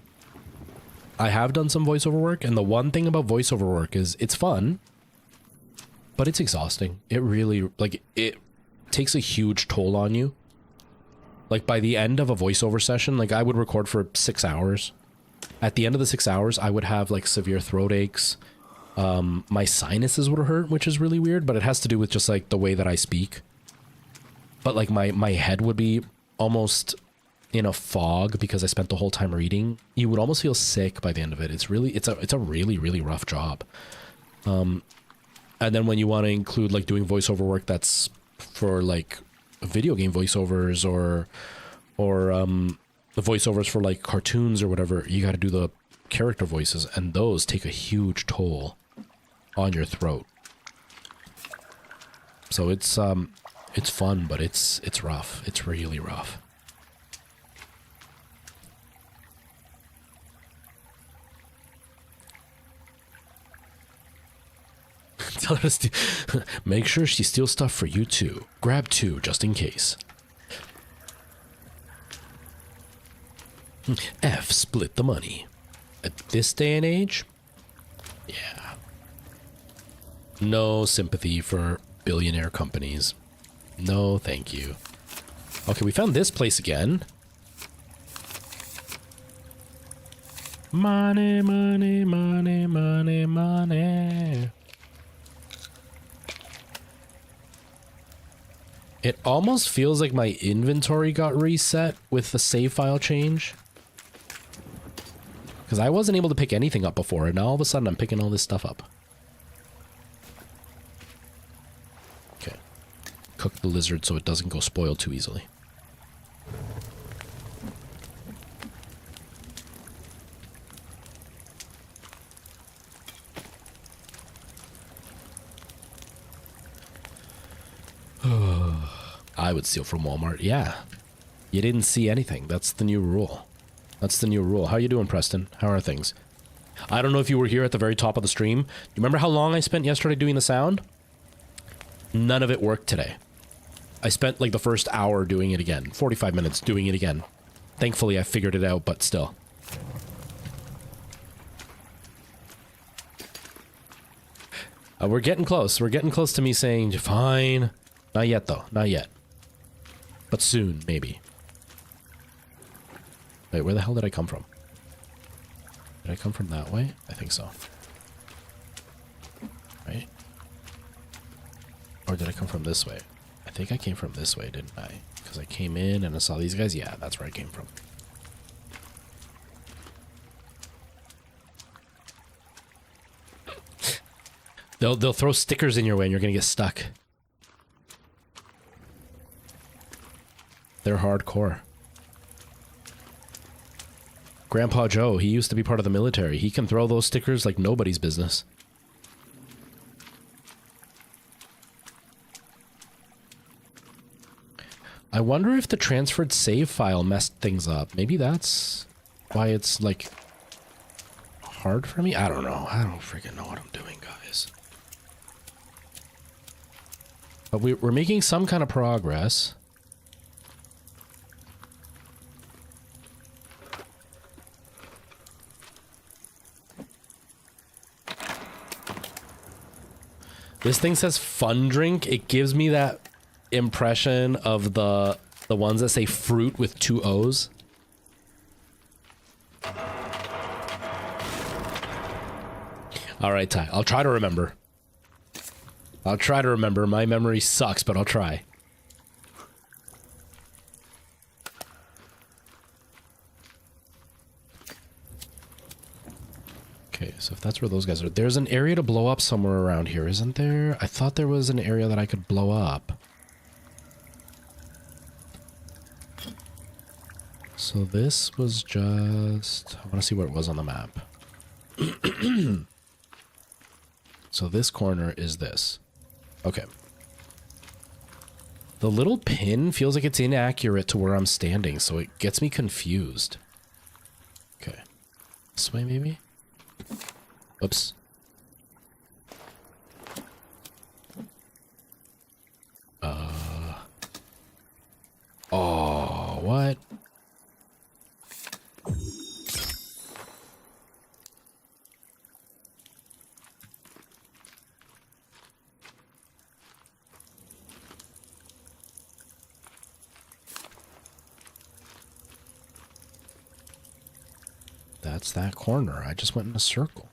have done some voiceover work, and the one thing about voiceover work is it's fun, but it's exhausting. It really, like, it takes a huge toll on you. Like, by the end of a voiceover session, like, I would record for 6 hours. At the end of the 6 hours, I would have, like, severe throat aches. My sinuses would hurt, which is really weird, but it has to do with just, like, the way that I speak. But, like, my head would be almost in a fog because I spent the whole time reading. You would almost feel sick by the end of it. It's a really, really rough job. And then when you want to include, like, doing voiceover work that's for, like, video game voiceovers or the voiceovers for like cartoons or whatever, you got to do the character voices, and those take a huge toll on your throat. So it's fun, but it's rough. It's really rough. Tell her to make sure she steals stuff for you too. Grab 2 just in case. F, split the money. At this day and age? Yeah. No sympathy for billionaire companies. No, thank you. Okay, we found this place again. Money, money, money, money, money. It almost feels like my inventory got reset with the save file change. Because I wasn't able to pick anything up before, and now all of a sudden I'm picking all this stuff up. Okay. Cook the lizard so it doesn't go spoil too easily. I would steal from Walmart. Yeah. You didn't see anything. That's the new rule. That's the new rule. How you doing, Preston? How are things? I don't know if you were here at the very top of the stream. You remember how long I spent yesterday doing the sound? None of it worked today. I spent like the first hour doing it again. 45 minutes doing it again. Thankfully, I figured it out, but still. We're getting close. We're getting close to me saying, fine. Not yet, though. Not yet. But soon, maybe. Wait, where the hell did I come from? Did I come from that way? I think so. Right? Or did I come from this way? I think I came from this way, didn't I? Because I came in and I saw these guys. Yeah, that's where I came from. They'll throw stickers in your way and you're gonna get stuck. They're hardcore. Grandpa Joe, he used to be part of the military. He can throw those stickers like nobody's business. I wonder if the transferred save file messed things up. Maybe that's why it's like hard for me. I don't know. I don't freaking know what I'm doing, guys. But we're making some kind of progress. This thing says fun drink. It gives me that impression of the ones that say fruit with 2 O's. All right, Ty. I'll try to remember. I'll try to remember. My memory sucks, but I'll try. Okay, so if that's where those guys are, there's an area to blow up somewhere around here, isn't there? I thought there was an area that I could blow up. So this was just... I want to see what it was on the map. So this corner is this. Okay. The little pin feels like it's inaccurate to where I'm standing, so it gets me confused. Okay. This way, maybe? Oops. Oh, what? That's that corner. I just went in a circle.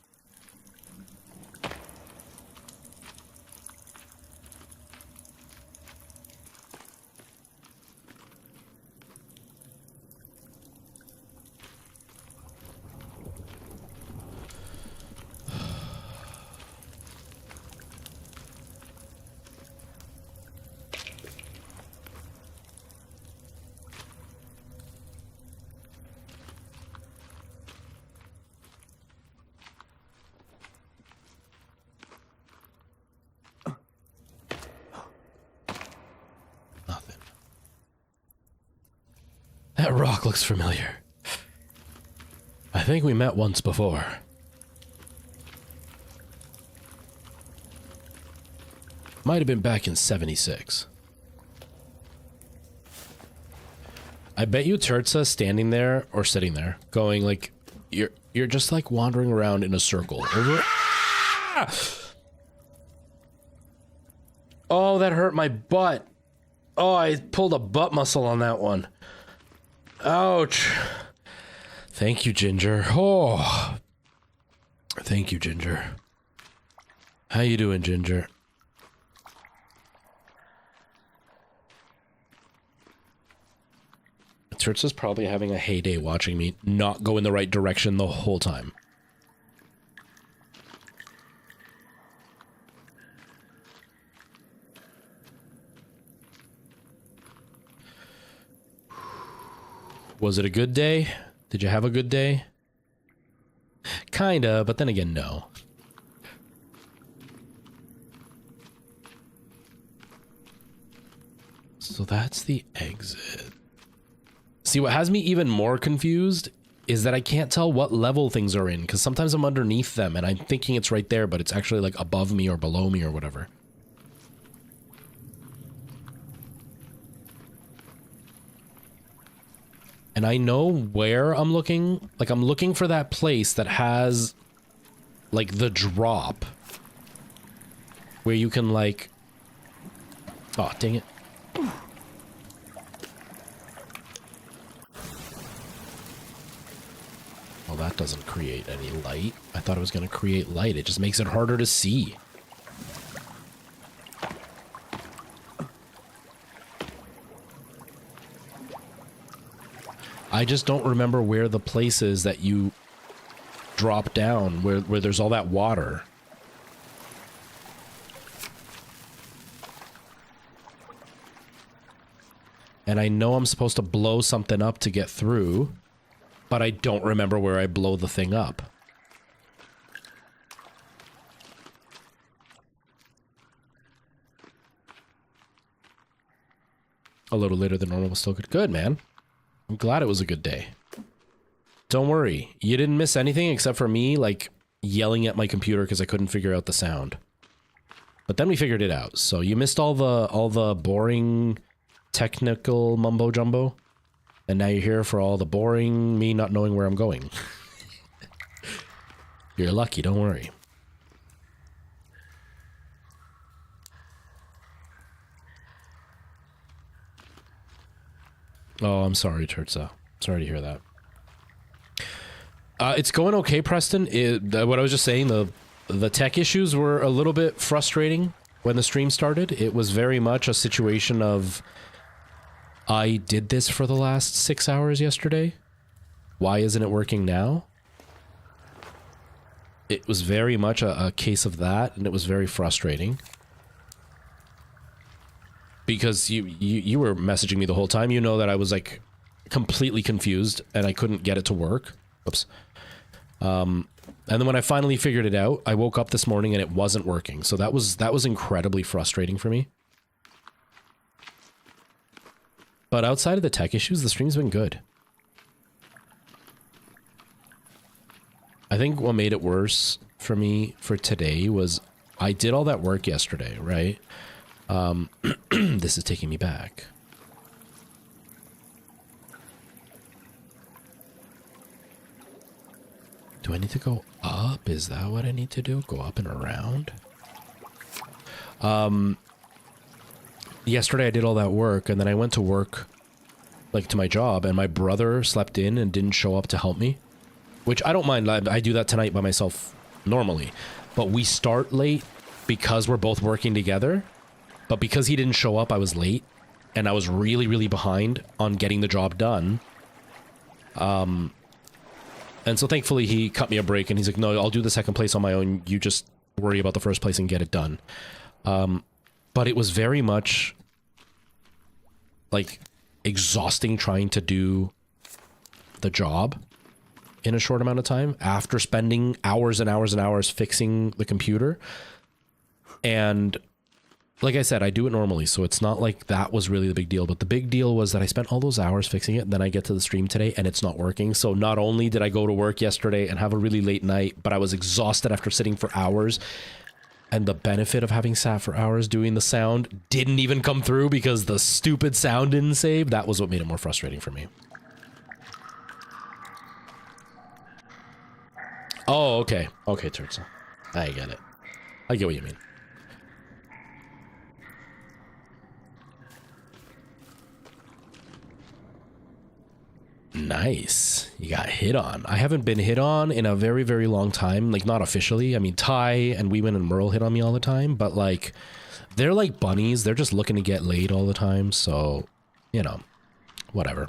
Nothing. That rock looks familiar. I think we met once before. Might have been back in 76. I bet you Turtsa standing there or sitting there going like you're just like wandering around in a circle. Over. Ah! Oh, that hurt my butt. Oh, I pulled a butt muscle on that one. Ouch. Thank you, Ginger. Oh. Thank you, Ginger. How you doing, Ginger? Turtsa's probably having a heyday watching me not go in the right direction the whole time. Was it a good day? Did you have a good day? Kinda, but then again, no. So that's the exit. See, what has me even more confused is that I can't tell what level things are in, because sometimes I'm underneath them and I'm thinking it's right there, but it's actually like above me or below me or whatever. And I know where I'm looking. Like, I'm looking for that place that has, like, the drop. Where you can, like... Oh, dang it. Well, that doesn't create any light. I thought it was going to create light. It just makes it harder to see. I just don't remember where the place is that you drop down, where there's all that water. And I know I'm supposed to blow something up to get through, but I don't remember where I blow the thing up. A little later than normal was still good. Good, man. I'm glad it was a good day. Don't worry. You didn't miss anything except for me, like, yelling at my computer because I couldn't figure out the sound. But then we figured it out. So you missed all the boring technical mumbo jumbo. And now you're here for all the boring me not knowing where I'm going. You're lucky, don't worry. Oh, I'm sorry, Turtsa. Sorry to hear that. It's going okay, Preston. What I was just saying, The tech issues were a little bit frustrating when the stream started. It was very much a situation of, I did this for the last 6 hours yesterday. Why isn't it working now? It was very much a case of that, and it was very frustrating. Because you were messaging me the whole time. You know that I was like completely confused and I couldn't get it to work. Oops. And then when I finally figured it out, I woke up this morning and it wasn't working. So that was incredibly frustrating for me. But outside of the tech issues, the stream's been good. I think what made it worse for me for today was I did all that work yesterday, right? This is taking me back. Do I need to go up? Is that what I need to do? Go up and around? Yesterday I did all that work and then I went to work, like to my job, and my brother slept in and didn't show up to help me. Which I don't mind. I do that tonight by myself normally. But we start late because we're both working together. But because he didn't show up, I was late. And I was really, really behind on getting the job done. And so thankfully he cut me a break and he's like, no, I'll do the second place on my own. You just worry about the first place and get it done. But it was very much like exhausting trying to do the job in a short amount of time after spending hours and hours and hours fixing the computer. And like I said, I do it normally, so it's not like that was really the big deal. But the big deal was that I spent all those hours fixing it, and then I get to the stream today and it's not working. So not only did I go to work yesterday and have a really late night, but I was exhausted after sitting for hours. And the benefit of having sat for hours doing the sound didn't even come through because the stupid sound didn't save. That was what made it more frustrating for me. Oh, okay. Okay, Turtsa. I get it. I get what you mean. Nice. You got hit on. I haven't been hit on in a very, very long time. Like, not officially. I mean, Ty and Weeman and Merle hit on me all the time, but like, they're like bunnies. They're just looking to get laid all the time. So, you know, whatever.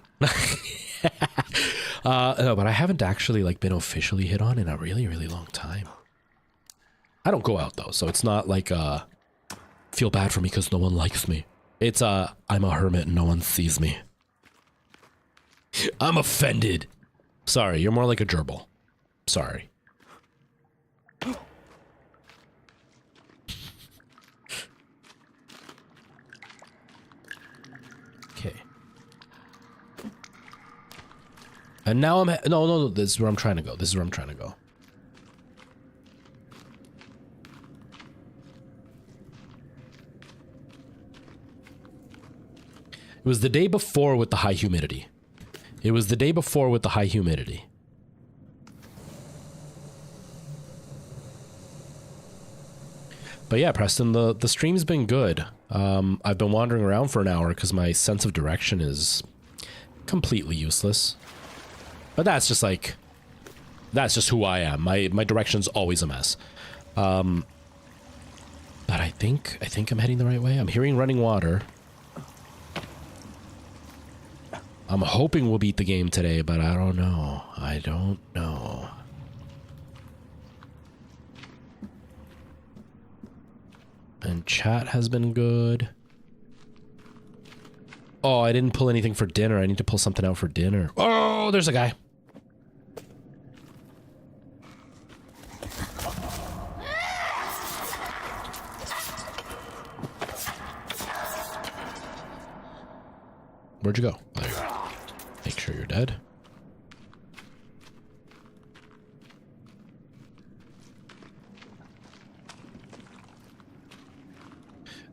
No, but I haven't actually like been officially hit on in a really, really long time. I don't go out though, so it's not like feel bad for me because no one likes me. It's I'm a hermit and no one sees me. I'm offended. Sorry, you're more like a gerbil. Sorry. Okay. And now I'm no, this is where I'm trying to go. This is where I'm trying to go. It was the day before with the high humidity. It was the day before with the high humidity. But yeah, Preston, the stream's been good. I've been wandering around for an hour because my sense of direction is completely useless. But that's just like, that's just who I am. My direction's always a mess. But I think I'm heading the right way. I'm hearing running water. I'm hoping we'll beat the game today, but I don't know. I don't know. And chat has been good. Oh, I didn't pull anything for dinner. I need to pull something out for dinner. Oh, there's a guy. Where'd you go? Oh, there you go. Make sure you're dead.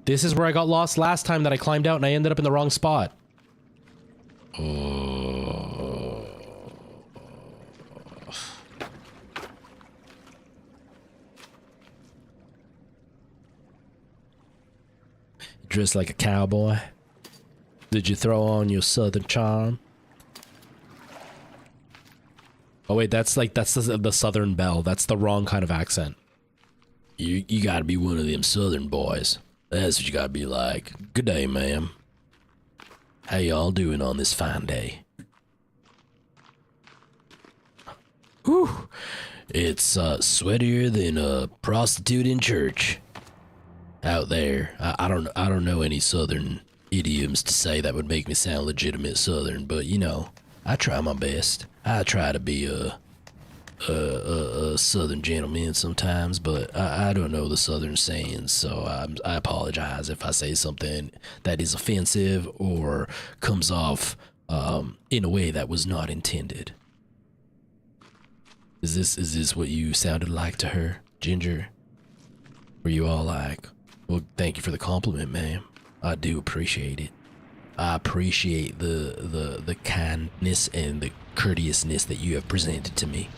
This is where I got lost last time that I climbed out and I ended up in the wrong spot. Oh. Dressed like a cowboy. Did you throw on your southern charm? Oh wait, that's the southern belle. That's the wrong kind of accent. You gotta be one of them southern boys. That's what you gotta be like. Good day, ma'am. How y'all doing on this fine day? Whew. It's sweatier than a prostitute in church out there. I don't know any southern idioms to say that would make me sound legitimate southern, but you know, I try my best. I try to be a southern gentleman sometimes, but I don't know the southern sayings, so I apologize if I say something that is offensive or comes off in a way that was not intended. Is this what you sounded like to her, Ginger? Were you all like, well, thank you for the compliment, ma'am. I do appreciate it. I appreciate the kindness and the courteousness that you have presented to me.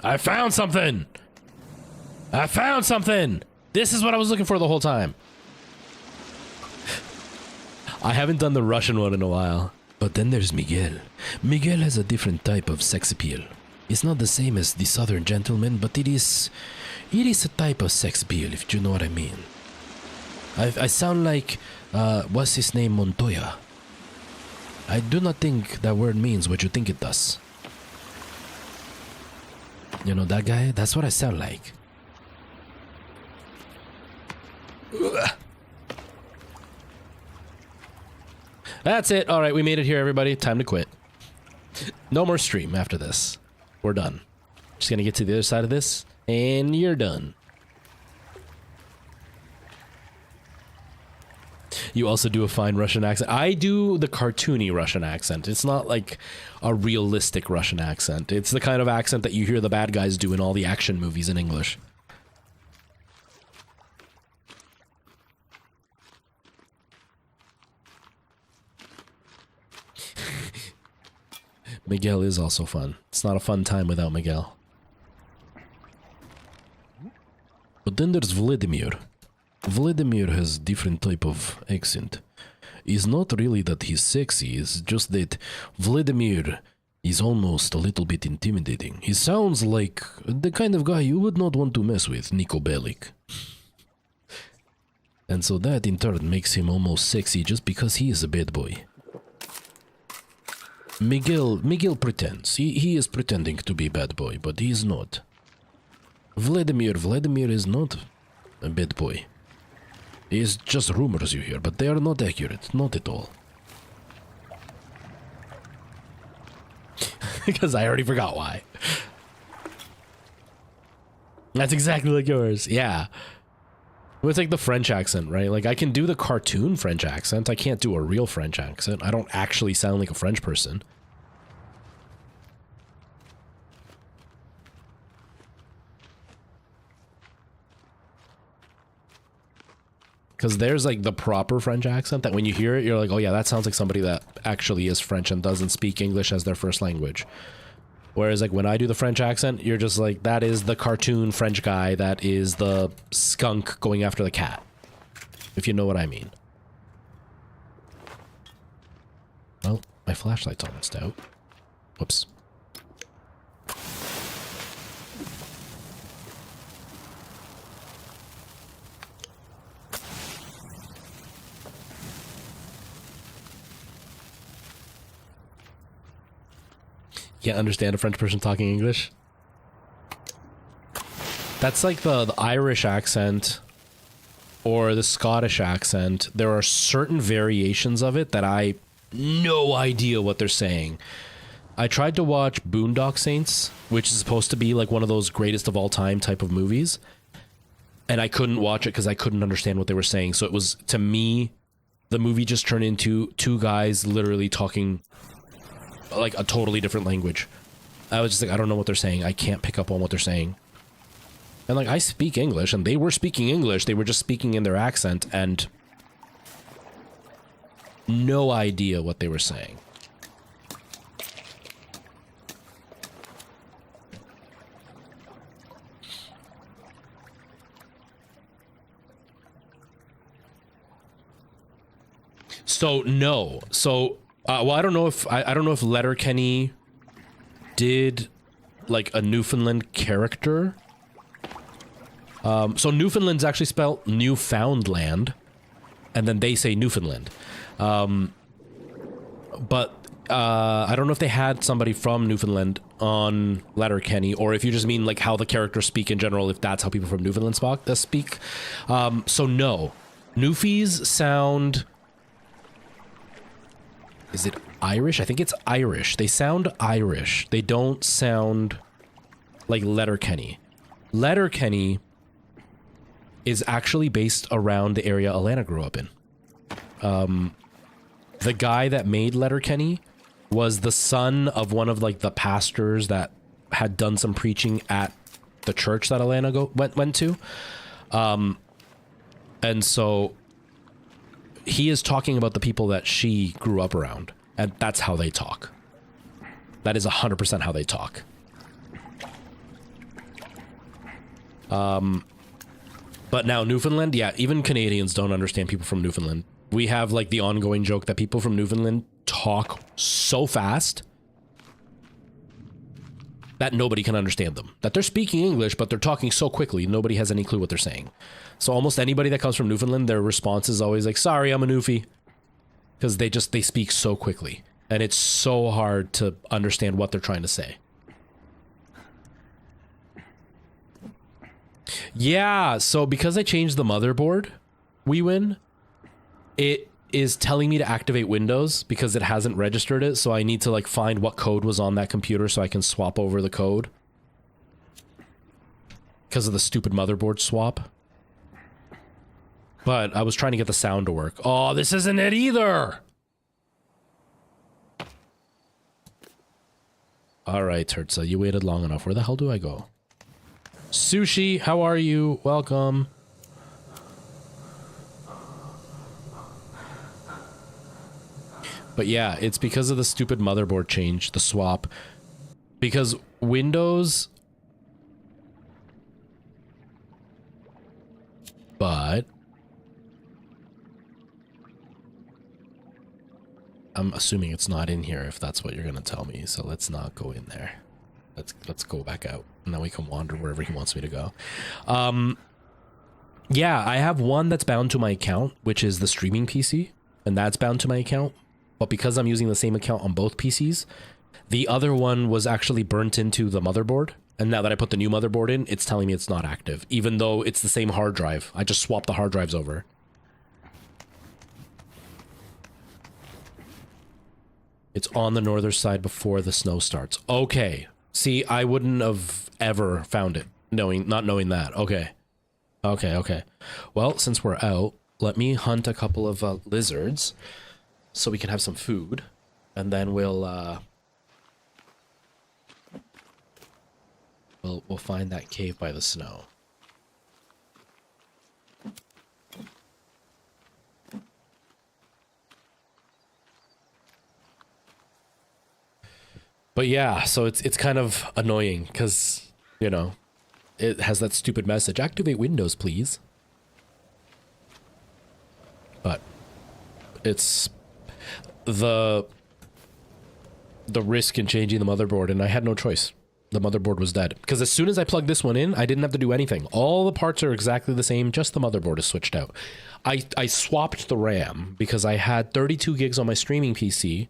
I found something! I found something! This is what I was looking for the whole time. I haven't done the Russian one in a while. But then there's Miguel. Miguel has a different type of sex appeal. It's not the same as the southern gentleman, but it is a type of sex appeal, if you know what I mean. I sound like, what's his name, Montoya. I do not think that word means what you think it does. You know that guy? That's what I sound like. Ugh. That's it. All right, we made it here, everybody. Time to quit. No more stream after this. We're done. Just gonna get to the other side of this, and you're done. You also do a fine Russian accent. I do the cartoony Russian accent. It's not like a realistic Russian accent. It's the kind of accent that you hear the bad guys do in all the action movies in English. Miguel is also fun. It's not a fun time without Miguel. But then there's Vladimir. Vladimir has different type of accent. It's not really that he's sexy, it's just that Vladimir is almost a little bit intimidating. He sounds like the kind of guy you would not want to mess with, Nico Bellic. And so that in turn makes him almost sexy just because he is a bad boy. Miguel pretends. He is pretending to be a bad boy, but he is not. Vladimir is not a bad boy. It's just rumors you hear, but they are not accurate. Not at all. Because I already forgot why. That's exactly like yours. Yeah. It's like the French accent, right? Like I can do the cartoon French accent. I can't do a real French accent. I don't actually sound like a French person. Because there's like the proper French accent that when you hear it, you're like, oh yeah, that sounds like somebody that actually is French and doesn't speak English as their first language. Whereas like when I do the French accent, you're just like, that is the cartoon French guy that is the skunk going after the cat. If you know what I mean. Well, my flashlight's almost out. Whoops. Can't understand a French person talking English. That's like the Irish accent or the Scottish accent. There are certain variations of it that I no idea what they're saying. I tried to watch Boondock Saints, which is supposed to be like one of those greatest of all time type of movies, and I couldn't watch it because I couldn't understand what they were saying. So it was, to me, the movie just turned into two guys literally talking like a totally different language. I was just like, I don't know what they're saying. I can't pick up on what they're saying. And like, I speak English, and they were speaking English. They were just speaking in their accent, and no idea what they were saying. So no. So well, I don't know if Letterkenny did like a Newfoundland character. So Newfoundland's actually spelled Newfoundland, and then they say Newfoundland. But I don't know if they had somebody from Newfoundland on Letterkenny, or if you just mean like how the characters speak in general, if that's how people from Newfoundland speak. So no, Newfies sound... Is it Irish? I think it's Irish. They sound Irish. They don't sound like Letterkenny. Letterkenny is actually based around the area Alana grew up in. The guy that made Letterkenny was the son of one of like the pastors that had done some preaching at the church that Alana went to. And so he is talking about the people that she grew up around, and that's how they talk. That is 100% how they talk. But now Newfoundland, yeah, even Canadians don't understand people from Newfoundland. We have like the ongoing joke that people from Newfoundland talk so fast that nobody can understand them. That they're speaking English, but they're talking so quickly, nobody has any clue what they're saying. So almost anybody that comes from Newfoundland, their response is always like, sorry, I'm a Newfie. Because they speak so quickly. And it's so hard to understand what they're trying to say. Yeah, so because I changed the motherboard, it is telling me to activate Windows because it hasn't registered it. So I need to like find what code was on that computer so I can swap over the code. Because of the stupid motherboard swap. But I was trying to get the sound to work. Oh, this isn't it either. All right, Turtsa, you waited long enough. Where the hell do I go? Sushi, how are you? Welcome. But yeah, it's because of the stupid motherboard change, the swap. Because Windows... But... I'm assuming it's not in here if that's what you're gonna tell me, so let's not go in there. Let's go back out, and then we can wander wherever he wants me to go. Yeah, I have one that's bound to my account, which is the streaming PC, and that's bound to my account. But because I'm using the same account on both PCs, the other one was actually burnt into the motherboard, and now that I put the new motherboard in, it's telling me it's not active, even though it's the same hard drive. I just swapped the hard drives over. It's on the northern side before the snow starts. Okay. See, I wouldn't have ever found it, not knowing that. Okay. Okay. Well, since we're out, let me hunt a couple of lizards so we can have some food, and then we'll find that cave by the snow. But yeah, so it's kind of annoying because, you know, it has that stupid message, activate Windows, please. But it's the risk in changing the motherboard, and I had no choice. The motherboard was dead. Because as soon as I plugged this one in, I didn't have to do anything. All the parts are exactly the same, just the motherboard is switched out. I swapped the RAM because I had 32 gigs on my streaming PC.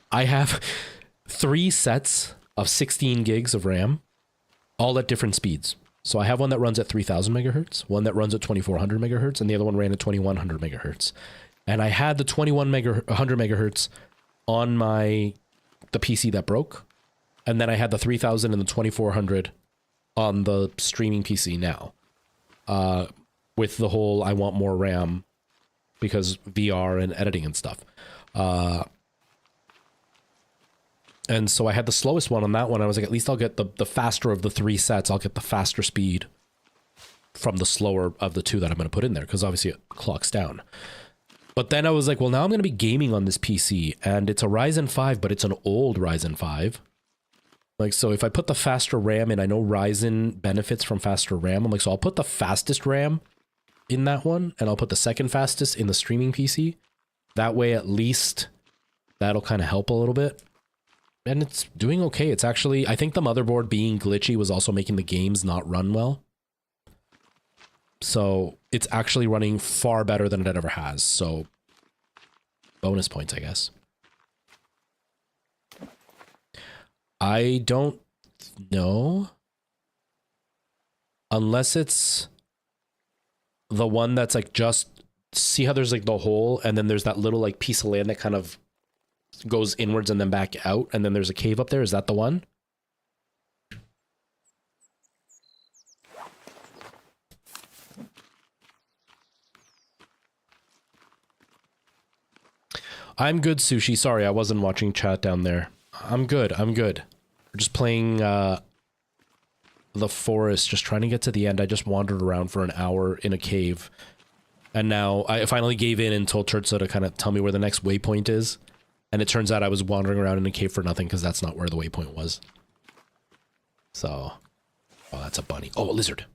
I have 3 sets of 16 gigs of RAM, all at different speeds. So I have one that runs at 3000 megahertz, one that runs at 2400 megahertz, and the other one ran at 2100 megahertz. And I had the 2100 megahertz on the PC that broke, and then I had the 3000 and the 2400 on the streaming PC now. With the whole I want more RAM because VR and editing and stuff. And so I had the slowest one on that one. I was like, at least I'll get the faster of the 3 sets. I'll get the faster speed from the slower of the 2 that I'm going to put in there, because obviously it clocks down. But then I was like, well, now I'm going to be gaming on this PC, and it's a Ryzen 5, but it's an old Ryzen 5. Like, so if I put the faster RAM in, I know Ryzen benefits from faster RAM. I'm like, so I'll put the fastest RAM in that one, and I'll put the second fastest in the streaming PC. That way, at least that'll kind of help a little bit. and it's doing okay. It's actually, I think the motherboard being glitchy was also making the games not run well. So it's actually running far better than it ever has. So bonus points, I guess. I don't know. Unless it's the one that's like just, see how there's like the hole and then there's that little like piece of land that kind of goes inwards and then back out and then there's a cave up there. Is that the one? I'm good, Sushi. Sorry, I wasn't watching chat down there. I'm good. I'm good. We're just playing the forest, just trying to get to the end. I just wandered around for an hour in a cave. And now I finally gave in and told Turtso to kind of tell me where the next waypoint is. And it turns out I was wandering around in a cave for nothing because that's not where the waypoint was. So, oh, that's a bunny. Oh, a lizard.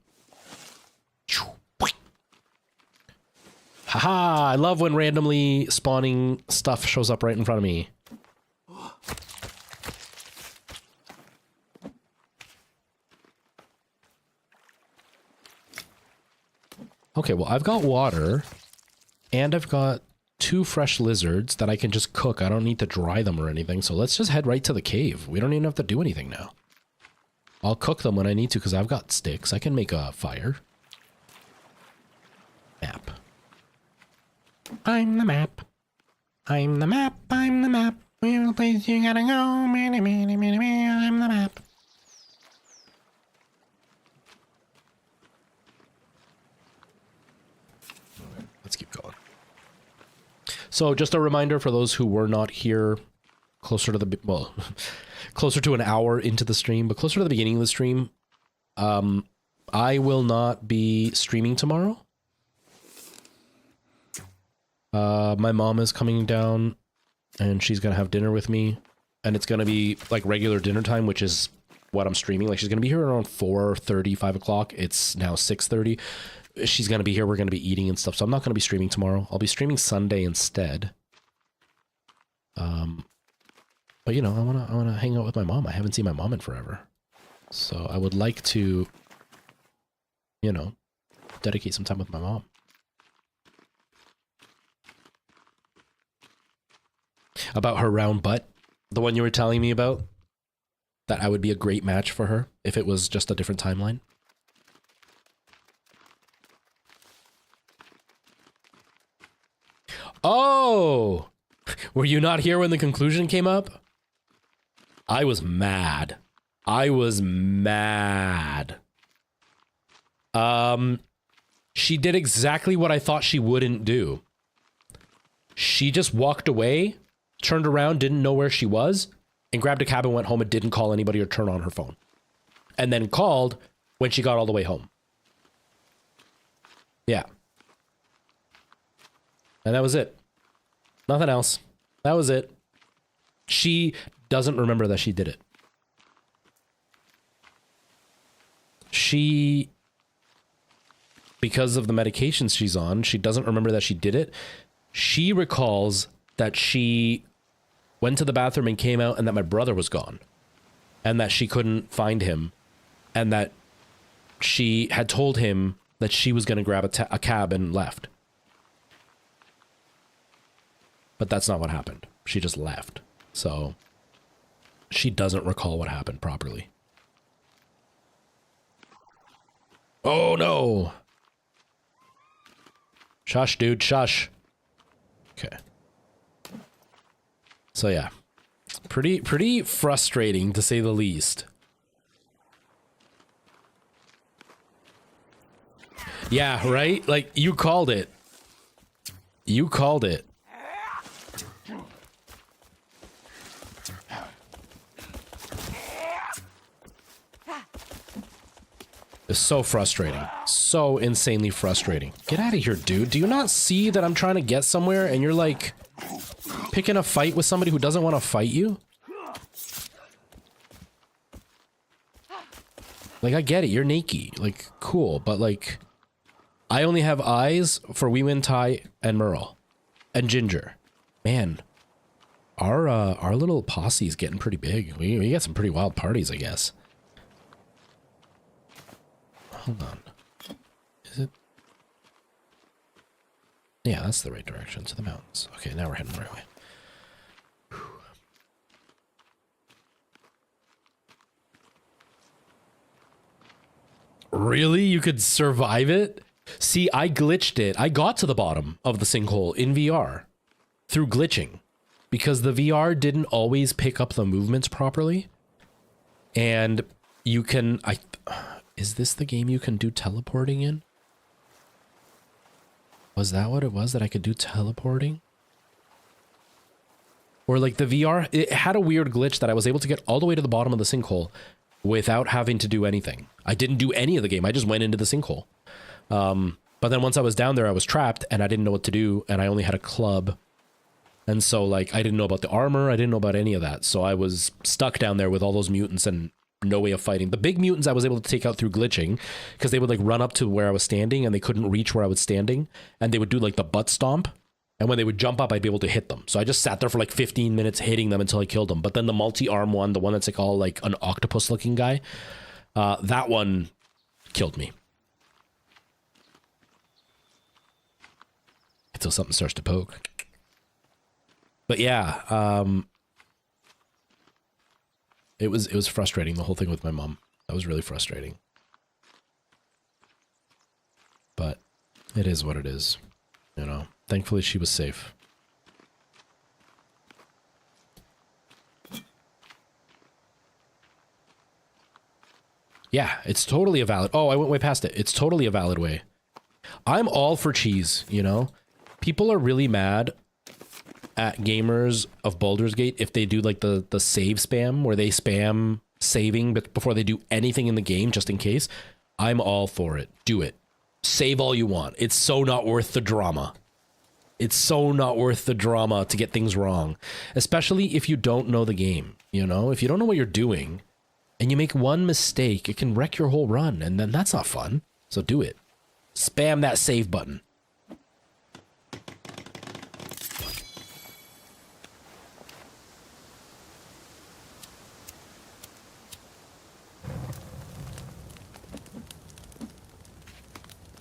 Haha, I love when randomly spawning stuff shows up right in front of me. Okay, well, I've got water, and I've got 2 fresh lizards that I can just cook. I don't need to dry them or anything, so let's just head right to the cave. We don't even have to do anything now. I'll cook them when I need to, because I've got sticks. I can make a fire. Map. I'm the map. I'm the map. I'm the map. Where the place you gotta go. Many, many, many, many. I'm the map. Let's keep going. So just a reminder for those who were not here closer to the, well, closer to an hour into the stream, but closer to the beginning of the stream, I will not be streaming tomorrow. My mom is coming down and she's going to have dinner with me, and it's going to be like regular dinner time, which is what I'm streaming. Like she's going to be here around 4:30, 5 o'clock. It's now 6:30. She's going to be here. We're going to be eating and stuff. So I'm not going to be streaming tomorrow. I'll be streaming Sunday instead. But you know, I want to hang out with my mom. I haven't seen my mom in forever. So I would like to, you know, dedicate some time with my mom. About her round butt, the one you were telling me about, that I would be a great match for her if it was just a different timeline. Oh, were you not here when the conclusion came up? I was mad. I was mad. She did exactly what I thought she wouldn't do. She just walked away, turned around, didn't know where she was, and grabbed a cab and went home and didn't call anybody or turn on her phone. And then called when she got all the way home. Yeah. And that was it. Nothing else. That was it. She doesn't remember that she did it. She, because of the medications she's on, she doesn't remember that she did it. She recalls that she went to the bathroom and came out and that my brother was gone. And that she couldn't find him. And that she had told him that she was going to grab a cab and left. But that's not what happened. She just left. So she doesn't recall what happened properly. Oh no! Shush, dude, shush. Okay. So yeah. Pretty frustrating to say the least. Yeah, right? Like, you called it. You called it. It's so frustrating. So insanely frustrating. Get out of here, dude. Do you not see that I'm trying to get somewhere and you're like picking a fight with somebody who doesn't want to fight you? Like, I get it. You're naked. Like, cool. But like, I only have eyes for Weemin, Tai, and Merle. And Ginger. Man. our little posse is getting pretty big. We got some pretty wild parties, I guess. Hold on. Is it? Yeah, that's the right direction, to the mountains. Okay, now we're heading the right way. Whew. Really? You could survive it? See, I glitched it. I got to the bottom of the sinkhole in VR through glitching because the VR didn't always pick up the movements properly. And you can... Is this the game you can do teleporting in? Was that what it was, that I could do teleporting? Or like the VR, it had a weird glitch that I was able to get all the way to the bottom of the sinkhole without having to do anything. I didn't do any of the game. I just went into the sinkhole. But then once I was down there, I was trapped and I didn't know what to do. And I only had a club. And so like, I didn't know about the armor. I didn't know about any of that. So I was stuck down there with all those mutants and no way of fighting. The big mutants I was able to take out through glitching because they would like run up to where I was standing and they couldn't reach where I was standing. And they would do like the butt stomp. And when they would jump up, I'd be able to hit them. So I just sat there for like 15 minutes hitting them until I killed them. But then the multi-arm one, the one that's like all like an octopus looking guy, that one killed me. Until something starts to poke. But yeah, it was frustrating, the whole thing with my mom. That was really frustrating. But it is what it is, you know. Thankfully, she was safe. Yeah, it's totally a valid... Oh, I went way past it. It's totally a valid way. I'm all for cheese, you know? People are really mad at gamers of Baldur's Gate if they do like the save spam, where they spam saving before they do anything in the game, just in case. I'm all for it. Do it. Save all you want. It's so not worth the drama. It's so not worth the drama to get things wrong, especially if you don't know the game, you know? If you don't know what you're doing and you make one mistake, it can wreck your whole run, and then that's not fun. So do it. Spam that save button.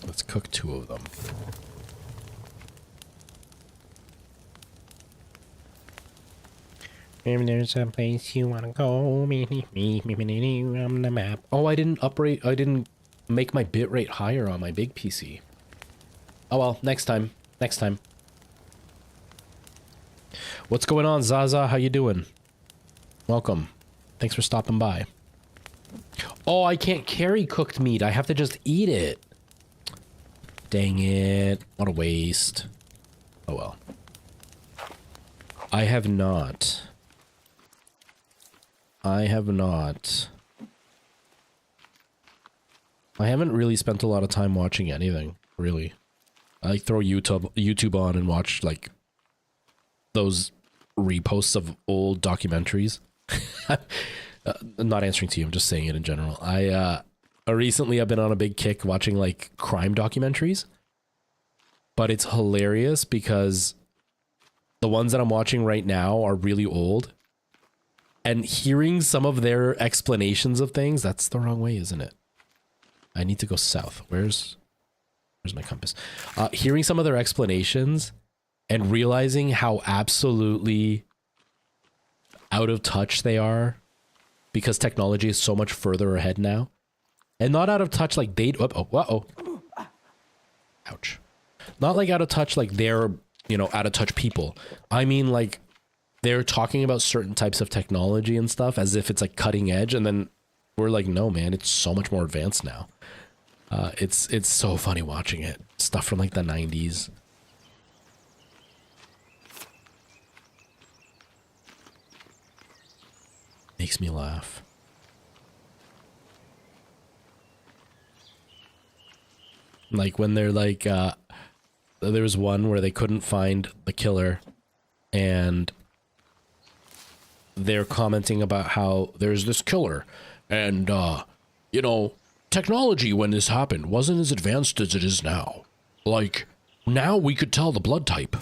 Let's cook 2 of them. If there's a place you wanna go, me on the map. Oh, I didn't make my bitrate higher on my big PC. Oh well, next time. Next time. What's going on, Zaza? How you doing? Welcome. Thanks for stopping by. Oh, I can't carry cooked meat. I have to just eat it. Dang it. What a waste. Oh well. I haven't really spent a lot of time watching anything, really. I throw YouTube on and watch like those reposts of old documentaries. I'm not answering to you, I'm just saying it in general. Recently I've been on a big kick watching like crime documentaries. But it's hilarious because the ones that I'm watching right now are really old. And hearing some of their explanations of things, that's the wrong way, isn't it? I need to go south. Where's my compass? Hearing some of their explanations and realizing how absolutely out of touch they are because technology is so much further ahead now. And not out of touch like they... Ouch. Not like out of touch like they're, you know, out of touch people. I mean like they're talking about certain types of technology and stuff as if it's like cutting edge, and then we're like, no man, it's so much more advanced now. It's so funny watching it. Stuff from like the 90s. Makes me laugh. Like when they're like, there was one where they couldn't find the killer and they're commenting about how there's this killer and, you know, technology when this happened wasn't as advanced as it is now. Like, now we could tell the blood type.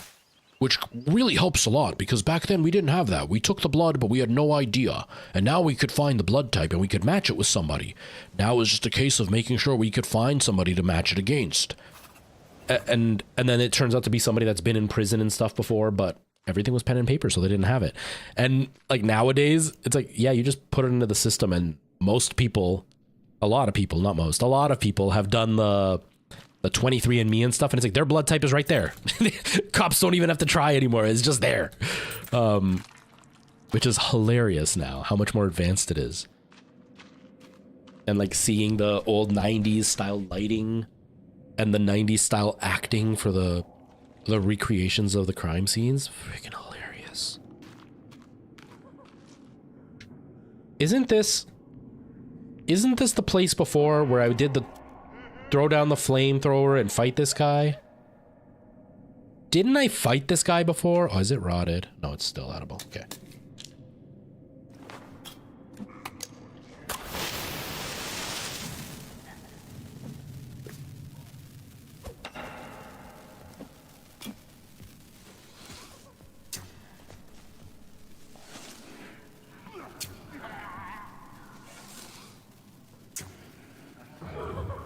which really helps a lot because back then we didn't have that. We took the blood, but we had no idea. And now we could find the blood type and we could match it with somebody. Now it's just a case of making sure we could find somebody to match it against. And then it turns out to be somebody that's been in prison and stuff before, but everything was pen and paper, so they didn't have it. And like nowadays, it's like, yeah, you just put it into the system, and most people, a lot of people, not most, a lot of people have done the 23andMe and stuff, and it's like their blood type is right there. Cops don't even have to try anymore. It's just there. Which is hilarious now, how much more advanced it is. And like seeing the old 90s style lighting and the 90s style acting for the recreations of the crime scenes, freaking hilarious. Isn't this the place before where I did the throw down the flamethrower and fight this guy? Didn't I fight this guy before? Oh, is it rotted? No, it's still edible. Okay.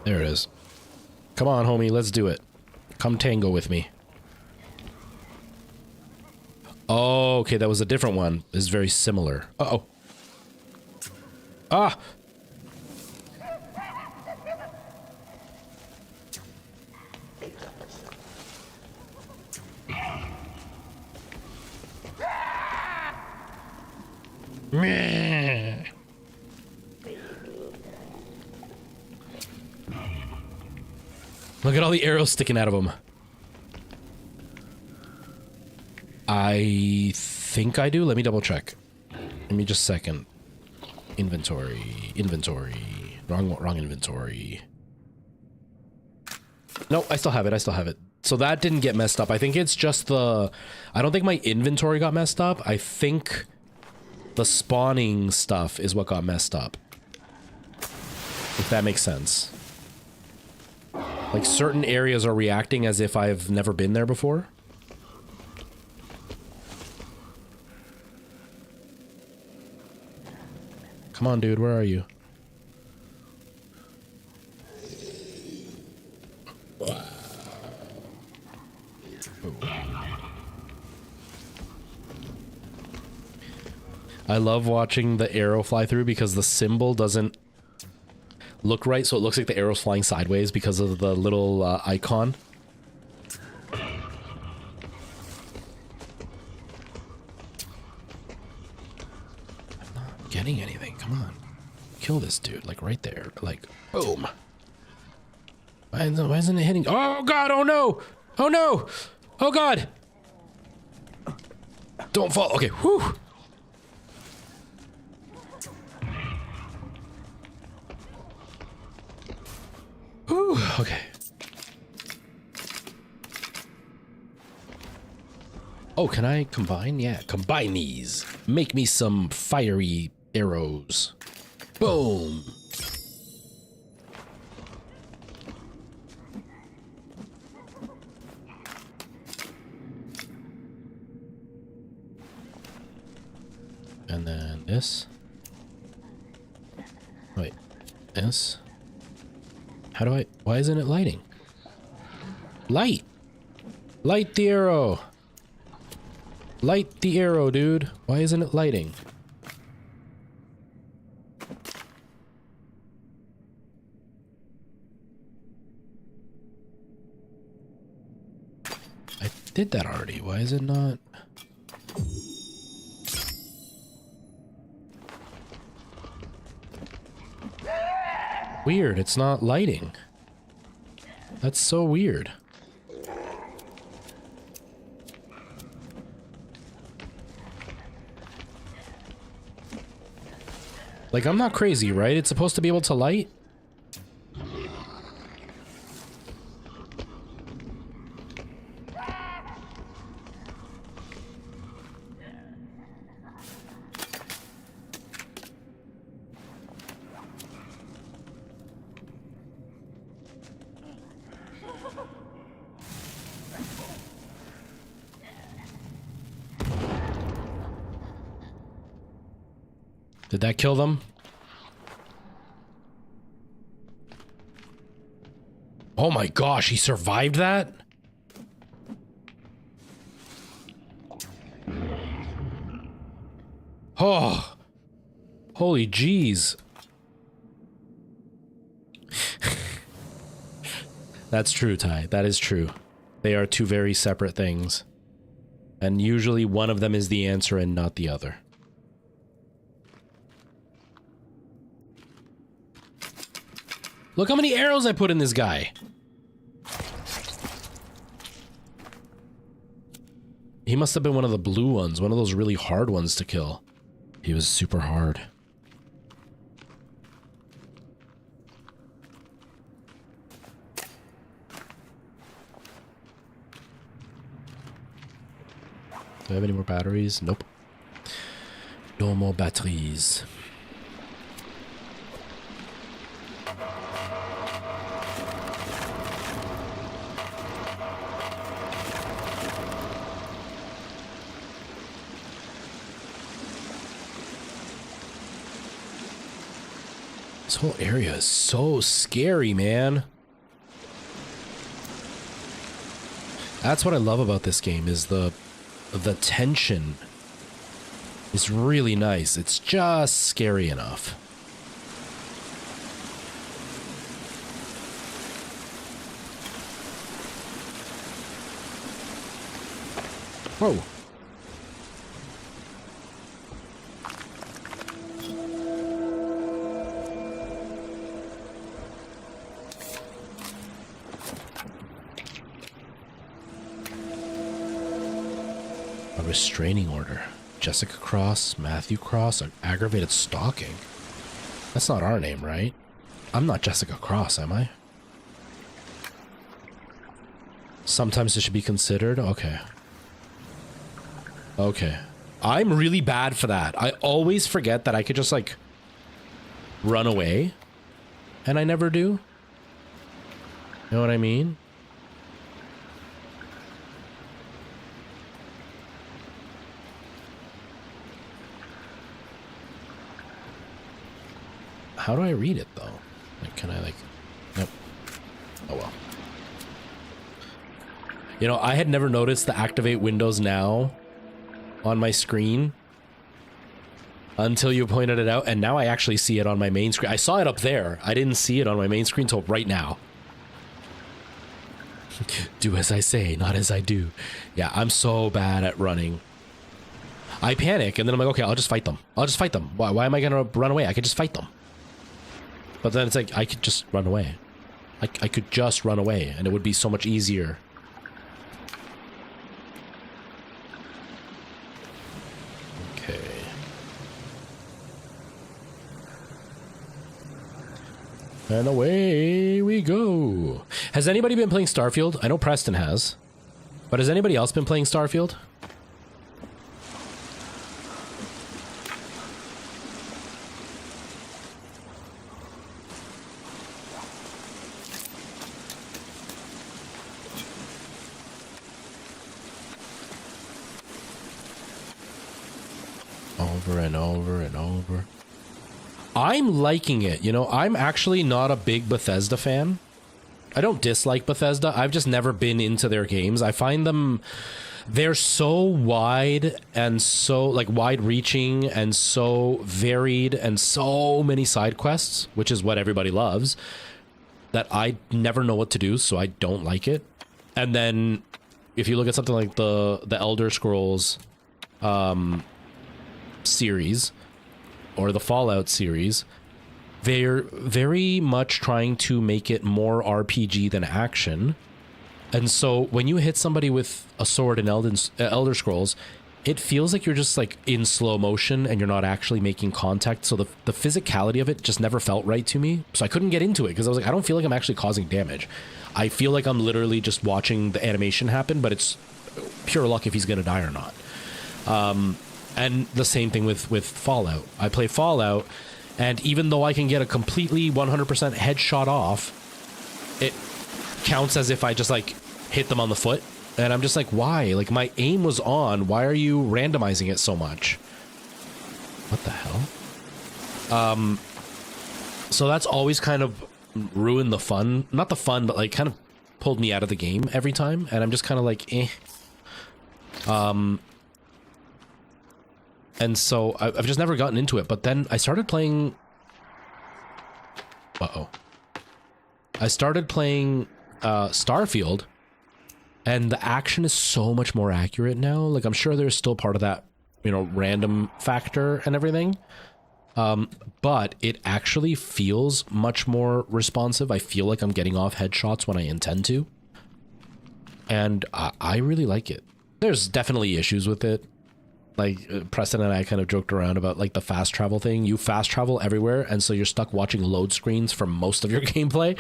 There it is. Come on, homie, let's do it. Come tango with me. Oh, okay, that was a different one. This is very similar. Uh-oh. Ah! Meh. Look at all the arrows sticking out of them. I think I do. Let me double check. Give me just a second. Inventory. Inventory. Wrong inventory. No, I still have it. I still have it. So that didn't get messed up. I think it's just the... I don't think my inventory got messed up. I think the spawning stuff is what got messed up. If that makes sense. Like, certain areas are reacting as if I've never been there before. Come on, dude, where are you? I love watching the arrow fly through because the symbol doesn't look right, so it looks like the arrow's flying sideways because of the little icon. I'm not getting anything. Come on. Kill this dude, like right there. Like, boom. Why isn't it hitting? Oh god, oh no! Oh no! Oh god! Don't fall. Okay, whew! Whew, okay. Oh, can I combine? Yeah, combine these. Make me some fiery arrows. Boom. And then this. Wait, this. How do I... Why isn't it lighting? Light! Light the arrow! Light the arrow, dude. Why isn't it lighting? I did that already. Why is it not... Weird, it's not lighting. That's so weird. Like, I'm not crazy, right? It's supposed to be able to light? Did that kill them? Oh my gosh, he survived that? Oh, holy jeez. That's true, Ty. That is true. They are two very separate things. And usually one of them is the answer and not the other. Look how many arrows I put in this guy. He must have been one of the blue ones, one of those really hard ones to kill. He was super hard. Do I have any more batteries? Nope. No more batteries. This whole area is so scary, man. That's what I love about this game, is the tension is really nice. It's just scary enough. Whoa. Restraining order. Jessica Cross, Matthew Cross, aggravated stalking. That's not our name, right? I'm not Jessica Cross, am I? Sometimes it should be considered. Okay. Okay. I'm really bad for that. I always forget that I could just like run away, and I never do. You know what I mean? How do I read it, though? Like, can I, like... Nope. Oh, well. You know, I had never noticed the activate Windows Now on my screen until you pointed it out, and now I actually see it on my main screen. I saw it up there. I didn't see it on my main screen until right now. Do as I say, not as I do. Yeah, I'm so bad at running. I panic, and then I'm like, okay, I'll just fight them. I'll just fight them. Why am I going to run away? I could just fight them. But then it's like, I could just run away. I could just run away, and it would be so much easier. Okay. And away we go. Has anybody been playing Starfield? I know Preston has. But has anybody else been playing Starfield? Over and over and over. I'm liking it. You know, I'm actually not a big Bethesda fan. I don't dislike Bethesda. I've just never been into their games. I find them, they're so wide and so like wide reaching and so varied and so many side quests, which is what everybody loves, that I never know what to do, so I don't like it. And then if you look at something like the Elder Scrolls series or the Fallout series, they're very much trying to make it more RPG than action. And so when you hit somebody with a sword in Elder Scrolls, it feels like you're just like in slow motion and you're not actually making contact. So the physicality of it just never felt right to me. So I couldn't get into it because I was like, I don't feel like I'm actually causing damage. I feel like I'm literally just watching the animation happen, but it's pure luck if he's going to die or not. And the same thing with Fallout. I play Fallout, and even though I can get a completely 100% headshot off, it counts as if I just like hit them on the foot. And I'm just like, why? Like, my aim was on. Why are you randomizing it so much? What the hell? So that's always kind of ruined the fun. Not the fun, but like kind of pulled me out of the game every time. And I'm just kind of like, eh. And so I've just never gotten into it. But then I started playing... Uh-oh. I started playing Starfield. And the action is so much more accurate now. Like, I'm sure there's still part of that, you know, random factor and everything. But it actually feels much more responsive. I feel like I'm getting off headshots when I intend to. And I really like it. There's definitely issues with it. Like, Preston and I kind of joked around about, like, the fast travel thing. You fast travel everywhere, and so you're stuck watching load screens for most of your gameplay.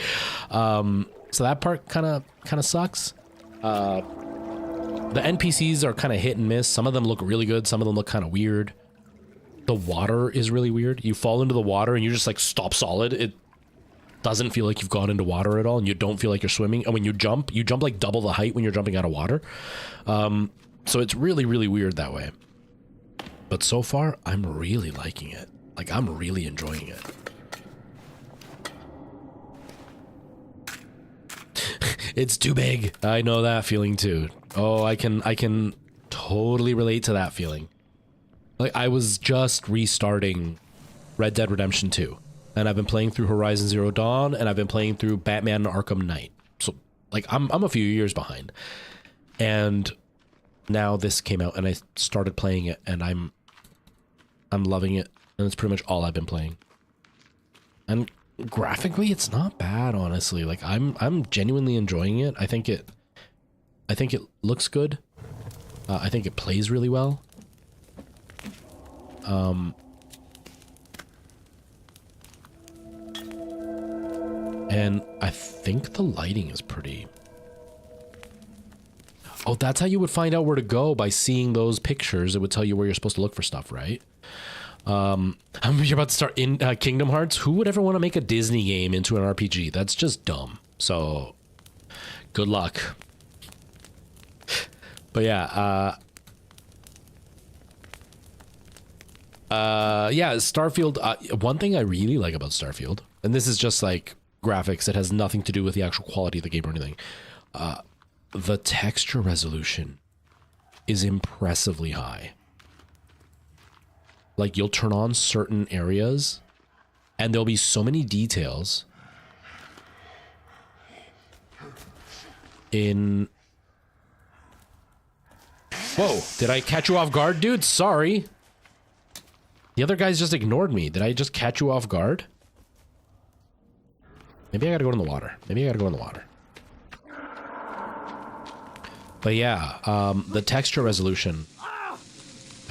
So that part kind of sucks. The NPCs are kind of hit and miss. Some of them look really good. Some of them look kind of weird. The water is really weird. You fall into the water and you just like stop solid. It doesn't feel like you've gone into water at all, and you don't feel like you're swimming. And when you jump like double the height when you're jumping out of water. So it's really, really weird that way. But so far, I'm really liking it. Like, I'm really enjoying it. It's too big. I know that feeling too. Oh, I can totally relate to that feeling. Like, I was just restarting Red Dead Redemption 2, and I've been playing through Horizon Zero Dawn, and I've been playing through Batman Arkham Knight. So, like, I'm a few years behind. And now this came out, and I started playing it, and I'm loving it, and it's pretty much all I've been playing. And graphically, it's not bad, honestly. Like, I'm genuinely enjoying it. I think it looks good. I think it plays really well. And I think the lighting is pretty... Oh, that's how you would find out where to go, by seeing those pictures. It would tell you where you're supposed to look for stuff, right? You're about to start in Kingdom Hearts. Who would ever want to make a Disney game into an RPG? That's just dumb. So, good luck. But yeah, yeah, Starfield, one thing I really like about Starfield, and this is just like graphics, it has nothing to do with the actual quality of the game or anything. The texture resolution is impressively high. Like, you'll turn on certain areas and there'll be so many details in... Whoa, did I catch you off guard, dude? Sorry. The other guys just ignored me. Did I just catch you off guard? Maybe I gotta go in the water. Maybe I gotta go in the water. But yeah, the texture resolution.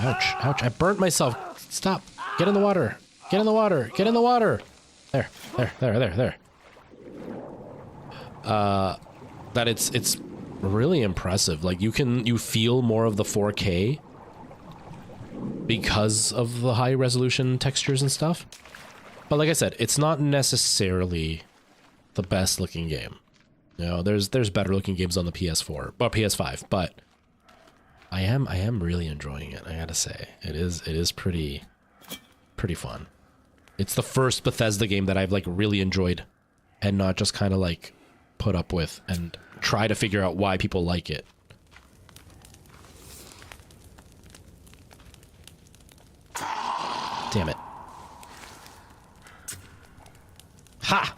Ouch, ouch, I burnt myself. Stop. Get in the water. Get in the water. Get in the water. There. That it's really impressive. Like, you feel more of the 4K because of the high resolution textures and stuff. But like I said, it's not necessarily the best looking game. You know, there's better looking games on the PS4 or PS5, but I am really enjoying it. I gotta say, it is pretty fun. It's the first Bethesda game that I've like really enjoyed, and not just kind of like put up with and try to figure out why people like it. Damn it. Ha!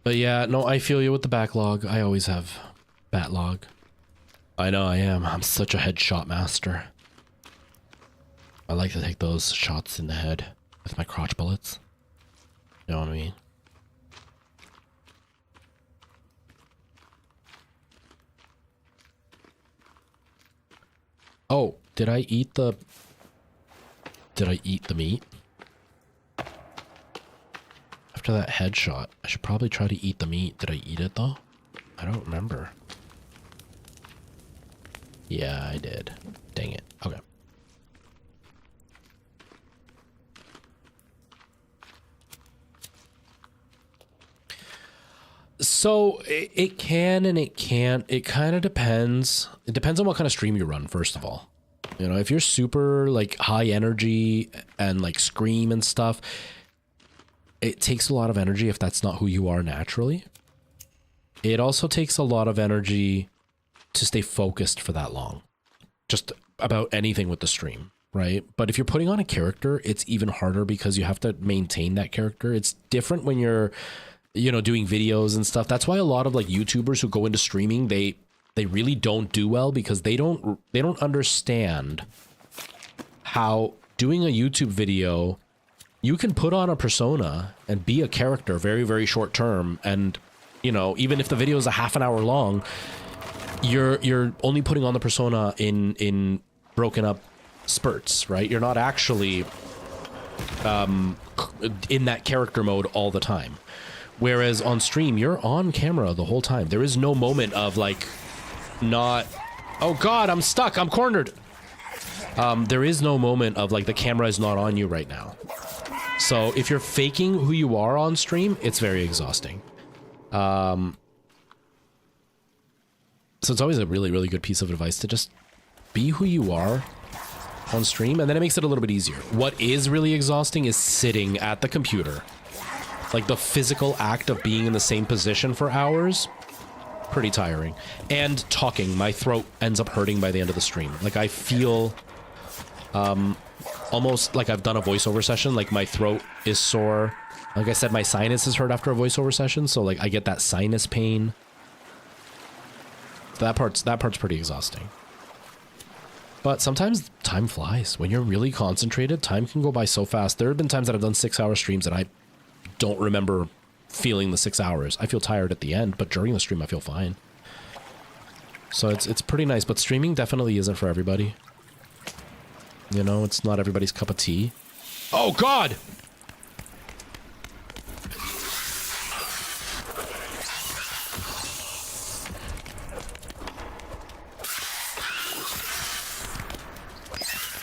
But yeah, no, I feel you with the backlog. I always have backlog. I know I am. I'm such a headshot master. I like to take those shots in the head with my crotch bullets. You know what I mean? Oh, did I eat the meat? After that headshot, I should probably try to eat the meat. Did I eat it though? I don't remember. Yeah, I did. Dang it. Okay. So it can and it can't. It kind of depends. It depends on what kind of stream you run, first of all. You know, if you're super like high energy and like scream and stuff, it takes a lot of energy if that's not who you are naturally. It also takes a lot of energy to stay focused for that long. Just about anything with the stream, right? But if you're putting on a character, it's even harder because you have to maintain that character. It's different when you're, you know, doing videos and stuff. That's why a lot of like YouTubers who go into streaming, they really don't do well because they don't understand how doing a YouTube video, you can put on a persona and be a character very, very short term. And, you know, even if the video is a half an hour long, you're only putting on the persona in broken up spurts, right? You're not actually in that character mode all the time. Whereas on stream, you're on camera the whole time. There is no moment of like not, oh God, I'm stuck, I'm cornered. There is no moment of like the camera is not on you right now. So if you're faking who you are on stream, it's very exhausting. So it's always a really, really good piece of advice to just be who you are on stream, and then it makes it a little bit easier. What is really exhausting is sitting at the computer. Like the physical act of being in the same position for hours, pretty tiring. And talking, my throat ends up hurting by the end of the stream. Like I feel almost like I've done a voiceover session, like my throat is sore. Like I said, my sinus is hurt after a voiceover session, so like I get that sinus pain. That part's pretty exhausting. But sometimes time flies. When you're really concentrated, time can go by so fast. There have been times that I've done 6-hour streams and I don't remember feeling the 6 hours. I feel tired at the end, but during the stream I feel fine. So it's pretty nice, but streaming definitely isn't for everybody. You know, it's not everybody's cup of tea. Oh God!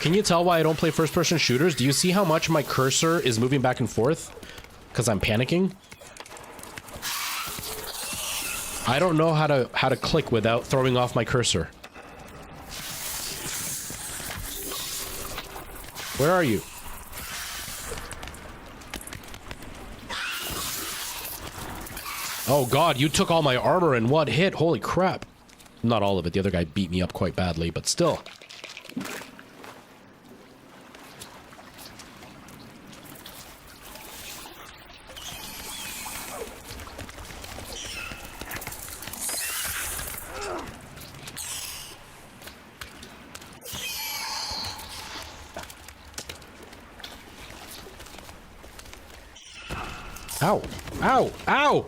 Can you tell why I don't play first-person shooters? Do you see how much my cursor is moving back and forth? Because I'm panicking? I don't know how to click without throwing off my cursor. Where are you? Oh God, you took all my armor in one hit. Holy crap. Not all of it. The other guy beat me up quite badly, but still. Ow! Ow! Ow!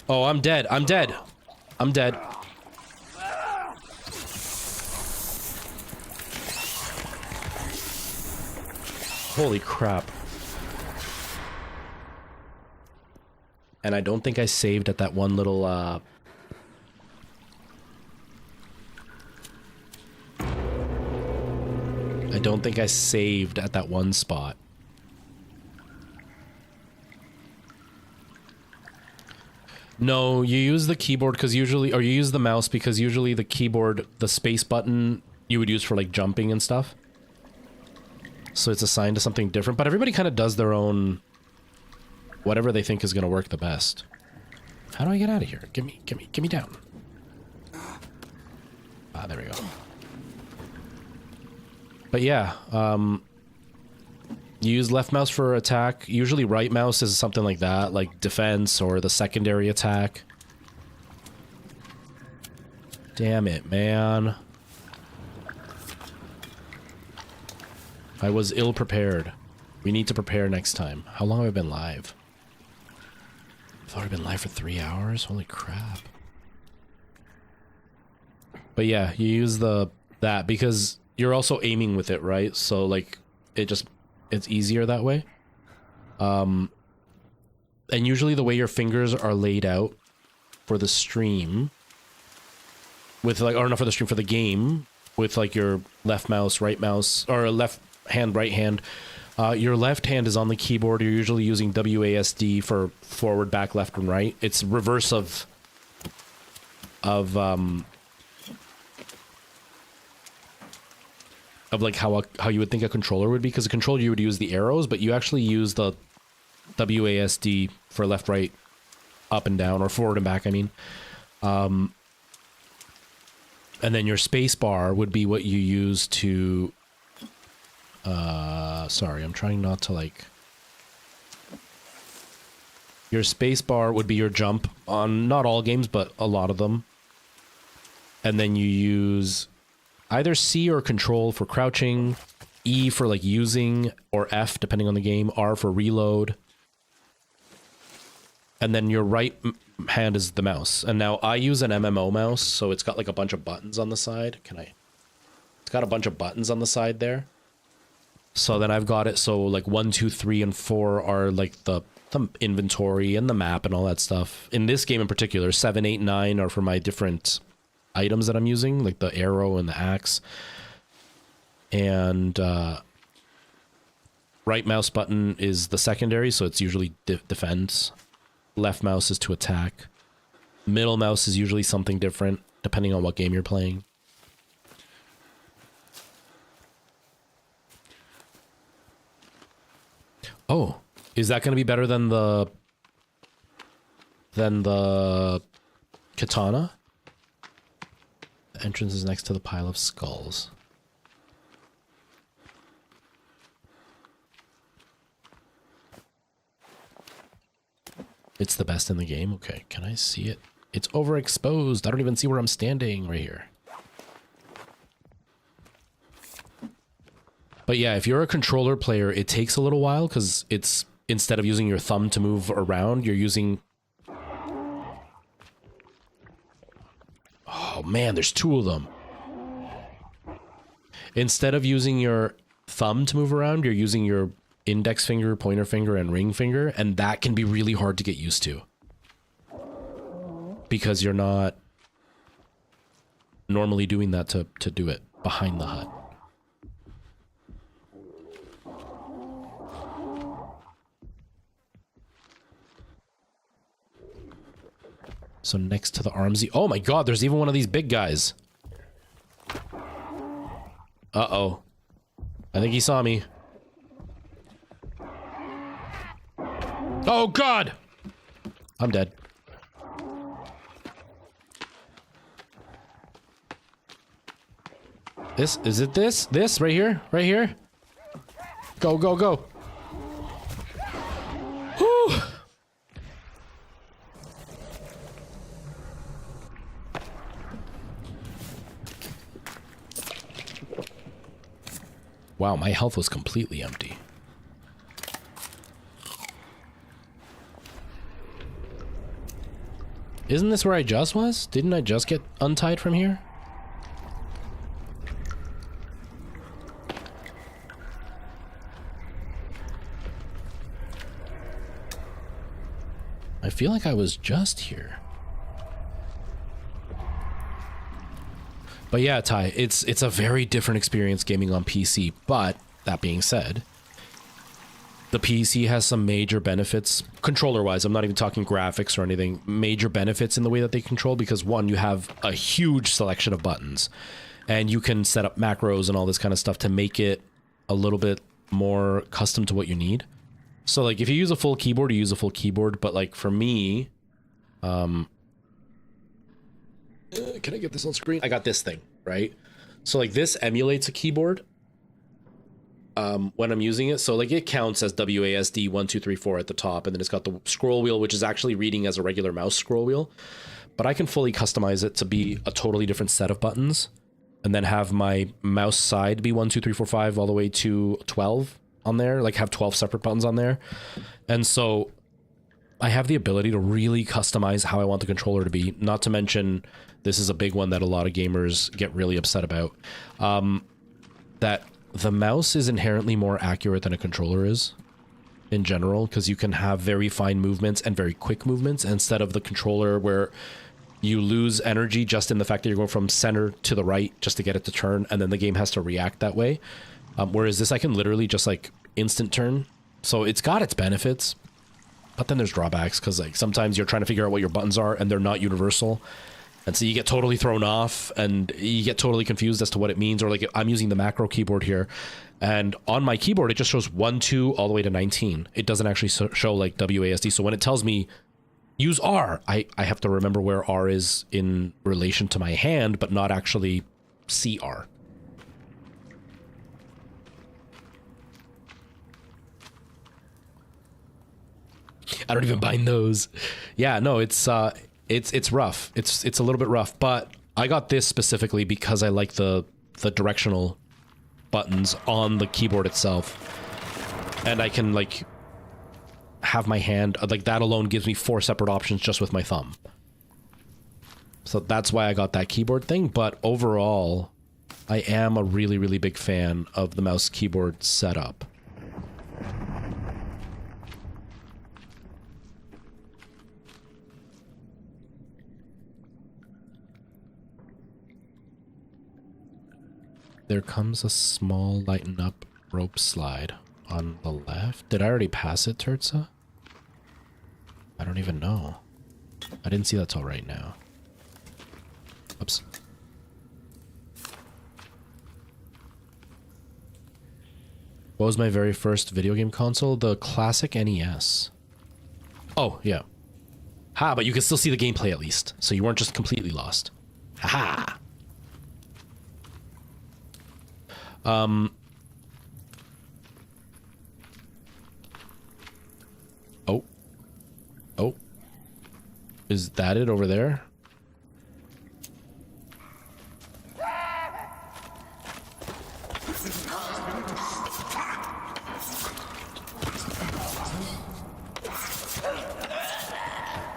Oh, I'm dead. I'm dead. I'm dead. Holy crap. And I don't think I saved at that one little, I don't think I saved at that one spot. No, you use the keyboard because usually, or you use the mouse because usually the keyboard, the space button you would use for like jumping and stuff. So it's assigned to something different, but everybody kind of does their own, whatever they think is going to work the best. How do I get out of here? Get me down. Ah, there we go. But yeah, you use left mouse for attack. Usually right mouse is something like that, like defense or the secondary attack. Damn it, man. I was ill prepared. We need to prepare next time. How long have I been live? I've already been live for 3 hours? Holy crap. But yeah, you use that because you're also aiming with it, right? So like it's easier that way. And usually the way your fingers are laid out for the stream with like, or not for the stream, for the game with like your left mouse, right mouse, or left hand, right hand. Your left hand is on the keyboard. You're usually using WASD for forward, back, left, and right. It's reverse of of like how you would think a controller would be, because a controller you would use the arrows, but you actually use the WASD for left, right, up and down, or forward and back, I mean. And then your space bar would be what you use to sorry, I'm trying not to like... Your space bar would be your jump on not all games, but a lot of them. And then you use either C or control for crouching, E for like using, or F depending on the game, R for reload. And then your right hand is the mouse. And now I use an MMO mouse, so it's got like a bunch of buttons on the side. It's got a bunch of buttons on the side there. So then I've got it so like 1, 2, 3, and 4 are like the inventory and the map and all that stuff. In this game in particular, 7, 8, 9 are for my different items that I'm using, like the arrow and the axe. And right mouse button is the secondary, so it's usually defense. Left mouse is to attack. Middle mouse is usually something different, depending on what game you're playing. Oh, is that going to be better than the katana? The entrance is next to the pile of skulls. It's the best in the game? Okay, can I see it? It's overexposed. I don't even see where I'm standing right here. But yeah, if you're a controller player, it takes a little while because it's, instead of using your thumb to move around, you're using... Oh man, there's 2 of them. Instead of using your thumb to move around, you're using your index finger, pointer finger, and ring finger, and that can be really hard to get used to. Because you're not normally doing that to do it behind the hut. So next to the armsy... Oh my god, there's even one of these big guys. Uh-oh. I think he saw me. Oh god! I'm dead. This? Is it this? This? Right here? Right here? Go, go, go. Whew! Wow, my health was completely empty. Isn't this where I just was? Didn't I just get untied from here? I feel like I was just here. But yeah, Ty, it's a very different experience gaming on PC. But that being said, the PC has some major benefits, controller-wise. I'm not even talking graphics or anything. Major benefits in the way that they control, because one, you have a huge selection of buttons, and you can set up macros and all this kind of stuff to make it a little bit more custom to what you need. So like if you use a full keyboard, you use a full keyboard. But like for me, can I get this on screen? I got this thing, right? So like this emulates a keyboard when I'm using it. So like it counts as WASD 1, 2, 3, 4 at the top, and then it's got the scroll wheel, which is actually reading as a regular mouse scroll wheel. But I can fully customize it to be a totally different set of buttons, and then have my mouse side be 1, 2, 3, 4, 5 all the way to 12 on there, like have 12 separate buttons on there. And so I have the ability to really customize how I want the controller to be. Not to mention, this is a big one that a lot of gamers get really upset about, that the mouse is inherently more accurate than a controller is in general, because you can have very fine movements and very quick movements instead of the controller where you lose energy just in the fact that you're going from center to the right just to get it to turn, and then the game has to react that way. Whereas this, I can literally just like instant turn. So it's got its benefits, but then there's drawbacks, because like sometimes you're trying to figure out what your buttons are and they're not universal. And so you get totally thrown off and you get totally confused as to what it means. Or like I'm using the macro keyboard here, and on my keyboard, it just shows 1, 2, all the way to 19. It doesn't actually show like WASD. So when it tells me use R, I have to remember where R is in relation to my hand, but not actually CR. I don't even bind those. Yeah, no, it's rough. It's a little bit rough, but I got this specifically because I like the directional buttons on the keyboard itself, and I can like have my hand like that alone gives me 4 separate options just with my thumb. So that's why I got that keyboard thing. But overall, I am a really, really big fan of the mouse keyboard setup. There comes a small lighten up rope slide on the left. Did I already pass it, Turtsa? I don't even know. I didn't see that till right now. Oops. What was my very first video game console? The classic NES. Oh, yeah. Ha, but you can still see the gameplay at least. So you weren't just completely lost. Haha. Oh. Oh. Is that it over there?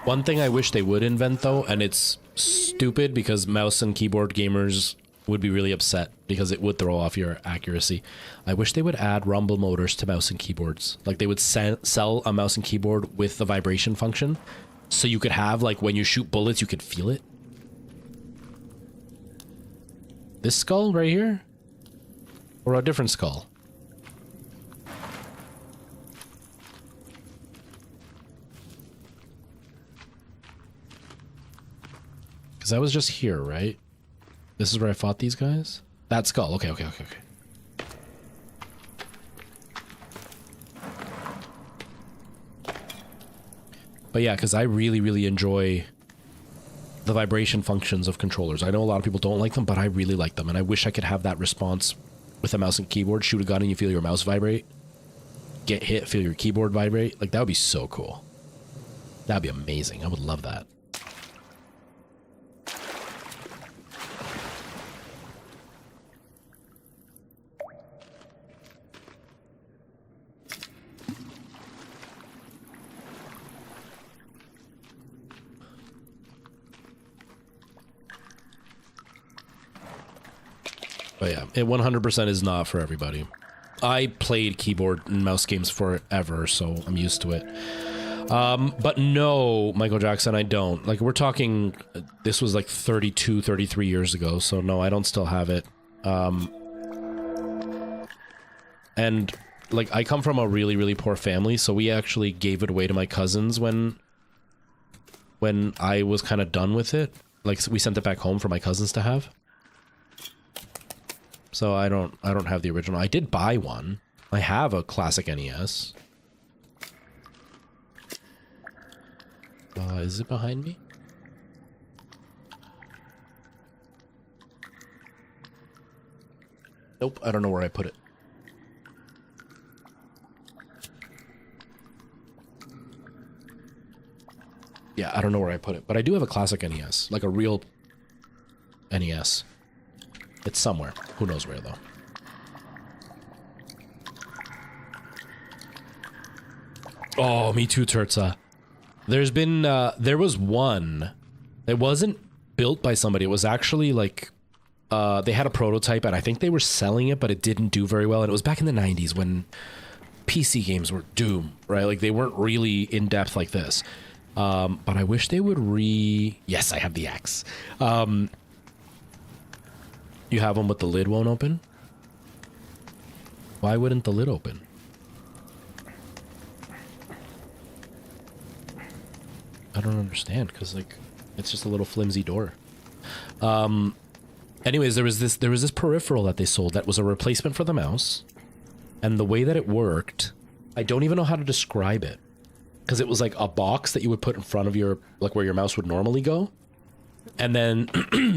One thing I wish they would invent though, and it's stupid because mouse and keyboard gamers would be really upset because it would throw off your accuracy. I wish they would add rumble motors to mouse and keyboards. Like they would sell a mouse and keyboard with the vibration function, so you could have like when you shoot bullets, you could feel it. This skull right here? Or a different skull? Because I was just here, right? This is where I fought these guys? That skull. Okay. But yeah, because I really, really enjoy the vibration functions of controllers. I know a lot of people don't like them, but I really like them. And I wish I could have that response with a mouse and keyboard. Shoot a gun and you feel your mouse vibrate. Get hit, feel your keyboard vibrate. Like, that would be so cool. That'd be amazing. I would love that. But yeah, it 100% is not for everybody. I played keyboard and mouse games forever, so I'm used to it. But no, Michael Jackson, I don't. Like, we're talking, this was like 32, 33 years ago, so no, I don't still have it. And, like, I come from a really, really poor family, so we actually gave it away to my cousins when I was kind of done with it. Like, we sent it back home for my cousins to have. So I don't have the original. I did buy one. I have a classic NES. Is it behind me? Nope, I don't know where I put it. Yeah, I don't know where I put it, but I do have a classic NES, like a real NES. It's somewhere. Who knows where, though. Oh, me too, Turtsa. There's been, there was one. It wasn't built by somebody. It was actually, like, they had a prototype, and I think they were selling it, but it didn't do very well. And it was back in the 90s when PC games were doom, right? Like, they weren't really in-depth like this. But I wish they would Yes, I have the axe. You have them, but the lid won't open? Why wouldn't the lid open? I don't understand, because, like, it's just a little flimsy door. Anyways, there was this peripheral that they sold that was a replacement for the mouse, and the way that it worked, I don't even know how to describe it, because it was like a box that you would put in front of your, like where your mouse would normally go, and then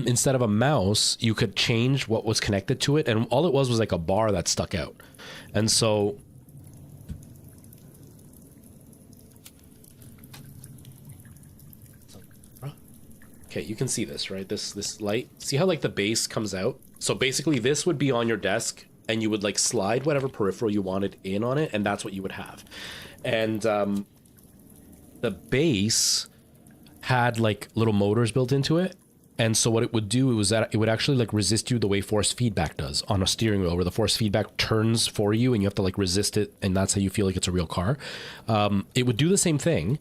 instead of a mouse, you could change what was connected to it, and all it was like a bar that stuck out, and so. Okay, you can see this, right? This light. See how like the base comes out? So basically this would be on your desk and you would like slide whatever peripheral you wanted in on it, and that's what you would have. And the base had like little motors built into it. And so what it would do was that it would actually like resist you the way force feedback does on a steering wheel, where the force feedback turns for you and you have to like resist it, and that's how you feel like it's a real car. It would do the same thing,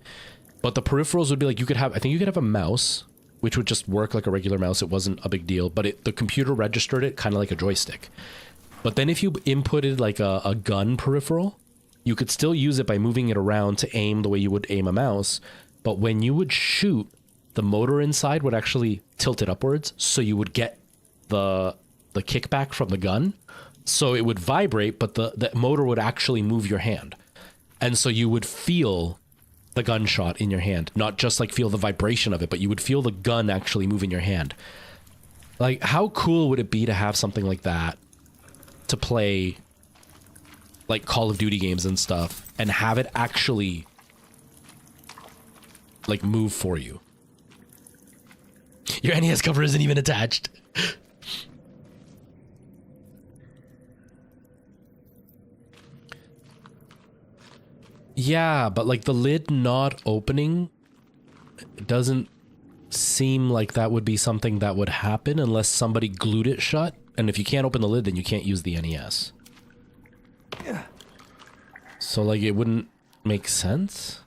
but the peripherals would be like, I think you could have a mouse, which would just work like a regular mouse. It wasn't a big deal, but the computer registered it kind of like a joystick. But then if you inputted like a gun peripheral, you could still use it by moving it around to aim the way you would aim a mouse. But when you would shoot, the motor inside would actually tilt it upwards, so you would get the kickback from the gun. So it would vibrate, but the motor would actually move your hand. And so you would feel the gunshot in your hand, not just like feel the vibration of it, but you would feel the gun actually move in your hand. Like, how cool would it be to have something like that to play like Call of Duty games and stuff, and have it actually like move for you? Your NES cover isn't even attached. Yeah, but like the lid not opening, it doesn't seem like that would be something that would happen unless somebody glued it shut. And if you can't open the lid, then you can't use the NES. Yeah. So like it wouldn't make sense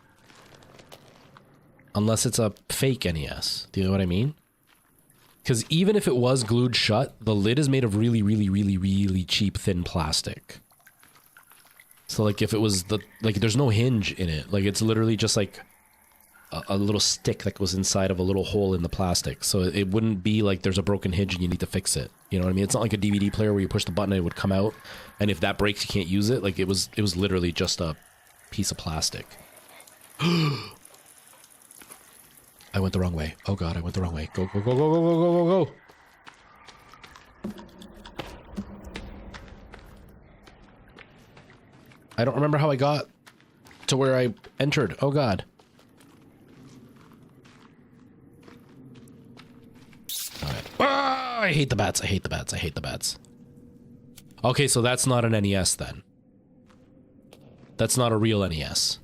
unless it's a fake NES. Do you know what I mean? Because even if it was glued shut, the lid is made of really, really, really, really cheap thin plastic. So like if it was there's no hinge in it. Like it's literally just like a little stick that goes inside of a little hole in the plastic. So it wouldn't be like there's a broken hinge and you need to fix it. You know what I mean? It's not like a DVD player where you push the button and it would come out, and if that breaks, you can't use it. Like it was literally just a piece of plastic. I went the wrong way. Oh god, I went the wrong way. Go, go, go, go, go, go, go, go, go. I don't remember how I got to where I entered. Oh god. Alright. Ah, I hate the bats. I hate the bats. I hate the bats. Okay, so that's not an NES then. That's not a real NES.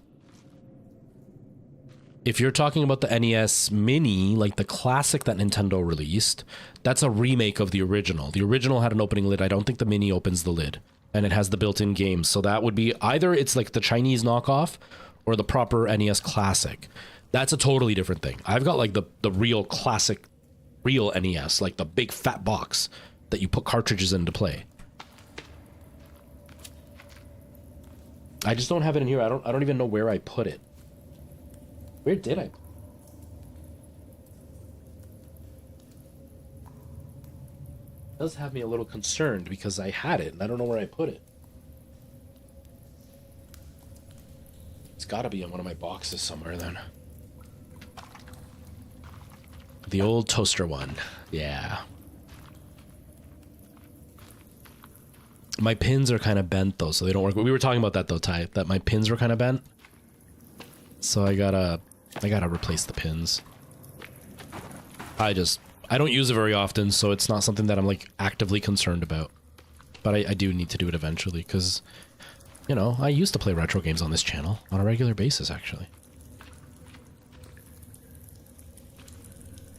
If you're talking about the NES Mini, like the classic that Nintendo released, that's a remake of the original. The original had an opening lid. I don't think the Mini opens the lid. And it has the built-in games. So that would be either it's like the Chinese knockoff or the proper NES Classic. That's a totally different thing. I've got like the real classic, real NES, like the big fat box that you put cartridges in to play. I just don't have it in here. I don't even know where I put it. Where did I? It does have me a little concerned because I had it and I don't know where I put it. It's gotta be in one of my boxes somewhere then. The old toaster one. Yeah. My pins are kind of bent though, so they don't work. We were talking about that though, Ty, that my pins were kind of bent. So I gotta replace the pins. I don't use it very often, so it's not something that I'm like actively concerned about. But I do need to do it eventually, because, you know, I used to play retro games on this channel on a regular basis, actually.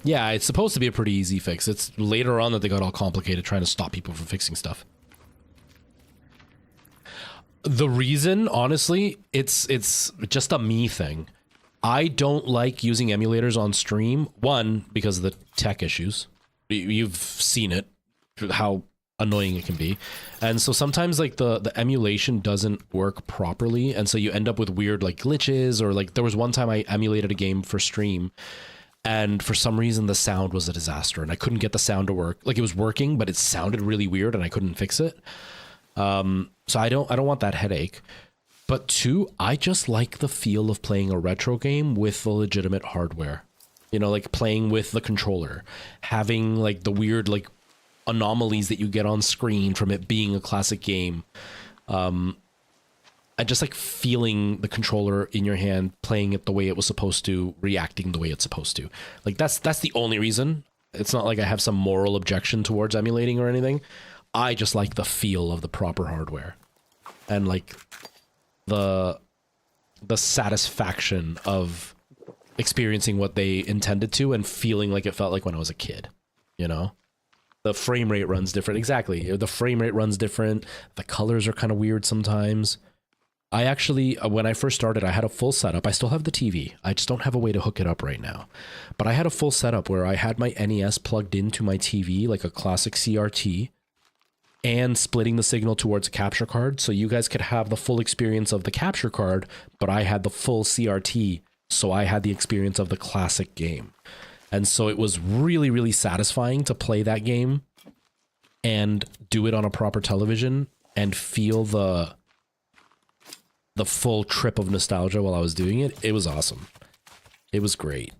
Yeah, it's supposed to be a pretty easy fix. It's later on that they got all complicated trying to stop people from fixing stuff. The reason, honestly, it's just a me thing. I don't like using emulators on stream. One, because of the tech issues. You've seen it, how annoying it can be. And so sometimes like the emulation doesn't work properly. And so you end up with weird like glitches, or like there was one time I emulated a game for stream And for some reason, the sound was a disaster, and I couldn't get the sound to work. Like, it was working, but it sounded really weird, and I couldn't fix it. So I don't want that headache. But two, I just like the feel of playing a retro game with the legitimate hardware. You know, like playing with the controller, having like the weird like anomalies that you get on screen from it being a classic game. I just like feeling the controller in your hand, playing it the way it was supposed to, reacting the way it's supposed to. Like that's the only reason. It's not like I have some moral objection towards emulating or anything. I just like the feel of the proper hardware and like the satisfaction of experiencing what they intended to and feeling like it felt like when I was a kid, you know? The frame rate runs different. Exactly. The frame rate runs different. The colors are kind of weird sometimes. I actually, when I first started, I had a full setup. I still have the TV. I just don't have a way to hook it up right now. But I had a full setup where I had my NES plugged into my TV, like a classic CRT, and splitting the signal towards a capture card. So you guys could have the full experience of the capture card, but I had the full CRT. So I had the experience of the classic game. And so it was really, really satisfying to play that game and do it on a proper television and feel the full trip of nostalgia while I was doing it. It was awesome. It was great.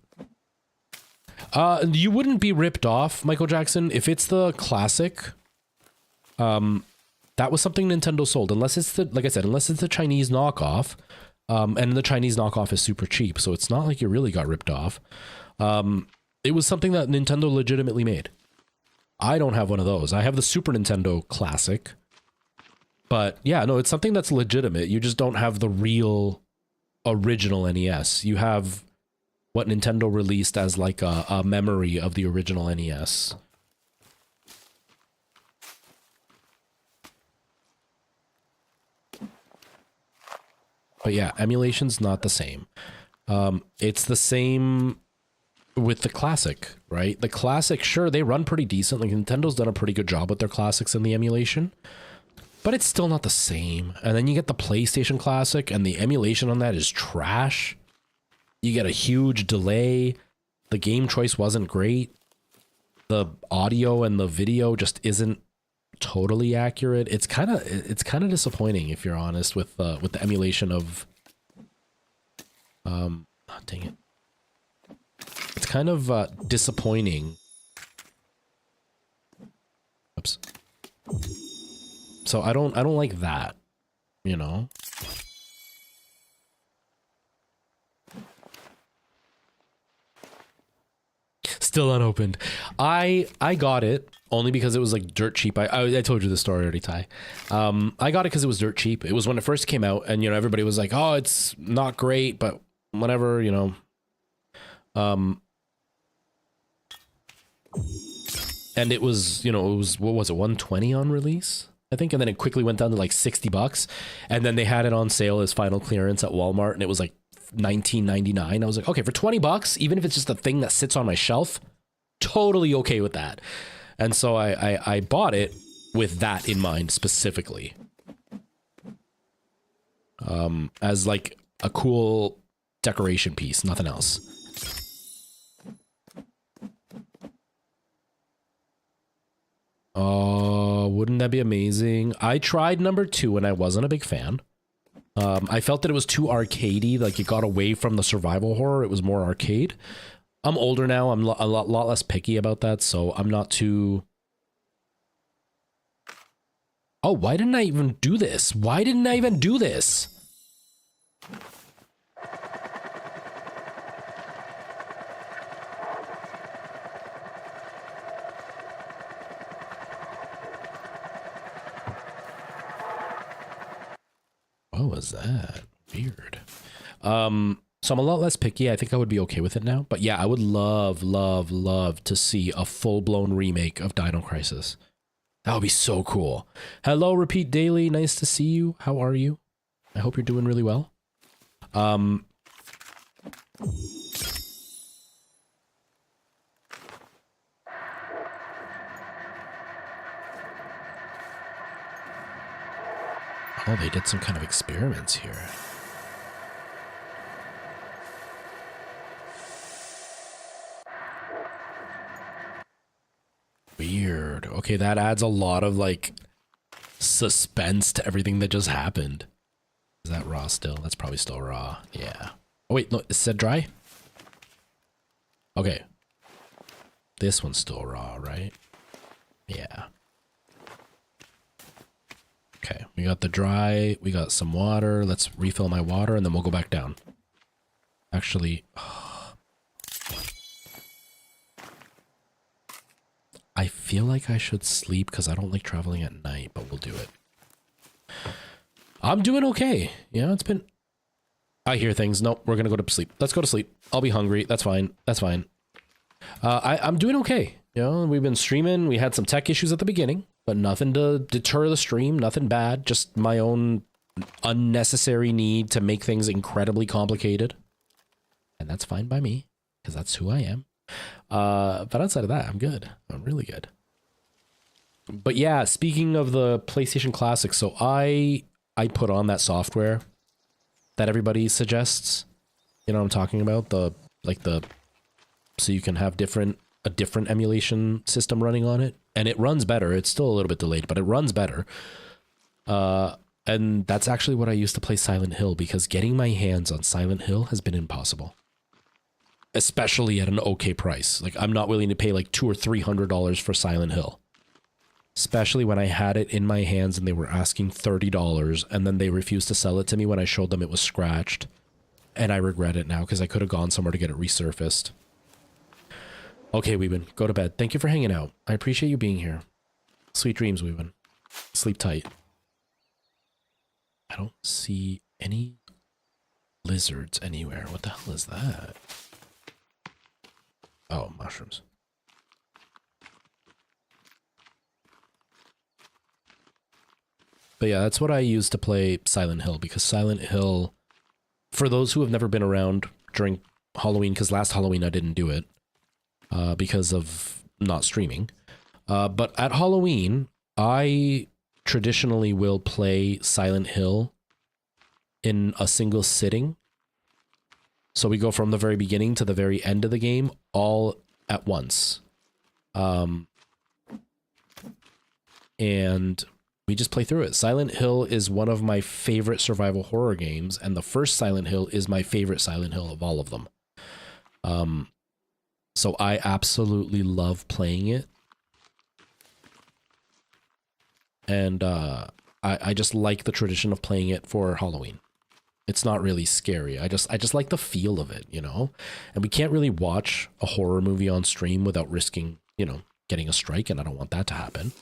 You wouldn't be ripped off, Michael Jackson, if it's the classic. That was something Nintendo sold, unless it's the, like I said, unless it's the Chinese knockoff. And the Chinese knockoff is super cheap, so it's not like you really got ripped off. It was something that Nintendo legitimately made. I don't have one of those. I have the Super Nintendo Classic. But yeah, no, it's something that's legitimate. You just don't have the real original NES. You have what Nintendo released as like a memory of the original NES. But yeah, emulation's not the same. It's the same with the classic, right? The classic, sure, they run pretty decent. Like Nintendo's done a pretty good job with their classics and the emulation, but it's still not the same. And then you get the PlayStation Classic, and the emulation on that is trash. You get a huge delay. The game choice wasn't great. The audio and the video just isn't totally accurate. It's kind of disappointing, if you're honest, with the emulation of oh, dang it. It's kind of disappointing. Oops. So I don't like that, you know. Still unopened. I got it only because it was like dirt cheap. I told you the story already, Ty. I got it because it was dirt cheap. It was when it first came out, and you know everybody was like, "Oh, it's not great," but whatever, you know. And it was, you know, it was, what was it, 120 on release, I think, and then it quickly went down to like $60, and then they had it on sale as final clearance at Walmart, and it was like $19.99. I was like, okay, for $20, even if it's just a thing that sits on my shelf, totally okay with that. And so I bought it with that in mind specifically, as like a cool decoration piece, nothing else. Oh, wouldn't that be amazing? I tried number 2 and I wasn't a big fan. I felt that it was too arcadey, like it got away from the survival horror. It was more arcade. I'm older now. I'm a lot less picky about that, so I'm not too... Oh, why didn't I even do this? Why didn't I even do this? What was that? Weird. So I'm a lot less picky. I think I would be okay with it now. But yeah, I would love, love, love to see a full-blown remake of Dino Crisis. That would be so cool. Hello, Repeat Daily. Nice to see you. How are you? I hope you're doing really well. Oh, they did some kind of experiments here. Okay, that adds a lot of like suspense to everything that just happened. Is that raw still? That's probably still raw. Yeah. Oh wait, no, it said dry? Okay. This one's still raw, right? Yeah. Okay, we got the dry, we got some water. Let's refill my water and then we'll go back down. Actually, I feel like I should sleep because I don't like traveling at night, but we'll do it. I'm doing okay. Yeah, it's been... I hear things. Nope, we're gonna go to sleep. Let's go to sleep. I'll be hungry. That's fine. That's fine. I'm doing okay. You know, we've been streaming. We had some tech issues at the beginning, but nothing to deter the stream. Nothing bad. Just my own unnecessary need to make things incredibly complicated. And that's fine by me, because that's who I am. But outside of that, I'm good. I'm really good. But yeah, speaking of the PlayStation Classic, so I put on that software that everybody suggests. You know what I'm talking about? So you can have a different emulation system running on it, and it runs better. It's still a little bit delayed, but it runs better. And that's actually what I used to play Silent Hill, because getting my hands on Silent Hill has been impossible. Especially at an okay price. Like, I'm not willing to pay like $200 or $300 for Silent Hill. Especially when I had it in my hands and they were asking $30, and then they refused to sell it to me when I showed them it was scratched. And I regret it now because I could have gone somewhere to get it resurfaced. Okay, Weebin, go to bed. Thank you for hanging out. I appreciate you being here. Sweet dreams, Weebin. Sleep tight. I don't see any lizards anywhere. What the hell is that? Oh, mushrooms. But yeah, that's what I use to play Silent Hill, because Silent Hill, for those who have never been around during Halloween, because last Halloween I didn't do it because of not streaming. But at Halloween, I traditionally will play Silent Hill in a single sitting. So we go from the very beginning to the very end of the game all at once. And we just play through it. Silent Hill is one of my favorite survival horror games, and the first Silent Hill is my favorite Silent Hill of all of them. So I absolutely love playing it. And I just like the tradition of playing it for Halloween. It's not really scary. I just like the feel of it, you know? And we can't really watch a horror movie on stream without risking, you know, getting a strike, and I don't want that to happen.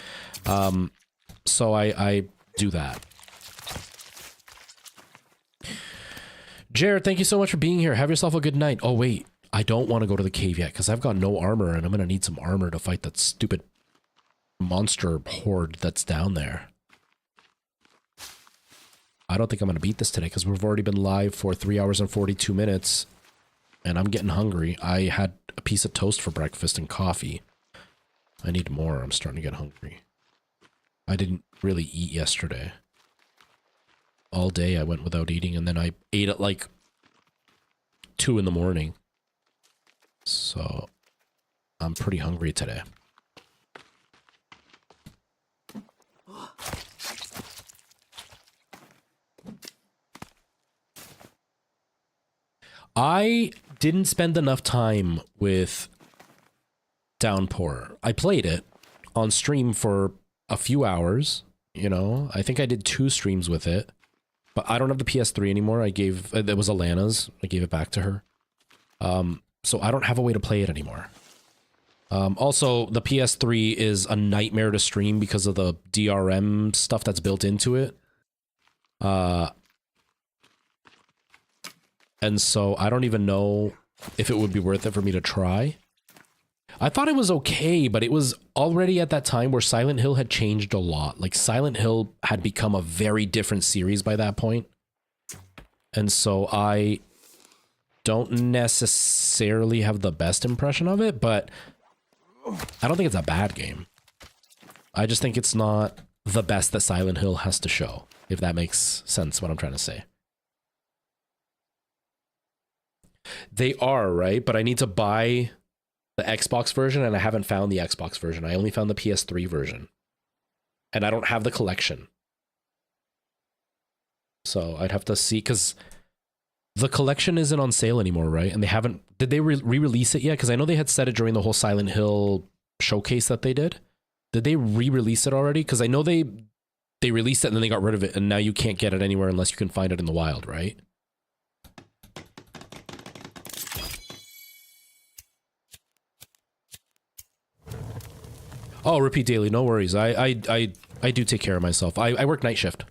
So I do that. Jared, thank you so much for being here. Have yourself a good night. Oh, wait. I don't want to go to the cave yet because I've got no armor, and I'm going to need some armor to fight that stupid monster horde that's down there. I don't think I'm going to beat this today because we've already been live for 3 hours and 42 minutes, and I'm getting hungry. I had a piece of toast for breakfast and coffee. I need more. I'm starting to get hungry. I didn't really eat yesterday. All day I went without eating, and then I ate at like 2 in the morning. So I'm pretty hungry today. I didn't spend enough time with Downpour. I played it on stream for a few hours, you know. I think I did 2 streams with it, but I don't have the PS3 anymore. I gave it was Alana's. I gave it back to her. So I don't have a way to play it anymore. Also, the PS3 is a nightmare to stream because of the DRM stuff that's built into it. And so I don't even know if it would be worth it for me to try. I thought it was okay, but it was already at that time where Silent Hill had changed a lot. Like, Silent Hill had become a very different series by that point. And so I don't necessarily have the best impression of it, but I don't think it's a bad game. I just think it's not the best that Silent Hill has to show, if that makes sense, what I'm trying to say. They are, right? But I need to buy the Xbox version, and I haven't found the Xbox version. I only found the PS3 version. And I don't have the collection. So I'd have to see, because the collection isn't on sale anymore, right? And they haven't, did they re-release it yet? Because I know they had said it during the whole Silent Hill showcase that they did. Did they re-release it already? Because I know they released it and then they got rid of it, and now you can't get it anywhere unless you can find it in the wild, right? Oh, repeat daily, no worries. I do take care of myself. I work night shift.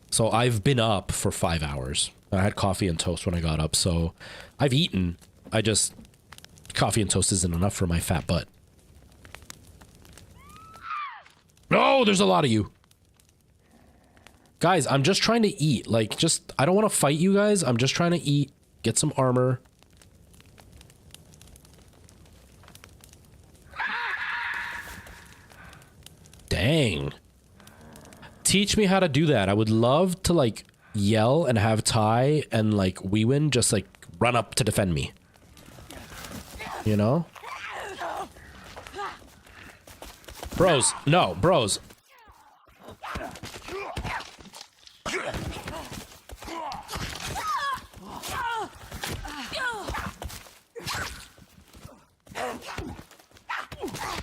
So I've been up for 5 hours. I had coffee and toast when I got up, so I've eaten. Coffee and toast isn't enough for my fat butt. No, there's a lot of you. Guys, I'm just trying to eat. Like, I don't want to fight you guys. I'm just trying to eat, get some armor. Dang. Teach me how to do that. I would love to, like, yell and have Ty and, like, Weewin just, like, run up to defend me. You know? Bros. No, bros.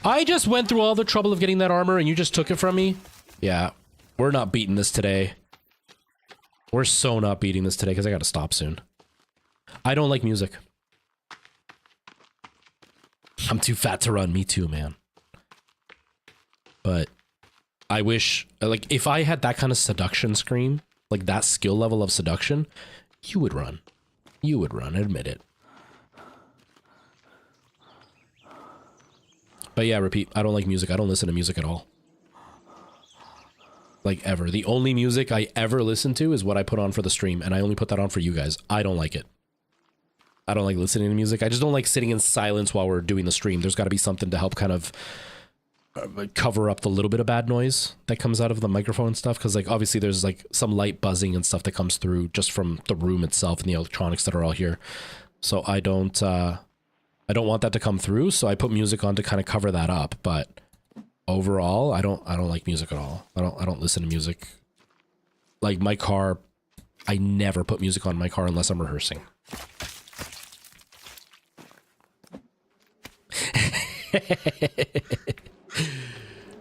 I just went through all the trouble of getting that armor and you just took it from me? Yeah, we're not beating this today. We're so not beating this today because I gotta stop soon. I don't like music. I'm too fat to run. Me too, man. But I wish, like, if I had that kind of seduction scream, like that skill level of seduction, you would run. You would run, admit it. But yeah, repeat, I don't like music. I don't listen to music at all. Like, ever. The only music I ever listen to is what I put on for the stream, and I only put that on for you guys. I don't like it. I don't like listening to music. I just don't like sitting in silence while we're doing the stream. There's got to be something to help kind of cover up the little bit of bad noise that comes out of the microphone and stuff, because, like, obviously there's, like, some light buzzing and stuff that comes through just from the room itself and the electronics that are all here. So I don't want that to come through, so I put music on to kind of cover that up. But overall, I don't like music at all. I don't listen to music. Like, my car, I never put music on my car unless I'm rehearsing.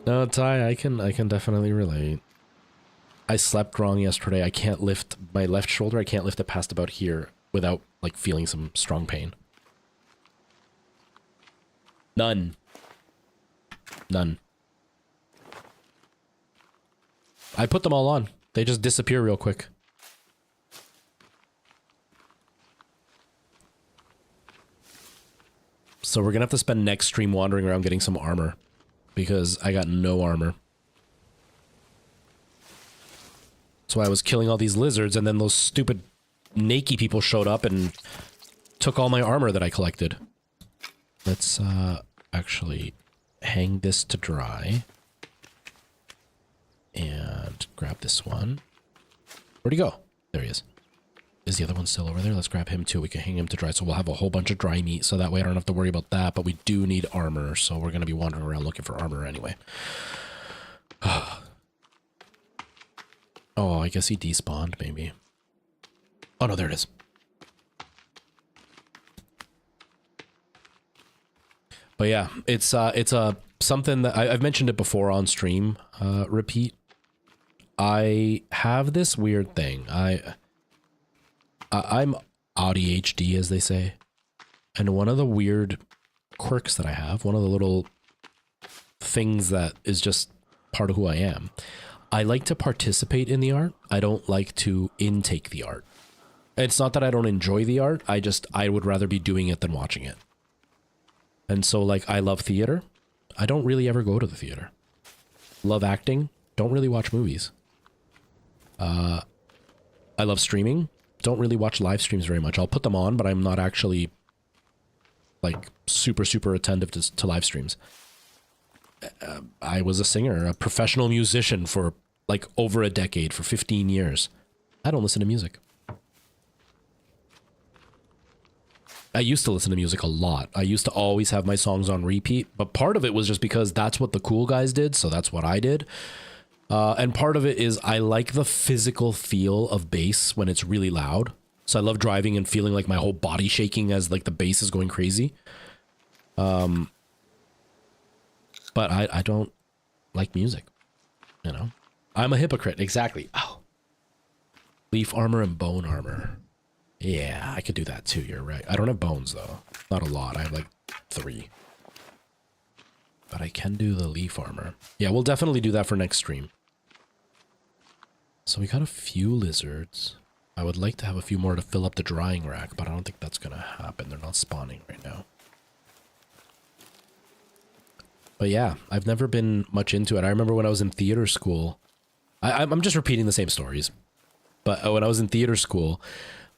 No, Ty, I can definitely relate. I slept wrong yesterday. I can't lift my left shoulder. I can't lift it past about here without, like, feeling some strong pain. None. None. I put them all on. They just disappear real quick. So we're gonna have to spend next stream wandering around getting some armor, because I got no armor. So I was killing all these lizards, and then those stupid naked people showed up and took all my armor that I collected. Let's actually hang this to dry. And grab this one. Where'd he go? There he is. Is the other one still over there? Let's grab him too. We can hang him to dry. So we'll have a whole bunch of dry meat. So that way I don't have to worry about that. But we do need armor. So we're going to be wandering around looking for armor anyway. Oh, I guess he despawned maybe. Oh no, there it is. But yeah, it's something that I've mentioned it before on stream. Repeat. I have this weird thing. I'm ADHD, as they say, and one of the weird quirks that I have, one of the little things that is just part of who I am, I like to participate in the art. I don't like to intake the art. It's not that I don't enjoy the art. I would rather be doing it than watching it. And so, like, I love theater. I don't really ever go to the theater. Love acting. Don't really watch movies. I love streaming. Don't really watch live streams very much. I'll put them on, but I'm not actually, like, super attentive to live streams. I was a singer, a professional musician for, like, over a decade, for 15 years. I don't listen to music. I used to listen to music a lot. I used to always have my songs on repeat, but part of it was just because that's what the cool guys did, so that's what I did. And part of it is I like the physical feel of bass when it's really loud. So I love driving and feeling like my whole body shaking as like the bass is going crazy. But I don't like music, you know? I'm a hypocrite, exactly. Oh. Leaf armor and bone armor. Yeah, I could do that too, you're right. I don't have bones though. Not a lot, I have like 3. But I can do the leaf armor. Yeah, we'll definitely do that for next stream. So we got a few lizards. I would like to have a few more to fill up the drying rack, but I don't think that's gonna happen. They're not spawning right now. But yeah, I've never been much into it. I remember when I was in theater school, I'm just repeating the same stories. But when I was in theater school,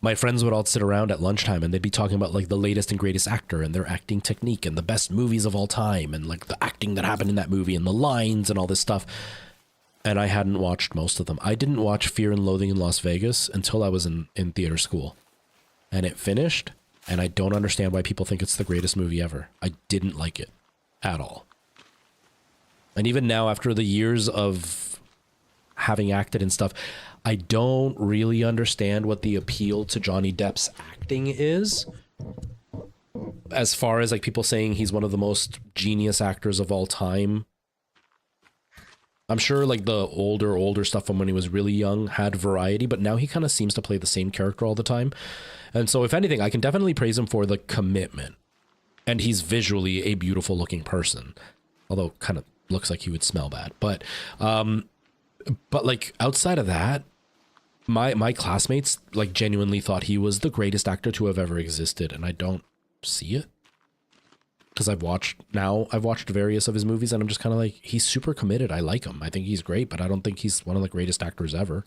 my friends would all sit around at lunchtime and they'd be talking about like the latest and greatest actor and their acting technique and the best movies of all time and like the acting that happened in that movie and the lines and all this stuff. And I hadn't watched most of them. I didn't watch Fear and Loathing in Las Vegas until I was in theater school. And it finished, and I don't understand why people think it's the greatest movie ever. I didn't like it at all. And even now, after the years of having acted and stuff, I don't really understand what the appeal to Johnny Depp's acting is. As far as like people saying he's one of the most genius actors of all time. I'm sure like the older stuff from when he was really young had variety, but now he kind of seems to play the same character all the time. And so if anything, I can definitely praise him for the commitment. And he's visually a beautiful looking person, although kind of looks like he would smell bad. But like outside of that, my classmates like genuinely thought he was the greatest actor to have ever existed. And I don't see it. Because I've watched various of his movies and I'm just kind of like, he's super committed. I like him. I think he's great, but I don't think he's one of the greatest actors ever.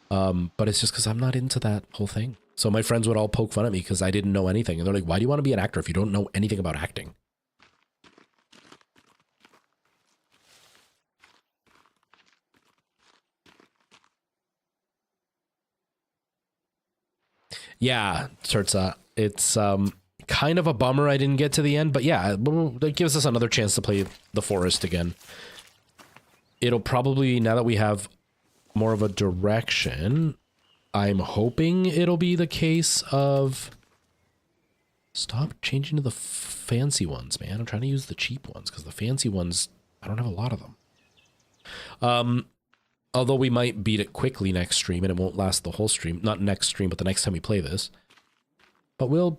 But it's just because I'm not into that whole thing. So my friends would all poke fun at me because I didn't know anything. And they're like, why do you want to be an actor if you don't know anything about acting? Yeah, Turtsa. It's kind of a bummer I didn't get to the end, but yeah, that gives us another chance to play the forest again. It'll probably, now that we have more of a direction, I'm hoping it'll be the case of... Stop changing to the fancy ones, man. I'm trying to use the cheap ones, because the fancy ones, I don't have a lot of them. Although we might beat it quickly next stream, and it won't last the whole stream. Not next stream, but the next time we play this. But we'll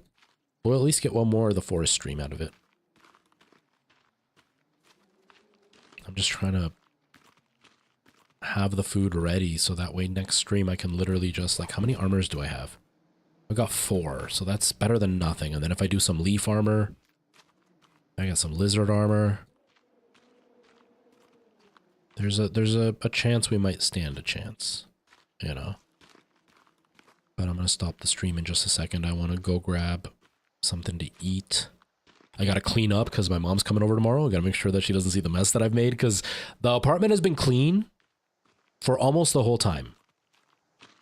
at least get one more of the forest stream out of it. I'm just trying to have the food ready so that way next stream I can literally just like, how many armors do I have? I got 4, so that's better than nothing. And then if I do some leaf armor, I got some lizard armor. There's a chance we might stand a chance, you know. But I'm gonna stop the stream in just a second. I want to go grab something to eat. I gotta clean up because my mom's coming over tomorrow. I gotta make sure that she doesn't see the mess that I've made because the apartment has been clean for almost the whole time.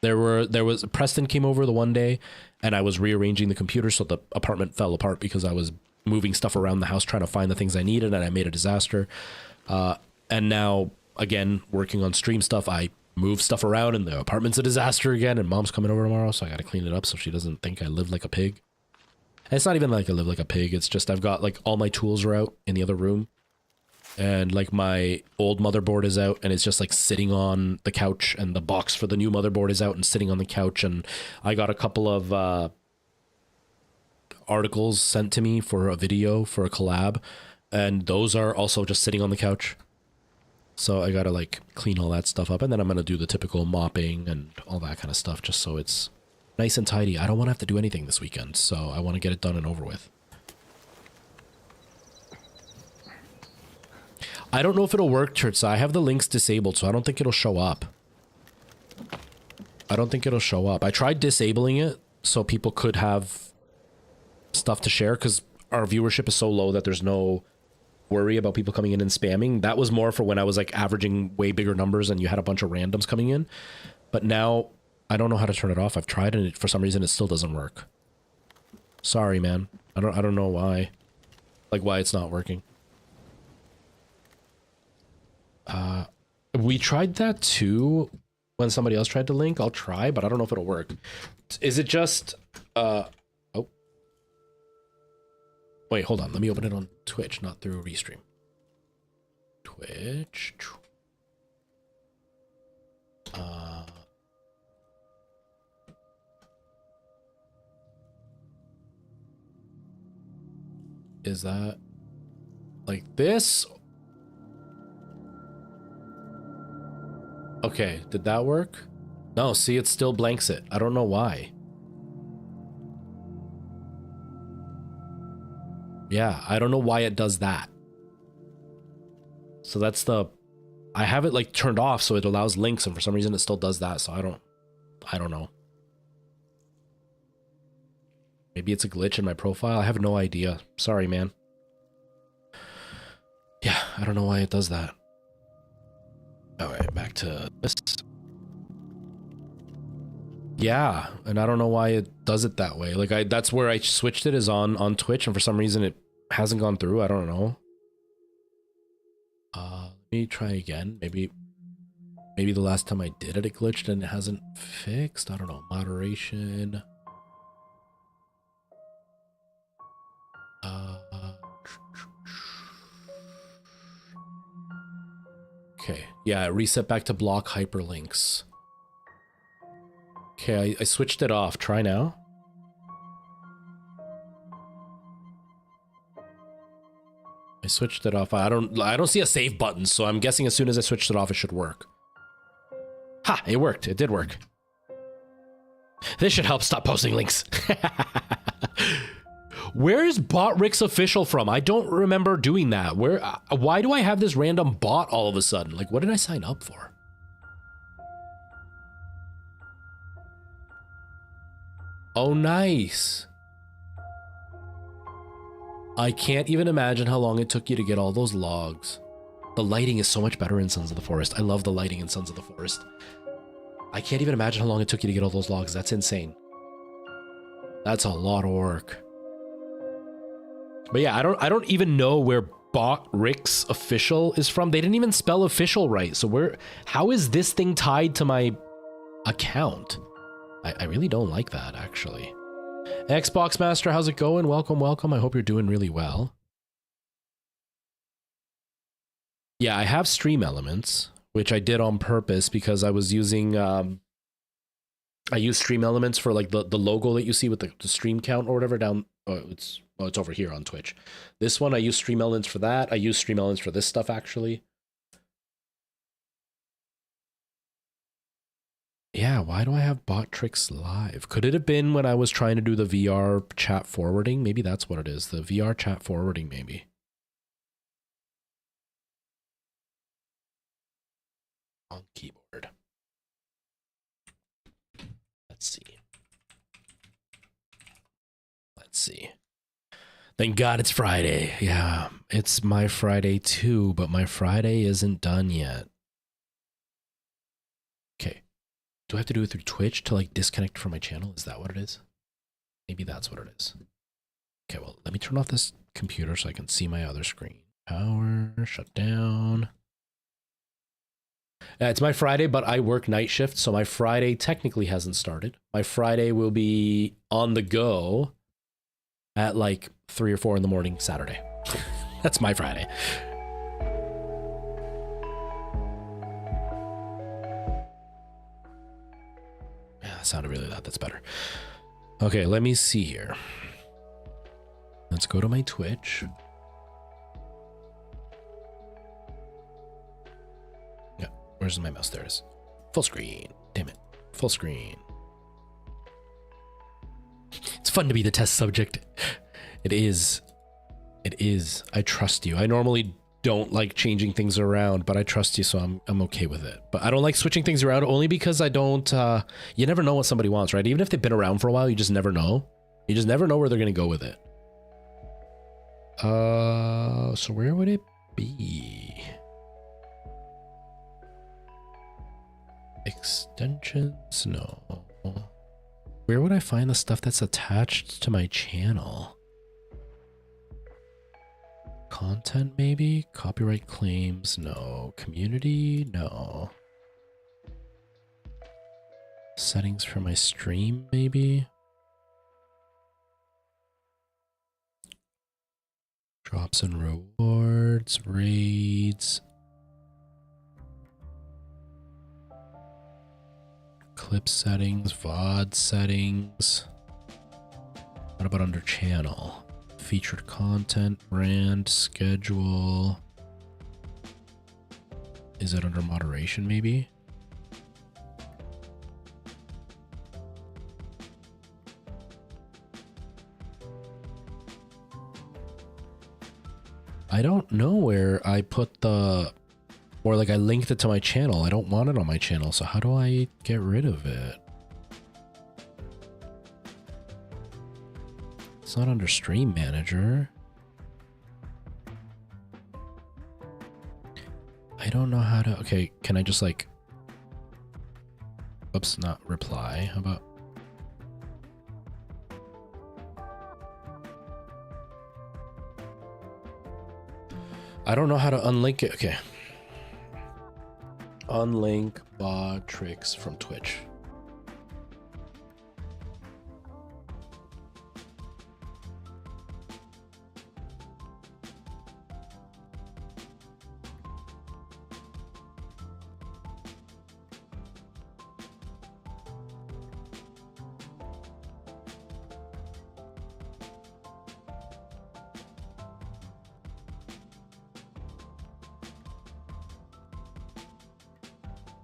There was Preston came over the one day and I was rearranging the computer so the apartment fell apart because I was moving stuff around the house trying to find the things I needed and I made a disaster. And now again working on stream stuff, I move stuff around and the apartment's a disaster again and mom's coming over tomorrow, so I gotta clean it up so she doesn't think I live like a pig. And it's not even like I live like a pig, it's just I've got like all my tools are out in the other room and like my old motherboard is out and it's just like sitting on the couch and the box for the new motherboard is out and sitting on the couch, and I got a couple of articles sent to me for a video for a collab and those are also just sitting on the couch. So I gotta like clean all that stuff up and then I'm gonna do the typical mopping and all that kind of stuff just so it's nice and tidy. I don't want to have to do anything this weekend, so I want to get it done and over with. I don't know if it'll work, Turtsa. I have the links disabled, so I don't think it'll show up. I don't think it'll show up. I tried disabling it so people could have stuff to share because our viewership is so low that there's no worry about people coming in and spamming. That was more for when I was like averaging way bigger numbers and you had a bunch of randoms coming in. But now I don't know how to turn it off. I've tried and for some reason it still doesn't work. Sorry, man. I don't know why. Like, why it's not working. We tried that too when somebody else tried to link. I'll try, but I don't know if it'll work. Is it just, oh. Wait, hold on. Let me open it on Twitch, not through Restream. Twitch. Is that like this? Okay, did that work? No, see, it still blanks it. I don't know why. Yeah, I don't know why it does that. So that's the... I have it like turned off so it allows links, and for some reason it still does that, so I don't know. Maybe it's a glitch in my profile. I have no idea. Sorry, man. Yeah, I don't know why it does that. Alright, back to this. Yeah, and I don't know why it does it that way. Like, that's where I switched it, is on Twitch, and for some reason it hasn't gone through. I don't know. Let me try again. Maybe the last time I did it, it glitched and it hasn't fixed. I don't know. Moderation. Okay, yeah, reset back to block hyperlinks. Okay, I switched it off. Try now. I switched it off. I don't see a save button, so I'm guessing as soon as I switched it off, it should work. Ha! It worked. It did work. This should help stop posting links. Where is Bot Rick's official from? I don't remember doing that. Why do I have this random bot all of a sudden? Like, what did I sign up for? Oh, nice. I can't even imagine how long it took you to get all those logs. The lighting is so much better in Sons of the Forest. I love the lighting in Sons of the Forest. I can't even imagine how long it took you to get all those logs. That's insane. That's a lot of work. But yeah, I don't even know where Bot Rick's official is from. They didn't even spell official right. So how is this thing tied to my account? I really don't like that, actually. Xbox Master, how's it going? Welcome, welcome. I hope you're doing really well. Yeah, I have Stream Elements, which I did on purpose because I was using... I use Stream Elements for like the logo that you see with the stream count or whatever down... it's over here on Twitch. This one, I use Stream Elements for that. I use Stream Elements for this stuff, actually. Yeah, why do I have Bot Tricks live? Could it have been when I was trying to do the VR chat forwarding? Maybe that's what it is. The VR chat forwarding, maybe. On keyboard. Let's see. Let's see. Thank God it's Friday. Yeah, it's my Friday too, but my Friday isn't done yet. Okay. Do I have to do it through Twitch to like disconnect from my channel? Is that what it is? Maybe that's what it is. Okay, well, let me turn off this computer so I can see my other screen. Power, shut down. It's my Friday, but I work night shift, so my Friday technically hasn't started. My Friday will be on the go at like 3 or 4 in the morning Saturday. That's my Friday. Yeah, that sounded really loud. That's better. Okay, let me see here. Let's go to my Twitch. Yeah, where's my mouse? There it is. Full screen. Damn it. Full screen. It's fun to be the test subject. It is. It is. I trust you. I normally don't like changing things around, but I trust you, so I'm okay with it. But I don't like switching things around only because I don't, you never know what somebody wants, right? Even if they've been around for a while, you just never know. You just never know where they're going to go with it. So where would it be? Extensions? No. Where would I find the stuff that's attached to my channel? Content, maybe? Copyright claims? No. Community? No. Settings for my stream, maybe? Drops and rewards, raids. Clip settings, VOD settings. What about under channel? Featured content, brand, schedule. Is it under moderation, maybe? I don't know where I put the, or like I linked it to my channel. I don't want it on my channel, so how do I get rid of it? It's not under Stream Manager. I don't know how to, okay, can I just like, oops, not reply, how about? I don't know how to unlink it. Okay. Unlink bot tricks from Twitch.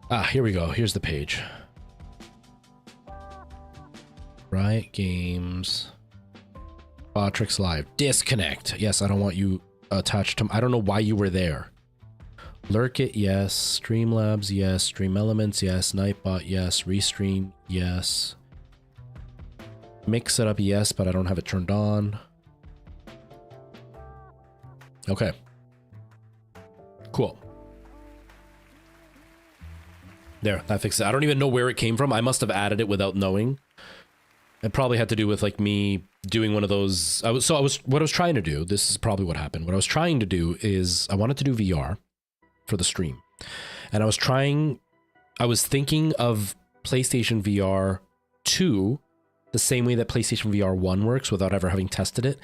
Ah, here we go. Here's the page. Riot Games. Botrix Live. Disconnect. Yes, I don't want you attached to... I don't know why you were there. Lurk It, yes. Streamlabs, yes. Stream Elements, yes. Nightbot, yes. Restream, yes. Mix it up, yes, but I don't have it turned on. Okay. Cool. There, that fixes it. I don't even know where it came from. I must have added it without knowing. It probably had to do with like me doing one of those. What I was trying to do, this is probably what happened. What I was trying to do is I wanted to do VR for the stream. And I was thinking of PlayStation VR 2 the same way that PlayStation VR 1 works without ever having tested it.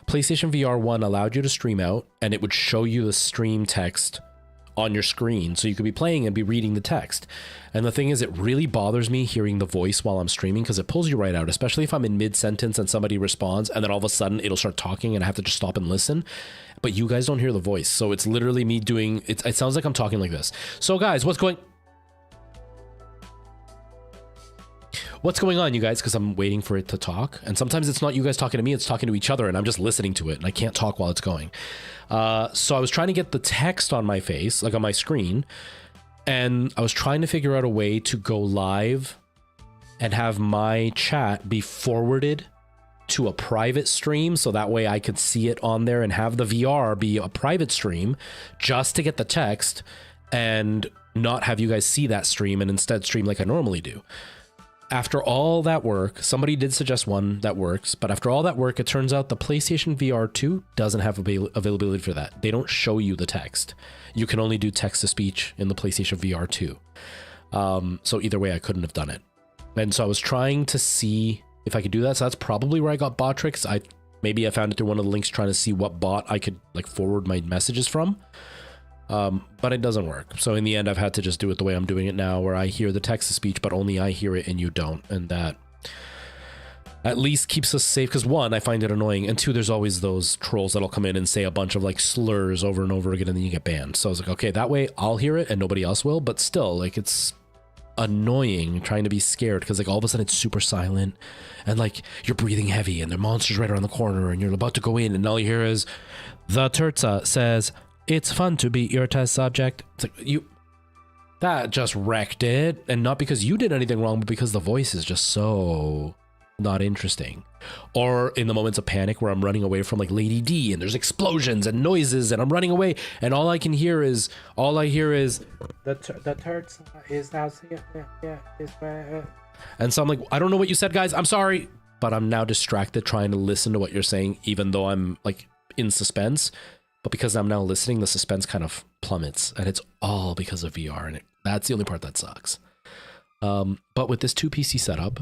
PlayStation VR 1 allowed you to stream out and it would show you the stream text on your screen, so you could be playing and be reading the text. And the thing is, it really bothers me hearing the voice while I'm streaming because it pulls you right out, especially if I'm in mid-sentence and somebody responds and then all of a sudden it'll start talking and I have to just stop and listen. But you guys don't hear the voice, so it's literally me doing it. It sounds like I'm talking like this. So guys, what's going on, you guys? Because I'm waiting for it to talk. And sometimes it's not you guys talking to me, it's talking to each other, and I'm just listening to it, and I can't talk while it's going. So I was trying to get the text on my face, like on my screen, and I was trying to figure out a way to go live and have my chat be forwarded to a private stream, so that way I could see it on there and have the VR be a private stream just to get the text and not have you guys see that stream and instead stream like I normally do. After all that work, somebody did suggest one that works, but after all that work, it turns out the PlayStation VR 2 doesn't have availability for that. They don't show you the text. You can only do text-to-speech in the PlayStation VR 2. So either way, I couldn't have done it. And so I was trying to see if I could do that. So that's probably where I got Botrix. Maybe I found it through one of the links trying to see what bot I could like forward my messages from. But it doesn't work. So in the end, I've had to just do it the way I'm doing it now, where I hear the text-to-speech, but only I hear it and you don't. And that at least keeps us safe. Because one, I find it annoying. And two, there's always those trolls that'll come in and say a bunch of like slurs over and over again and then you get banned. So I was like, okay, that way I'll hear it and nobody else will. But still, like, it's annoying trying to be scared because like all of a sudden it's super silent and like you're breathing heavy and the monster's right around the corner and you're about to go in and all you hear is the TURS says, "It's fun to be your test subject." It's like, that just wrecked it. And not because you did anything wrong, but because the voice is just so not interesting. Or in the moments of panic where I'm running away from like Lady D and there's explosions and noises and I'm running away and all I hear is the THURS is now and so I'm like, I don't know what you said, guys. I'm sorry, but I'm now distracted trying to listen to what you're saying, even though I'm like in suspense. But because I'm now listening, the suspense kind of plummets, and it's all because of VR, and that's the only part that sucks. But with this 2 PC setup,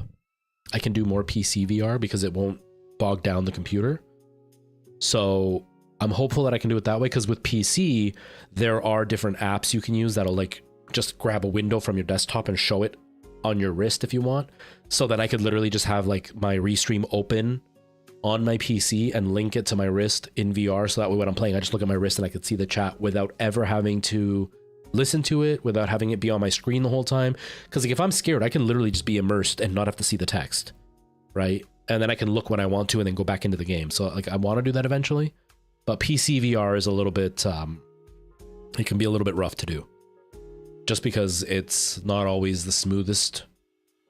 I can do more PC VR because it won't bog down the computer. So I'm hopeful that I can do it that way, because with PC, there are different apps you can use that'll like just grab a window from your desktop and show it on your wrist if you want. So then I could literally just have like my Restream open on my PC and link it to my wrist in VR. So that way when I'm playing, I just look at my wrist and I could see the chat without ever having to listen to it, without having it be on my screen the whole time. Because like if I'm scared, I can literally just be immersed and not have to see the text, right? And then I can look when I want to and then go back into the game. So like I want to do that eventually, but PC VR is a little bit, it can be a little bit rough to do, just because it's not always the smoothest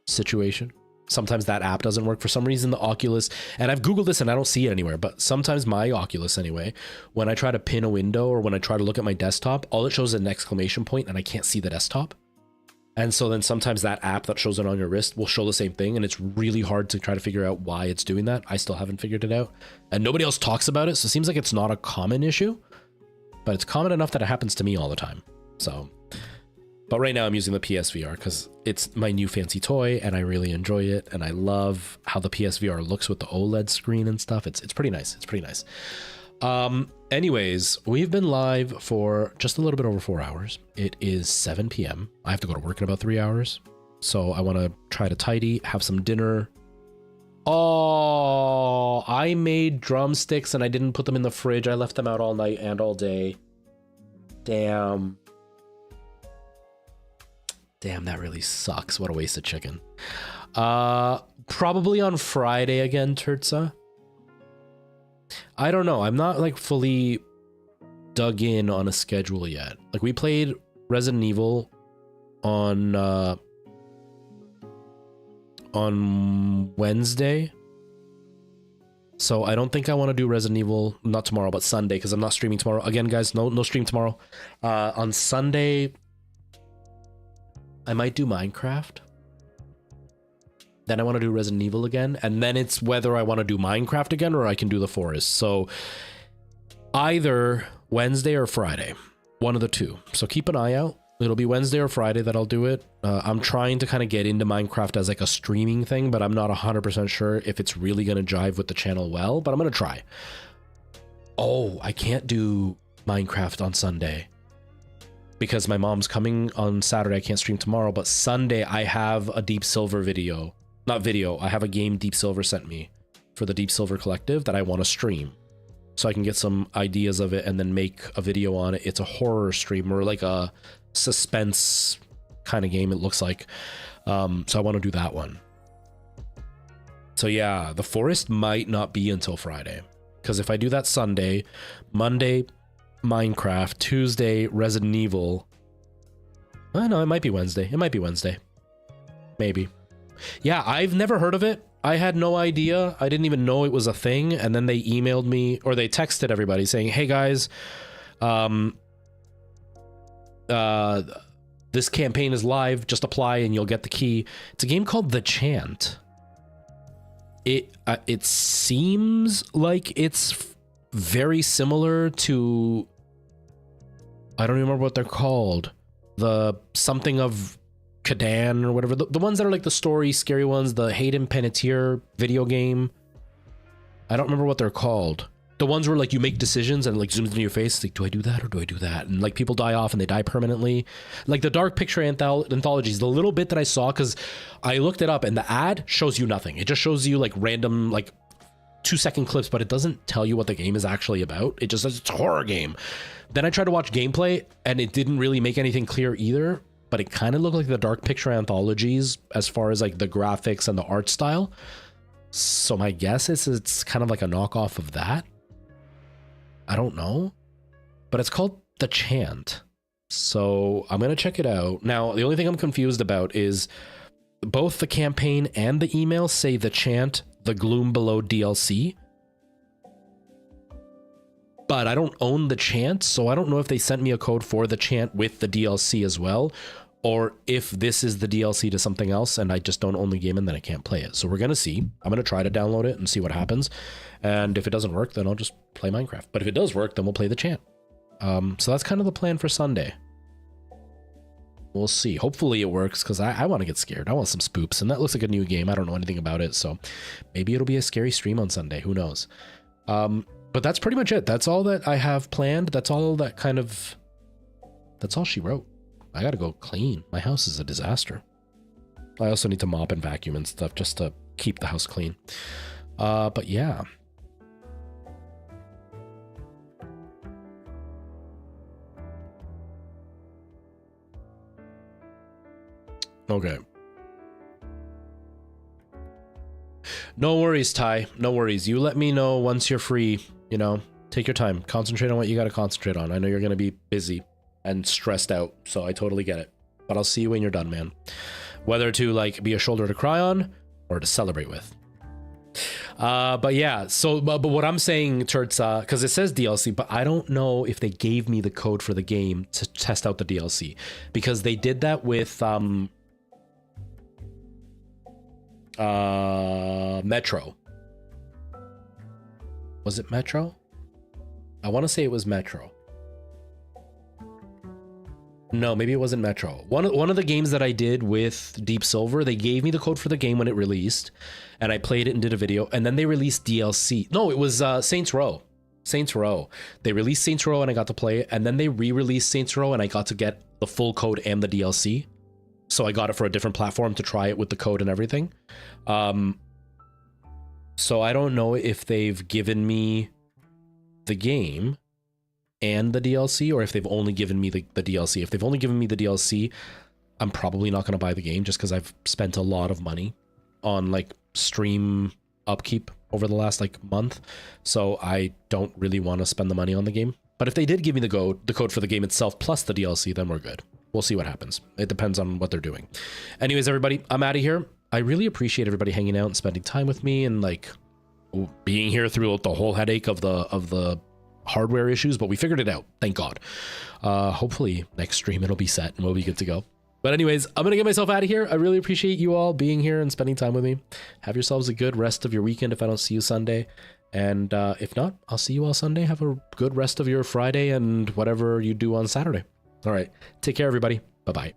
situation. Sometimes that app doesn't work for some reason. The Oculus, and I've Googled this and I don't see it anywhere, but sometimes my Oculus anyway, when I try to pin a window or when I try to look at my desktop, all it shows is an exclamation point and I can't see the desktop. And so then sometimes that app that shows it on your wrist will show the same thing, and it's really hard to try to figure out why it's doing that. I still haven't figured it out, and nobody else talks about it, so it seems like it's not a common issue, but it's common enough that it happens to me all the time. So, but right now I'm using the PSVR because it's my new fancy toy and I really enjoy it, and I love how the PSVR looks with the OLED screen and stuff. It's pretty nice. It's pretty nice. Anyways, we've been live for just a little bit over 4 hours. It is 7 p.m. I have to go to work in about 3 hours. So I want to try to tidy, have some dinner. Oh, I made drumsticks and I didn't put them in the fridge. I left them out all night and all day. Damn. Damn, that really sucks. What a waste of chicken. Probably on Friday again, Turtsa. I don't know. I'm not like fully dug in on a schedule yet. Like we played Resident Evil on Wednesday. So I don't think I want to do Resident Evil, not tomorrow, but Sunday, because I'm not streaming tomorrow. Again, guys, no stream tomorrow. On Sunday, I might do Minecraft. Then I want to do Resident Evil again, and then it's whether I want to do Minecraft again or I can do the forest. So either Wednesday or Friday, one of the two. So keep an eye out. It'll be Wednesday or Friday that I'll do it. I'm trying to kind of get into Minecraft as like a streaming thing, but I'm not 100% sure if it's really going to jive with the channel well, but I'm going to try. Oh, I can't do Minecraft on Sunday because my mom's coming on Saturday. I can't stream tomorrow, but Sunday I have a Deep Silver video. Not video, I have a game Deep Silver sent me for the Deep Silver Collective that I want to stream. So I can get some ideas of it and then make a video on it. It's a horror stream or like a suspense kind of game, it looks like. So I want to do that one. So yeah, the forest might not be until Friday. Because if I do that Sunday, Monday, Minecraft, Tuesday, Resident Evil. I know, it might be Wednesday. It might be Wednesday. Maybe. Yeah, I've never heard of it. I had no idea. I didn't even know it was a thing. And then they emailed me, or they texted everybody saying, hey guys, this campaign is live. Just apply and you'll get the key. It's a game called The Chant. It seems like it's very similar to, I don't even remember what they're called. The something of Kadan or whatever, the ones that are like the story scary ones, the Hayden Panettiere video game. I don't remember what they're called. The ones where like you make decisions and like zooms into your face, like, do I do that or do I do that? And like people die off and they die permanently. Like the Dark Picture anthologies, the little bit that I saw, because I looked it up and the ad shows you nothing. It just shows you like random like 2-second clips, but it doesn't tell you what the game is actually about. It just says it's a horror game. Then I tried to watch gameplay and it didn't really make anything clear either. But it kind of looked like the Dark Picture anthologies as far as like the graphics and the art style. So my guess is it's kind of like a knockoff of that. I don't know. But it's called The Chant. So I'm going to check it out. Now, the only thing I'm confused about is both the campaign and the email say the chant, the Gloom Below DLC. But I don't own the chant, so I don't know if they sent me a code for the chant with the DLC as well, or if this is the DLC to something else and I just don't own the game and then I can't play it. So we're going to see. I'm going to try to download it and see what happens. And if it doesn't work, then I'll just play Minecraft. But if it does work, then we'll play the chant. So that's kind of the plan for Sunday. We'll see. Hopefully it works because I want to get scared. I want some spoops, and that looks like a new game. I don't know anything about it, so maybe it'll be a scary stream on Sunday. Who knows? But that's pretty much it. That's all that I have planned. That's all that kind of... That's all she wrote. I gotta go clean. My house is a disaster. I also need to mop and vacuum and stuff just to keep the house clean. But yeah. Okay. No worries, Ty. No worries. You let me know once you're free. You know, take your time. Concentrate on what you got to concentrate on. I know you're going to be busy and stressed out, so I totally get it. But I'll see you when you're done, man. Whether to, like, be a shoulder to cry on or to celebrate with. But yeah, so, but what I'm saying, Turts, because it says DLC, but I don't know if they gave me the code for the game to test out the DLC. Because they did that with, Metro. Was it Metro? I want to say it was Metro. No, maybe it wasn't Metro. One of the games that I did with Deep Silver, they gave me the code for the game when it released, and I played it and did a video, and then they released DLC. No, it was Saints Row. Saints Row. They released Saints Row and I got to play it, and then they re-released Saints Row and I got to get the full code and the DLC. So I got it for a different platform to try it with the code and everything. So I don't know if they've given me the game and the DLC, or if they've only given me the DLC. If they've only given me the DLC, I'm probably not going to buy the game just because I've spent a lot of money on like stream upkeep over the last like month. So I don't really want to spend the money on the game. But if they did give me the code for the game itself plus the DLC, then we're good. We'll see what happens. It depends on what they're doing. Anyways, everybody, I'm out of here. I really appreciate everybody hanging out and spending time with me and like being here through the whole headache of the hardware issues, but we figured it out. Thank God. Hopefully next stream it'll be set and we'll be good to go. But anyways, I'm going to get myself out of here. I really appreciate you all being here and spending time with me. Have yourselves a good rest of your weekend if I don't see you Sunday. And if not, I'll see you all Sunday. Have a good rest of your Friday and whatever you do on Saturday. All right. Take care, everybody. Bye-bye.